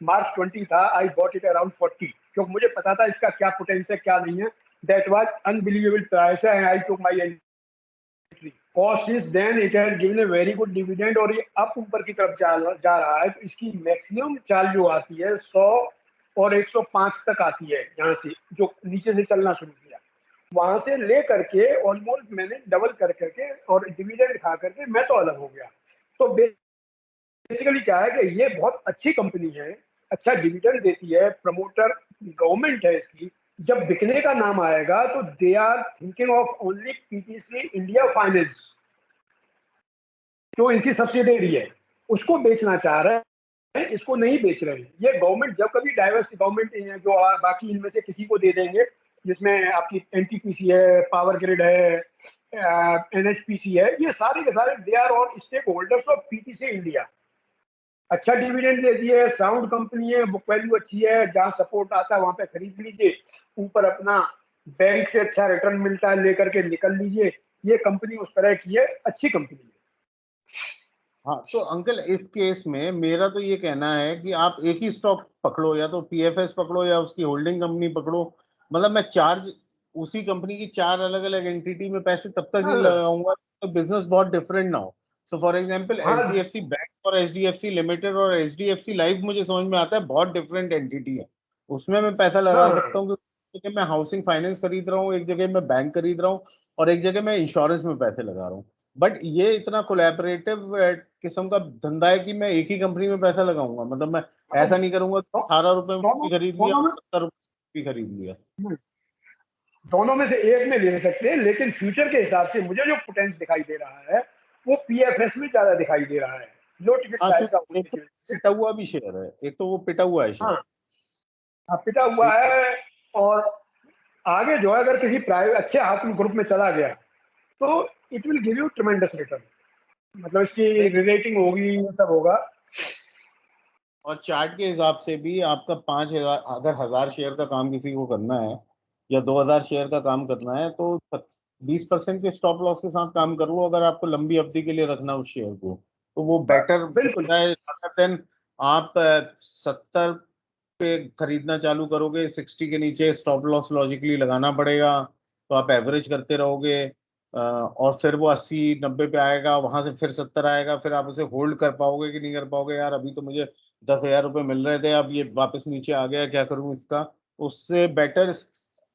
मार्च 20 था, आई बॉट इट अराउंड 40, क्योंकि मुझे पता था इसका क्या पोटेंशियल क्या नहीं है। That was unbelievable price and I took my entry. और since then it has given a very good dividend, और ये अप ऊपर की तरफ जा रहा है। तो इसकी मैक्सिमम चाल जो आती है 100 और 105 तक आती है, यहाँ से जो नीचे से चलना शुरू किया, वहां से ले करके ऑलमोस्ट मैंने डबल कर करके और डिविडेंड खा करके मैं तो अलग हो गया। तो बेसिकली क्या है कि ये बहुत अच्छी कंपनी है, अच्छा डिविडेंड देती है, प्रमोटर गवर्नमेंट है इसकी। जब बिकने का नाम आएगा तो they are thinking of only PTC India finance, जो इनकी सब्सिडियरी है, उसको बेचना चाह रहे हैं, इसको नहीं बेच रहे हैं। ये गवर्नमेंट जब कभी डाइवर्स गवर्नमेंट जो बाकी इनमें से किसी को दे देंगे, जिसमें आपकी एनटीपीसी है, पावर ग्रिड है, एनएचपीसी है, ये सारे के सारे they are all stake holders of PTC India. अच्छा डिविडेंड देती है, साउंड कंपनी है, बुक वैल्यू अच्छी है, जहां सपोर्ट आता है वहां पे खरीद लीजिए, ऊपर अपना बैंक से अच्छा रिटर्न मिलता है लेकर के निकल लीजिए। ये कंपनी उस तरह की है, अच्छी कंपनी है। हाँ तो अंकल इस केस में मेरा तो ये कहना है कि आप एक ही स्टॉक पकड़ो, या तो पीएफएस पकड़ो या उसकी होल्डिंग कंपनी पकड़ो। मतलब मैं चार्ज उसी कंपनी की 4 अलग अलग एंटिटी में पैसे तब तक नहीं लगाऊंगा तो बिजनेस बहुत डिफरेंट ना हो। So for example HDFC bank और एचडीएफसी लिमिटेड और एचडीएफसी लाइफ मुझे समझ में आता है बहुत डिफरेंट एंटिटी है, उसमें मैं पैसा लगा सकता हूँ। एक जगह मैं हाउसिंग फाइनेंस खरीद रहा हूँ, एक जगह मैं बैंक खरीद रहा हूँ, और एक जगह मैं इंश्योरेंस में पैसे लगा रहा हूँ। बट ये इतना कोलैबोरेटिव किस्म का धंधा है कि मैं एक ही कंपनी में पैसा लगाऊंगा। मतलब मैं ऐसा नहीं करूंगा कि 18 रुपए में खरीद लिया, 70 रुपए भी खरीद लिया। दोनों में से एक में ले सकते हैं, लेकिन फ्यूचर के हिसाब से मुझे जो पोटेंशियल दिखाई दे रहा है वो पीएफएस में ज्यादा दिखाई दे रहा है, लो टिकट साइज का। एक तो पिटा हुआ भी शेयर है, एक तो वो पिटा हुआ है शेयर। हाँ, पिटा हुआ है। और आगे जो है अगर किसी प्राइवेट अच्छे हाथ में ग्रुप में चला गया तो it will give you ट्रेमेंडस return, मतलब इसकी रेटिंग होगी, ये सब होगा। और चार्ट के हिसाब से भी आपका 5,000 अगर 1,000 शेयर का काम किसी को करना है या 2,000 शेयर का काम करना है तो 20% के स्टॉप लॉस के साथ काम करो। अगर आपको लंबी अवधि के लिए रखना उस शेयर को तो वो बेटर बिल्कुल है देन आप 70 पे खरीदना चालू करोगे, 60 के नीचे स्टॉप लॉस लॉजिकली लगाना पड़ेगा, तो आप एवरेज करते रहोगे और फिर वो 80-90 पे आएगा, वहां से फिर 70 आएगा, फिर आप उसे होल्ड कर पाओगे कि नहीं कर पाओगे, यार अभी तो मुझे 10,000 रुपये मिल रहे थे, अब ये वापस नीचे आ गया, क्या करूं इसका। उससे बेटर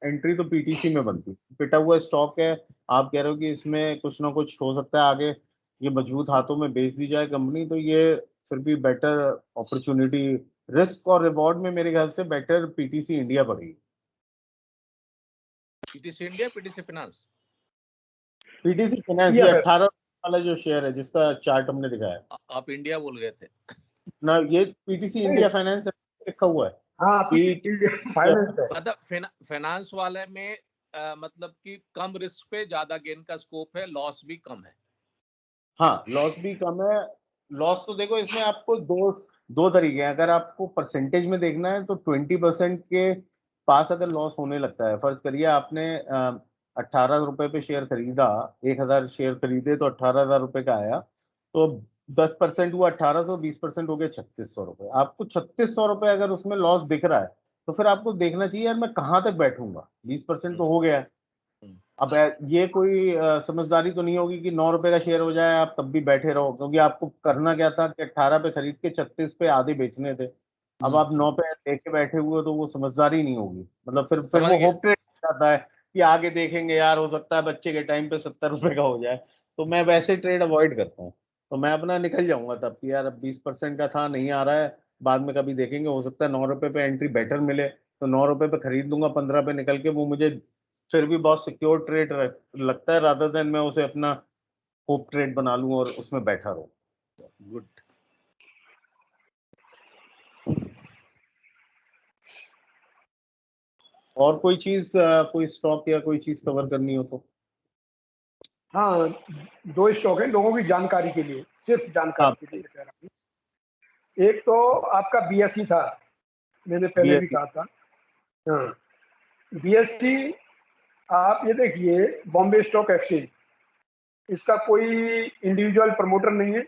एंट्री तो पीटीसी में बनती। पिटा हुआ स्टॉक है, आप कह रहे हो कि इसमें कुछ ना कुछ हो सकता है आगे, ये मजबूत हाथों में बेच दी जाए कंपनी, तो ये फिर भी बेटर अपॉर्चुनिटी, रिस्क और रिवॉर्ड में मेरे ख्याल से बेटर पीटीसी इंडिया पड़ेगी। PTC India, PTC finance? PTC finance ये 18 वाला जो शेयर है जिसका चार्ट हमने दिखाया आप इंडिया बोल गए थे। ना, ये पीटीसी इंडिया फाइनेंस लिखा हुआ है। हाँ फाइनेंस है। मतलब फाइनेंस वाले में मतलब कि कम रिस्क पे ज्यादा गेन का स्कोप है, लॉस भी कम है। हाँ, लॉस भी कम है। लॉस तो देखो इसमें आपको दो तरीके हैं। अगर आपको परसेंटेज में देखना है तो 20% के पास अगर लॉस होने लगता है, फर्ज करिए आपने 18 रुपए पे शेयर खरीदा, 1,000 शेयर खरीदे तो 18,000 रुपए का आया, तो 10% हुआ 1800, 20% हो गया 3600 रुपए। आपको 3600 रुपए अगर उसमें लॉस दिख रहा है तो फिर आपको देखना चाहिए यार मैं कहाँ तक बैठूंगा, 20% तो हो गया है। अब ये कोई समझदारी तो नहीं होगी कि 9 रुपए का शेयर हो जाए आप तब भी बैठे रहो, क्योंकि आपको करना क्या था कि 18 पे खरीद के 36 पे आधे बेचने थे। अब आप 9 पे लेके बैठे हुए हो तो वो समझदारी नहीं होगी। मतलब फिर समझ वो गया। होप ट्रेड जाता है कि आगे देखेंगे यार, हो सकता है बच्चे के टाइम पे 70 रुपए का हो जाए। तो मैं वैसे ट्रेड अवॉइड करता हूँ। तो मैं अपना निकल जाऊंगा तब कि यार अब 20% का था, नहीं आ रहा है, बाद में कभी देखेंगे, हो सकता है 9 रुपए पे एंट्री बेटर मिले तो 9 रुपए पे खरीद लूंगा, 15 पे निकल के। वो मुझे फिर भी बहुत सिक्योर ट्रेड लगता है, रादर देन मैं उसे अपना होप ट्रेड बना लूं और उसमें बैठा रहूं। गुड। और कोई चीज, कोई स्टॉक या कोई चीज कवर करनी हो तो? हाँ 2 स्टॉक है लोगों की जानकारी के लिए, सिर्फ जानकारी हाँ, के लिए कह रहा हूँ। एक तो आपका बीएससी था, मैंने पहले भी बीएससी। कहा था। हाँ बीएससी, आप ये देखिए बॉम्बे स्टॉक एक्सचेंज, इसका कोई इंडिविजुअल प्रमोटर नहीं है।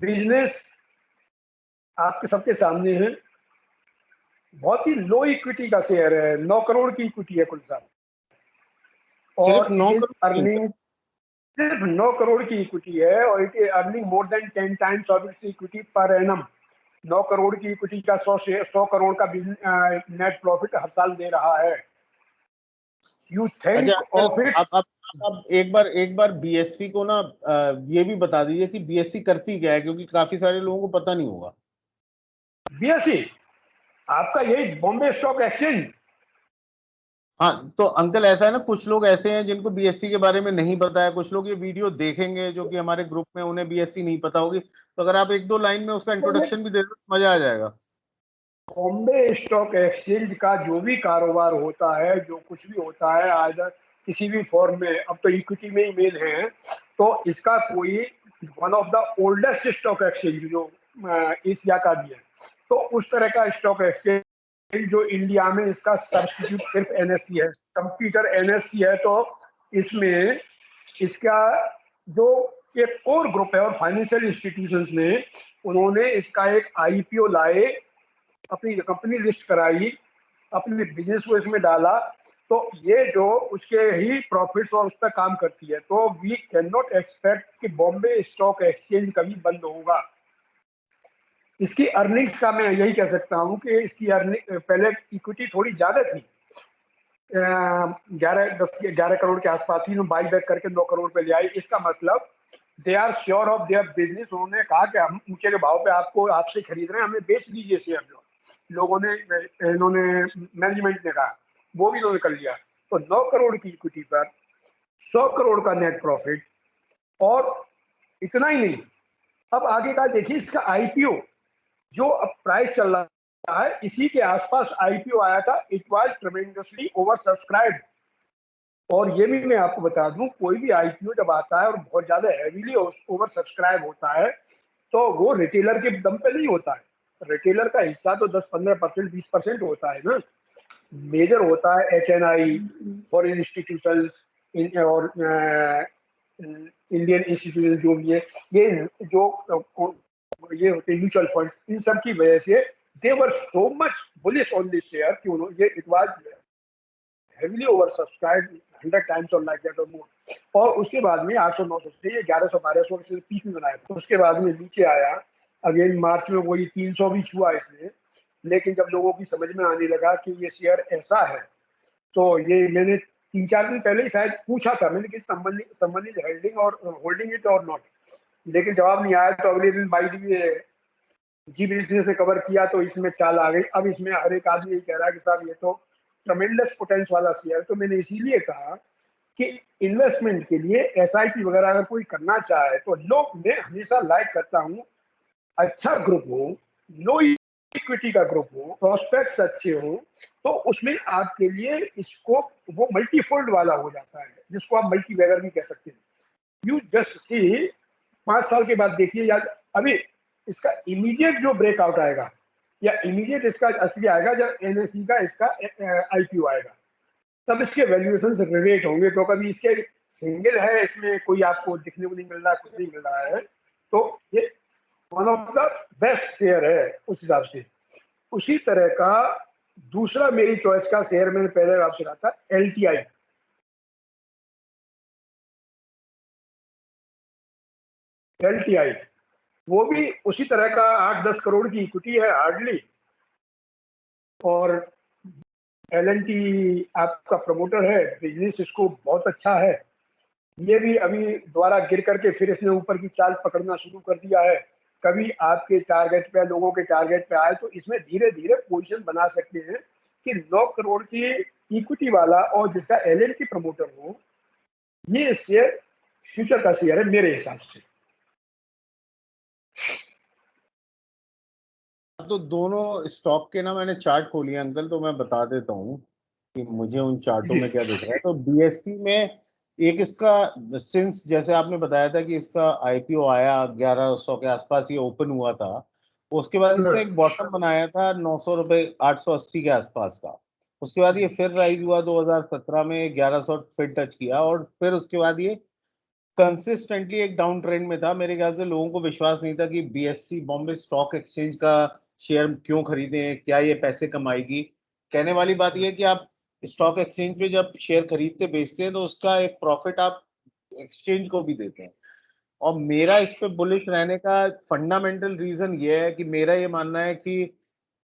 बिजनेस आपके सबके सामने है। बहुत ही लो इक्विटी का शेयर है, 9 करोड़ की इक्विटी है कुल साल, सिर्फ और 9 इट इज करोड़ अर्निंग, सिर्फ 9 करोड़ की इक्विटी है और it is earning more than 10 times of its equity per annum. 9 crore की इक्विटी का 100 करोड़ का नेट प्रॉफिट हर साल दे रहा है। यू अच्छा थिंक अंकल, ऑफ इट्स। आप एक बार बीएससी को ना ये भी बता दीजिए कि बीएससी करती क्या है, क्योंकि काफी सारे लोगों को पता नहीं होगा। बीएससी आपका यही बॉम्बे स्टॉक एक्सचेंज। हाँ तो अंकल ऐसा है ना, कुछ लोग ऐसे हैं जिनको बीएससी के बारे में नहीं पता है, कुछ लोग ये वीडियो देखेंगे जो कि हमारे ग्रुप में, उन्हें बीएससी नहीं पता होगी, तो अगर आप एक दो लाइन में उसका इंट्रोडक्शन भी दे दो तो मजा आ जाएगा। बॉम्बे स्टॉक एक्सचेंज का जो भी कारोबार होता है, जो कुछ भी होता है, आज किसी भी फॉर्म में, अब तो इक्विटी में ही मेल है, तो इसका कोई one of the oldest stock exchange जो एशिया का भी है, तो उस तरह का स्टॉक एक्सचेंज जो इंडिया में, इसका सब्स्टिट्यूट सिर्फ एनएससी है, कंप्यूटर एनएससी है। तो इसमें इसका जो एक और ग्रुप है और फाइनेंशियल इंस्टीट्यूशंस ने, उन्होंने इसका एक आईपीओ लाए, अपनी कंपनी लिस्ट कराई, अपने बिजनेस को इसमें डाला, तो ये जो उसके ही प्रॉफिट्स और उस पर काम करती है। तो वी कैन नॉट एक्सपेक्ट कि बॉम्बे स्टॉक एक्सचेंज कभी बंद होगा। इसकी अर्निंग्स का मैं यही कह सकता हूँ कि इसकी अर्निंग, पहले इक्विटी थोड़ी ज्यादा थी, 11 करोड़ के आसपास थी, बाई बैक करके 9 करोड़ पे ले आई। इसका मतलब they are sure of their business. उन्होंने कहा कि हम ऊंचे के भाव पे आपसे खरीद रहे हैं, हमें बेच दीजिए शेयर। जो लोगों ने, इन्होंने, मैनेजमेंट ने कहा, वो भी इन्होंने कर लिया। तो 9 करोड़ की इक्विटी पर 100 करोड़ का नेट प्रॉफिट। और इतना ही नहीं, अब आगे का देखिए, इसका आईपीओ जो अब प्राइस चल रहा है, इसी के आसपास आईपीओ आया था। It was tremendously over subscribed. और ये भी मैं आपको बता दूं, कोई भी आईपीओ जब आता है और बहुत ज्यादा हैवीली ओवर सब्सक्राइब होता है, तो वो रिटेलर के दम पे नहीं होता है। रिटेलर का हिस्सा तो 10-15%, 20% होता है ना। मेजर होता है HNI, फॉरेन इंस्टीट्यूशंस और इंडियन इंस्टीट्यूशन जो भी है, ये जो ये होते हैं म्यूचुअल फंड्स, इन सब की वजह से they were so much bullish on this share कि उन्होंने, ये it was heavily over subscribed 100 times और लाइक दैट और मोर। और उसके बाद में 800-900 से ये 1100-1200 से पीक में बनाया था। उसके बाद में नीचे आया, अगेन मार्च में वही 300 भी छुआ इसने। लेकिन जब लोगों की समझ में आने लगा कि ये शेयर ऐसा है, तो ये मैंने 3-4 दिन पहले ही शायद पूछा था मैंने कि संबंधित हेल्डिंग और होल्डिंग इट और नॉट, लेकिन जवाब नहीं आया। तो अगले दिन बाई जी बिजनेस ने कवर किया, तो इसमें चाल आ गई। अब इसमें हर एक आदमी ये कह रहा है कि साहब ये तो ट्रमेंडस पोटेंस वाला शेयर। तो मैंने इसीलिए कहा कि इन्वेस्टमेंट के लिए SIP वगैरह अगर कोई करना चाहे तो लोग, मैं हमेशा लाइक करता हूँ अच्छा ग्रुप हो, लो इक्विटी का ग्रुप हो, प्रोस्पेक्ट्स अच्छे हो, तो उसमें आपके लिए स्कोप वो मल्टीफोल्ड वाला हो जाता है, जिसको आप मल्टी बैगर भी कह सकते हैं। यू जस्ट सी 5 साल के बाद देखिए, या अभी इसका इमीडिएट जो ब्रेकआउट आएगा या इमीडिएट इसका असली आएगा जब NSE का इसका IPO आएगा, तब इसके वैल्यूएशन रिलेट होंगे। तो कभी इसके सिंगल है, इसमें कोई आपको दिखने को नहीं मिल रहा, कुछ नहीं मिल रहा है, तो ये one of the best share है उस हिसाब से। उसी तरह का दूसरा मेरी चॉइस का शेयर मैंने पहले आपसे कहा था, LTI। LTI वो भी उसी तरह का 8-10 करोड़ की इक्विटी है हार्डली, और L&T आपका प्रमोटर है, बिजनेस इसको बहुत अच्छा है। ये भी अभी दोबारा गिर करके फिर इसने ऊपर की चाल पकड़ना शुरू कर दिया है। कभी आपके टारगेट पे, लोगों के टारगेट पे आए तो इसमें धीरे धीरे पोजीशन बना सकते हैं कि 9 करोड़ की इक्विटी वाला और जिसका L&T प्रमोटर हो, ये शेयर फ्यूचर का शेयर है मेरे हिसाब से। तो दोनों स्टॉक के ना मैंने चार्ट खोली है अंकल, तो मैं बता देता हूँ कि मुझे उन चार्टों में क्या दिख रहा है। तो BSE में एक इसका, सिंस जैसे आपने बताया था कि इसका IPO आया 1100 के आसपास, ये ओपन हुआ था, उसके बाद इसने एक बॉटम बनाया था 900 रुपए 880 के आसपास का। उसके बाद ये फिर राइज हुआ 2017 में 1100 फिर टच किया, और फिर उसके बाद ये कंसिस्टेंटली एक डाउन ट्रेंड में था। मेरे ख्याल से लोगों को विश्वास नहीं था कि BSE बॉम्बे स्टॉक एक्सचेंज का शेयर क्यों खरीदें, क्या ये पैसे कमाएगी। कहने वाली बात यह है कि आप स्टॉक एक्सचेंज पे जब शेयर खरीदते बेचते हैं तो उसका एक प्रॉफिट आप एक्सचेंज को भी देते हैं। और मेरा इस पे बुलिश रहने का फंडामेंटल रीजन ये है कि मेरा ये मानना है कि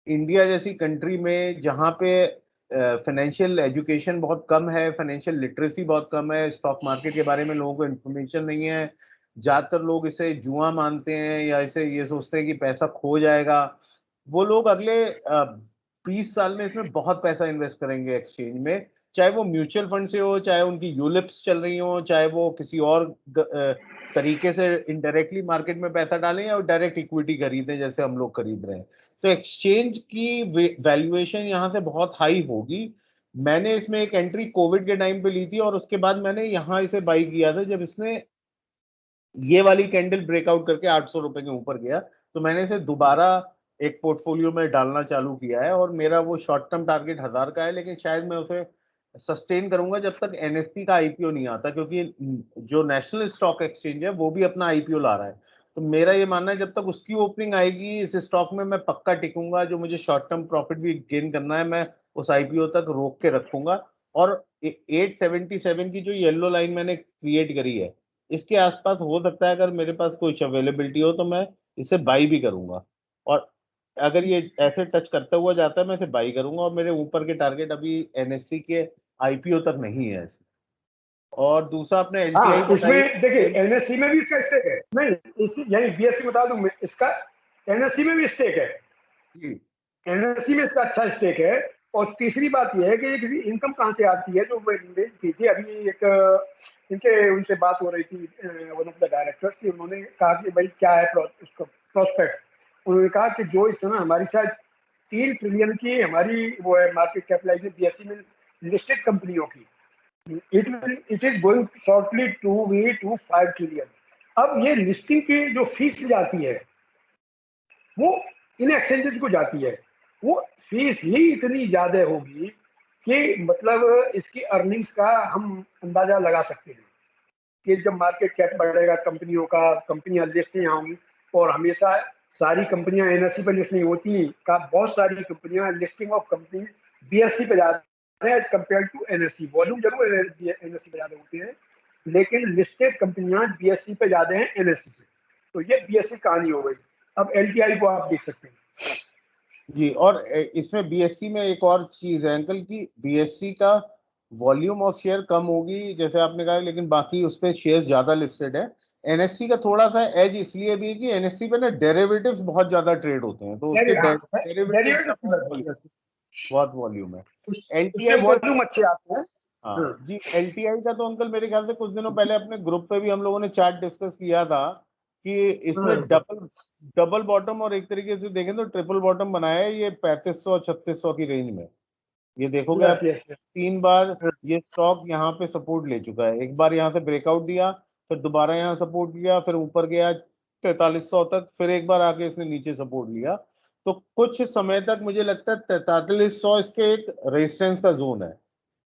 इंडिया जैसी कंट्री में जहाँ पे फाइनेंशियल एजुकेशन बहुत कम है, फाइनेंशियल लिटरेसी बहुत कम है, स्टॉक मार्केट के बारे में लोगों को इन्फॉर्मेशन नहीं है, ज्यादातर लोग इसे जुआ मानते हैं या इसे ये सोचते हैं कि पैसा खो जाएगा। वो लोग अगले 20 साल में इसमें बहुत पैसा इन्वेस्ट करेंगे एक्सचेंज में, चाहे वो म्यूचुअल फंड से हो, चाहे उनकी यूलिप्स चल रही हो, चाहे वो किसी और तरीके से इनडायरेक्टली मार्केट में पैसा डालें या डायरेक्ट इक्विटी खरीदें जैसे हम लोग खरीद रहे हैं। तो एक्सचेंज की वैल्यूएशन यहाँ से बहुत हाई होगी। मैंने इसमें एक एंट्री कोविड के टाइम पे ली थी और उसके बाद मैंने यहाँ इसे बाई किया था जब इसने ये वाली कैंडल ब्रेकआउट करके 800 रुपए के ऊपर गया, तो मैंने इसे दोबारा एक पोर्टफोलियो में डालना चालू किया है। और मेरा वो शॉर्ट टर्म टारगेट 1000 का है, लेकिन शायद मैं उसे सस्टेन करूंगा जब तक NSE का IPO नहीं आता, क्योंकि जो नेशनल स्टॉक एक्सचेंज है वो भी अपना IPO ला रहा है। तो मेरा ये मानना है जब तक उसकी ओपनिंग आएगी इस स्टॉक में मैं पक्का टिकूंगा। जो मुझे शॉर्ट टर्म प्रॉफिट भी गेन करना है मैं उस IPO तक रोक के रखूंगा। और 877 की जो येलो लाइन मैंने क्रिएट करी है, इसके आसपास हो सकता है अगर मेरे पास कुछ अवेलेबिलिटी हो तो मैं इसे बाई भी करूंगा। और अगर ये ऐसे टच करता हुआ जाता है मैं इसे बाई करूंगा। और मेरे ऊपर के टारगेट अभी NSE के IPO तक नहीं है। और दूसरा आपने LTI हाँ, इसमें देखिए NSE में भी इसका स्टेक है, नहीं इसकी यानी BSE बता दूं मैं, इसका NSE में भी स्टेक है, NSE में इसका अच्छा स्टेक है। और तीसरी बात यह है कि किसी इनकम कहाँ से आती है, जो थी अभी एक इनके उनसे बात हो रही थी वन ऑफ द डायरेक्टर्स की, उन्होंने कहा कि भाई क्या है प्रोस्पेक्ट। उन्होंने कहा कि जो इस समय हमारी शायद 3 ट्रिलियन की हमारी वो है मार्केट कैपिटलाइजेशन BSE में लिस्टेड कंपनियों की, it is going shortly to be to 5 trillion. अब ये लिस्टिंग की जो फीस जाती है वो इन एक्सचेंजेस को जाती है, वो फीस ही इतनी ज्यादा होगी कि मतलब इसकी अर्निंग्स का हम अंदाजा लगा सकते हैं कि जब मार्केट कैप बढ़ेगा कंपनियों का, कंपनियां लिस्ट नहीं होंगी। और हमेशा सारी कंपनियां NSE पर लिस्ट नहीं होती, का बहुत सारी कंपनियां लिस्टिंग ऑफ कंपनी BSE पे जाते हैं as compare to NSE। Volume जरूर NSE पे ज्यादा होते हैं, लेकिन लिस्टेड कंपनियां BSE पे ज्यादा हैं NSE से। तो ये BSE कहानी हो गई। अब LTI को आप देख सकते हैं जी। और इसमें BSE में एक और चीज है अंकल की BSE का वॉल्यूम ऑफ शेयर कम होगी जैसे आपने कहा, लेकिन बाकी उस पर शेयर ज्यादा लिस्टेड है। NSE का थोड़ा सा एज इसलिए भी है कि NSE पे ना डेरिवेटिव्स बहुत ज्यादा ट्रेड होते हैं, तो उसके डेरिवेटिव्स बहुत वॉल्यूम है। LTI वॉल्यूम अच्छे आते हैं। हाँ जी, एलटीआई का तो अंकल मेरे ख्याल से कुछ दिनों पहले अपने ग्रुप पे भी हम लोगों ने चार्ट डिस्कस किया था कि इसने डबल बॉटम और एक तरीके से देखें तो ट्रिपल बॉटम बनाया है ये 3500-3600 की रेंज में। ये देखोगे आप 3 बार ये स्टॉक यहाँ पे सपोर्ट ले चुका है। एक बार यहाँ से ब्रेकआउट दिया, फिर दोबारा यहाँ सपोर्ट लिया, फिर ऊपर गया 4300 तक, फिर एक बार आके इसने नीचे सपोर्ट लिया। तो कुछ समय तक मुझे लगता है 4300 इसके एक रेजिस्टेंस का जोन है।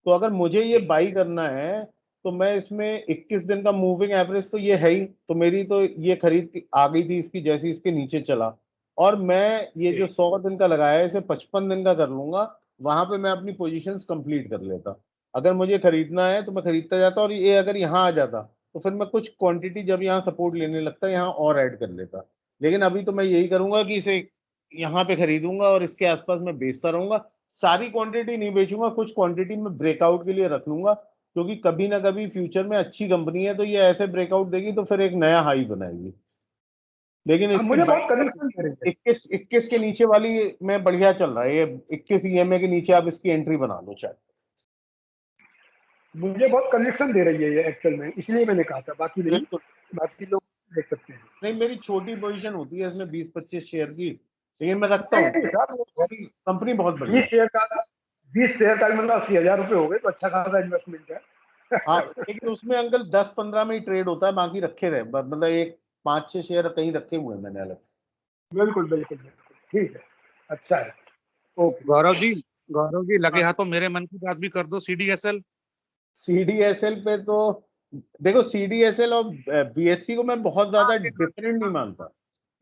तो अगर मुझे ये बाई करना है तो मैं इसमें 21 दिन का मूविंग एवरेज तो ये है ही, तो मेरी तो ये खरीद आ गई थी इसकी जैसे इसके नीचे चला, और मैं ये जो 100 दिन का लगाया है इसे 55 दिन का कर लूंगा, वहां पे मैं अपनी पोजीशंस कंप्लीट कर लेता। अगर मुझे खरीदना है तो मैं खरीदता जाता, और ये अगर यहाँ आ जाता तो फिर मैं कुछ क्वांटिटी जब यहाँ सपोर्ट लेने लगता यहाँ और ऐड कर लेता। लेकिन अभी तो मैं यही करूंगा कि इसे यहाँ पे खरीदूंगा और इसके आसपास मैं बेचता रहूंगा। सारी क्वांटिटी नहीं बेचूंगा, कुछ क्वांटिटी में ब्रेकआउट के लिए रख लूंगा, क्योंकि कभी ना कभी फ्यूचर में अच्छी कंपनी है तो ये ऐसे ब्रेकआउट देगी तो फिर एक नया हाई बनाएगी। लेकिन इसकी मुझे बहुत कनेक्शन दे रही है। 21 के नीचे वाली में बढ़िया चल रहा है ये, 21 ईएमए के नीचे आप इसकी एंट्री बना लो चाहे। मुझे बहुत कनेक्शन दे रही है ये एक्चुअल में, इसलिए मैंने कहा था, बाकी नहीं, बाकी लोग देख सकते हैं। नहीं, मेरी छोटी पोजीशन होती है इसमें 20-25 शेयर की, लेकिन मैं रखता हूँ। कंपनी बहुत बढ़िया। 20 शेयर का मतलब 80,000 रुपए हो गए, तो अच्छा खासा इन्वेस्टमेंट है। हाँ, लेकिन उसमें अंकल 10-15 में ही ट्रेड होता है, बाकी रखे रहे, मतलब एक 5-6 शेयर कहीं रखे हुए हैं मैंने अलग। बिल्कुल बिल्कुल बिल्कुल, ठीक है, अच्छा है, ओके। गौरव जी लगे हाथों मेरे मन की बात भी कर दो। सीडीएसएल पे तो देखो, सीडीएसएल और बीएससी को मैं बहुत ज्यादा डिफरेंट नहीं मानता।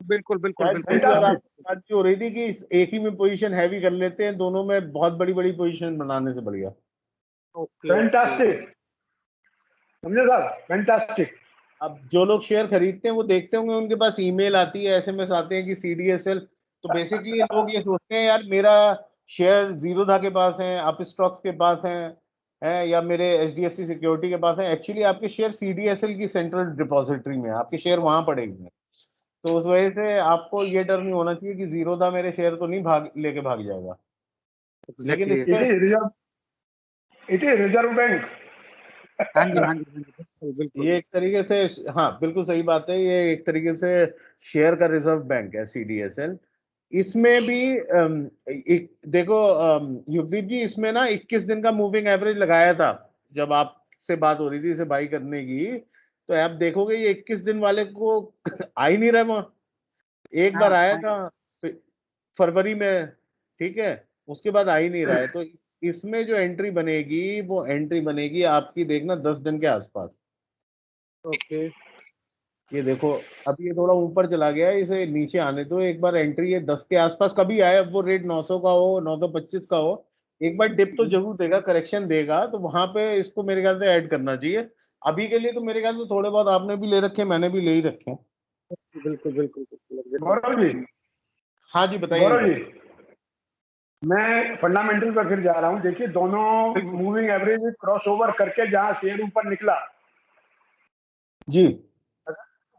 बिल्कुल बिल्कुल बात हो रही थी कि एक ही में पोजीशन हैवी कर लेते हैं, दोनों में बहुत बड़ी बड़ी पोजीशन बनाने से बढ़िया। फैंटास्टिक, समझे साहब, फैंटास्टिक। अब जो लोग शेयर खरीदते हैं वो देखते होंगे उनके पास ईमेल आती है, एसएमएस आते हैं कि सीडीएसएल, तो बेसिकली लोग ये सोचते हैं यार मेरा शेयर जीरोधा के पास है, अप स्टॉक्स के पास है या मेरे एचडीएफसी सिक्योरिटी के पास है। एक्चुअली आपके शेयर सीडीएसएल की सेंट्रल डिपॉजिटरी में है, आपके शेयर वहां पड़े हुए हैं। तो उस वजह से आपको ये डर नहीं होना चाहिए कि जीरोधा मेरे शेयर तो नहीं लेके भाग जाएगा। लेकिन इट इज रिजर्व बैंक। ये एक तरीके से, हाँ बिल्कुल सही बात है, ये एक तरीके से शेयर का रिजर्व बैंक है सीडीएसएल। इसमें भी एक देखो युगदीप जी, इसमें ना 21 दिन का मूविंग एवरेज लगाया था जब आपसे बात हो रही थी इसे बाई करने की, तो आप देखोगे ये 21 दिन वाले को आ ही नहीं रहा वहां। एक बार आया था फरवरी में, ठीक है, उसके बाद आ ही नहीं रहा है। तो इसमें जो एंट्री बनेगी वो एंट्री बनेगी आपकी देखना 10 दिन के आसपास। ओके, ये देखो अभी ये थोड़ा ऊपर चला गया है, इसे नीचे आने दो एक बार। एंट्री ये 10 के आसपास कभी आए, अब वो रेट 900 का हो 925 का हो, एक बार डिप तो जरूर देगा, करेक्शन देगा, तो वहां पे इसको मेरे ख्याल से ऐड करना चाहिए। अभी के लिए तो मेरे ख्याल से थोड़े बहुत आपने भी ले रखे, मैंने भी ले ही रखे हैं। बिल्कुल बिल्कुल। गौरव जी, हाँ जी बताइए। गौरव जी, मैं फंडामेंटल पर फिर जा रहा हूँ। देखिए दोनों मूविंग एवरेज क्रॉस ओवर करके जहां शेयर ऊपर निकला जी,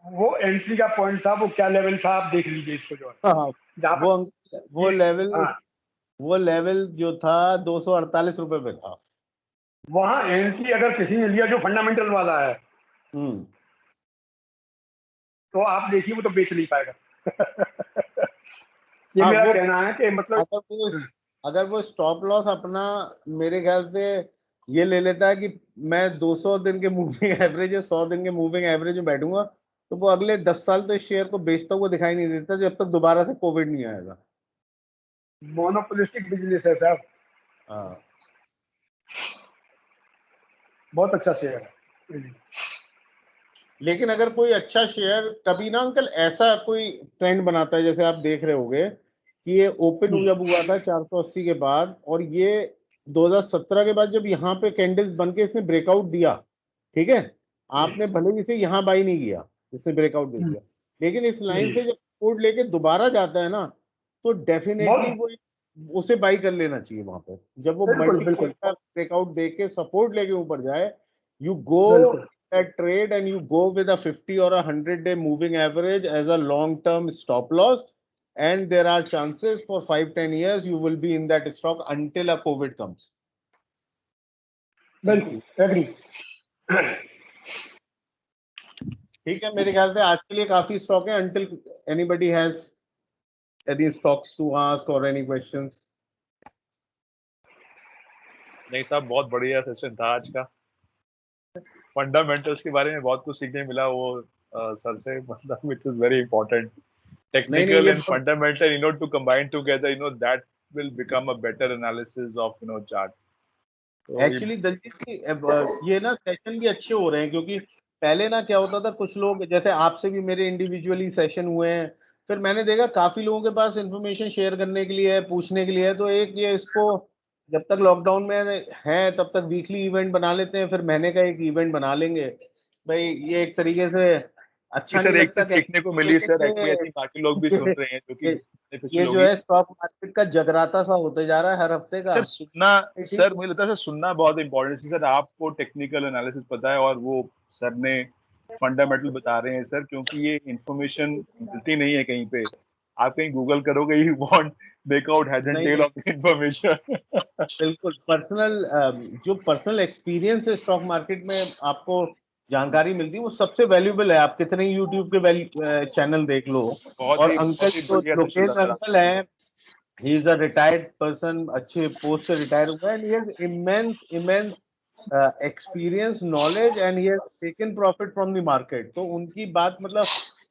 वो एंट्री का पॉइंट था, वो क्या लेवल था आप देख लीजिए इसको जो हाँ, वो लेवल जो था 248 रुपए पे था। वहां एंट्री अगर किसी ने लिया जो फंडामेंटल वाला है तो आप देखिए वो तो बेच नहीं पाएगा। ये मेरा कहना है कि मतलब अगर वो स्टॉप लॉस अपना मेरे ख्याल से ये ले लेता है कि मैं 200 दिन के मूविंग एवरेज या 100 दिन के मूविंग एवरेज में बैठूंगा, तो वो अगले 10 साल तो इस शेयर को बेचता हुआ दिखाई नहीं देता जब तक दोबारा से कोविड नहीं आएगा। मोनोपोलिस्टिक बिजनेस है साहब। हाँ, बहुत अच्छा शेयर है। लेकिन अगर कोई अच्छा शेयर कभी ना अंकल ऐसा कोई ट्रेंड बनाता है, जैसे आप देख रहे होंगे कि ये ओपन जब हुआ था 480 के बाद, और ये 2017 के बाद जब यहाँ पे कैंडल्स बन के इसने ब्रेकआउट दिया, ठीक है, आपने भले इसे यहाँ बाई नहीं किया, इसने ब्रेकआउट दे दिया, लेकिन इस लाइन से जब सपोर्ट लेके दोबारा जाता है ना, तो डेफिनेटली वो उसे बाई कर लेना चाहिए वहां पे। जब वो मल्टी ब्रेकआउट दे के सपोर्ट लेके ऊपर जाए, you go that trade and you go with a 50 or a 100-day moving average as a long-term stop loss, and there are chances for 5-10 years you will be in that stock until a COVID comes. बिल्कुल agree. ठीक है, मेरे ख्याल से आज के लिए काफी स्टॉक है, until anybody has any stocks to ask or any questions. नहीं साहब, बहुत बढ़िया सेशन था आज का। फंडामेंटल्स के बारे में बहुत कुछ सीखने मिला वो सर से, मतलब which is very important. Technical and fundamental, to combine together, that will become a better analysis of, chart. Actually Daljit ji, ये ना सेशन भी अच्छे हो रहे हैं, क्योंकि पहले ना क्या होता था, कुछ लोग जैसे आपसे भी मेरे इंडिविजुअली सेशन हुए हैं, फिर मैंने देखा काफी लोगों के पास इंफॉर्मेशन शेयर करने के लिए है, पूछने के लिए है, तो एक ये इसको जब तक लॉकडाउन में है तब तक वीकली इवेंट बना लेते हैं, फिर महीने का एक इवेंट बना लेंगे भाई। ये एक तरीके से अच्छा सर, नहीं एक लगता। चीज सीखने को मिली सर, एक्चुअली आई थिंक बाकी लोग भी सुन रहे हैं, जो कि कुछ ये लोग जो है स्टॉक मार्केट का जगराता सा होते जा रहा है हर हफ्ते का। सर सुनना, सर मुझे लगता है सर सुनना बहुत इंपॉर्टेंट है सर। आपको टेक्निकल एनालिसिस पता है और वो सर ने फंडामेंटल बता रहे हैं सर, क्योंकि ये इंफॉर्मेशन मिलती नहीं है कहीं पे। आप कहीं गूगल करोगे, you want make out head and tail of the information. बिल्कुल जो पर्सनल एक्सपीरियंस है स्टॉक मार्केट में आपको जानकारी मिलती है, वो सबसे वैल्यूएबल है। आप कितने यूट्यूब के चैनल देख लो, और अंकल जो लोकेश अंकल है, he is a retired person, अच्छे पोस्ट से रिटायर हुआ है, and he has immense experience, knowledge, and he has taken profit from the market. तो उनकी बात, मतलब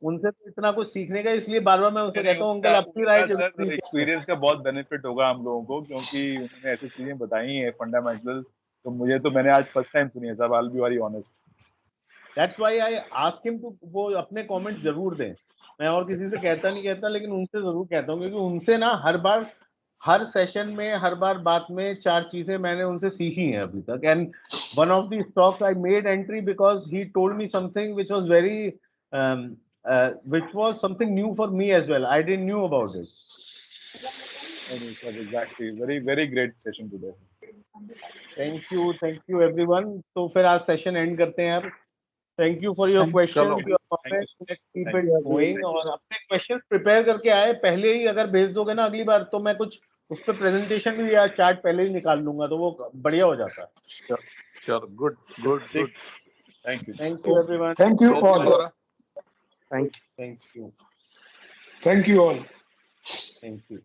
उनसे तो इतना कुछ सीखने का, इसलिए बार बार मैं उनसे कहता हूँ अंकल अपनी राय सर एक्सपीरियंस का बहुत बेनिफिट होगा हम लोगों को, क्योंकि उन्होंने ऐसी चीजें बताई हैं फंडामेंटल, तो मुझे तो मैंने आज फर्स्ट टाइम सुनी है sir. I will be very honest, that's why I ask him to, वो अपने कमेंट जरूर दें। मैं और किसी से कहता, लेकिन उनसे जरूर कहता हूँ, क्योंकि उनसे ना हर बार, हर सेशन में, हर बार बात में 4 चीजें मैंने उनसे सीखी हैं अभी तक। And one of the stocks I made entry because he told me something which was very which was something new for me as well. I didn't knew about it. Exactly. Very, very great session today. Thank you everyone. तो फिर आज session and करते हैं यार। Thank you for your questions, your comments. Let's keep it going. और अपने questions prepare करके आए, पहले ही अगर भेज दोगे ना अगली बार, तो मैं कुछ उस पर प्रेजेंटेशन भी या चार्ट पहले ही निकाल लूंगा, तो वो बढ़िया हो जाता है। Sure. Good. Thank you. Thank you everyone. Thank you all. Thank you. Thank you all. Thank you.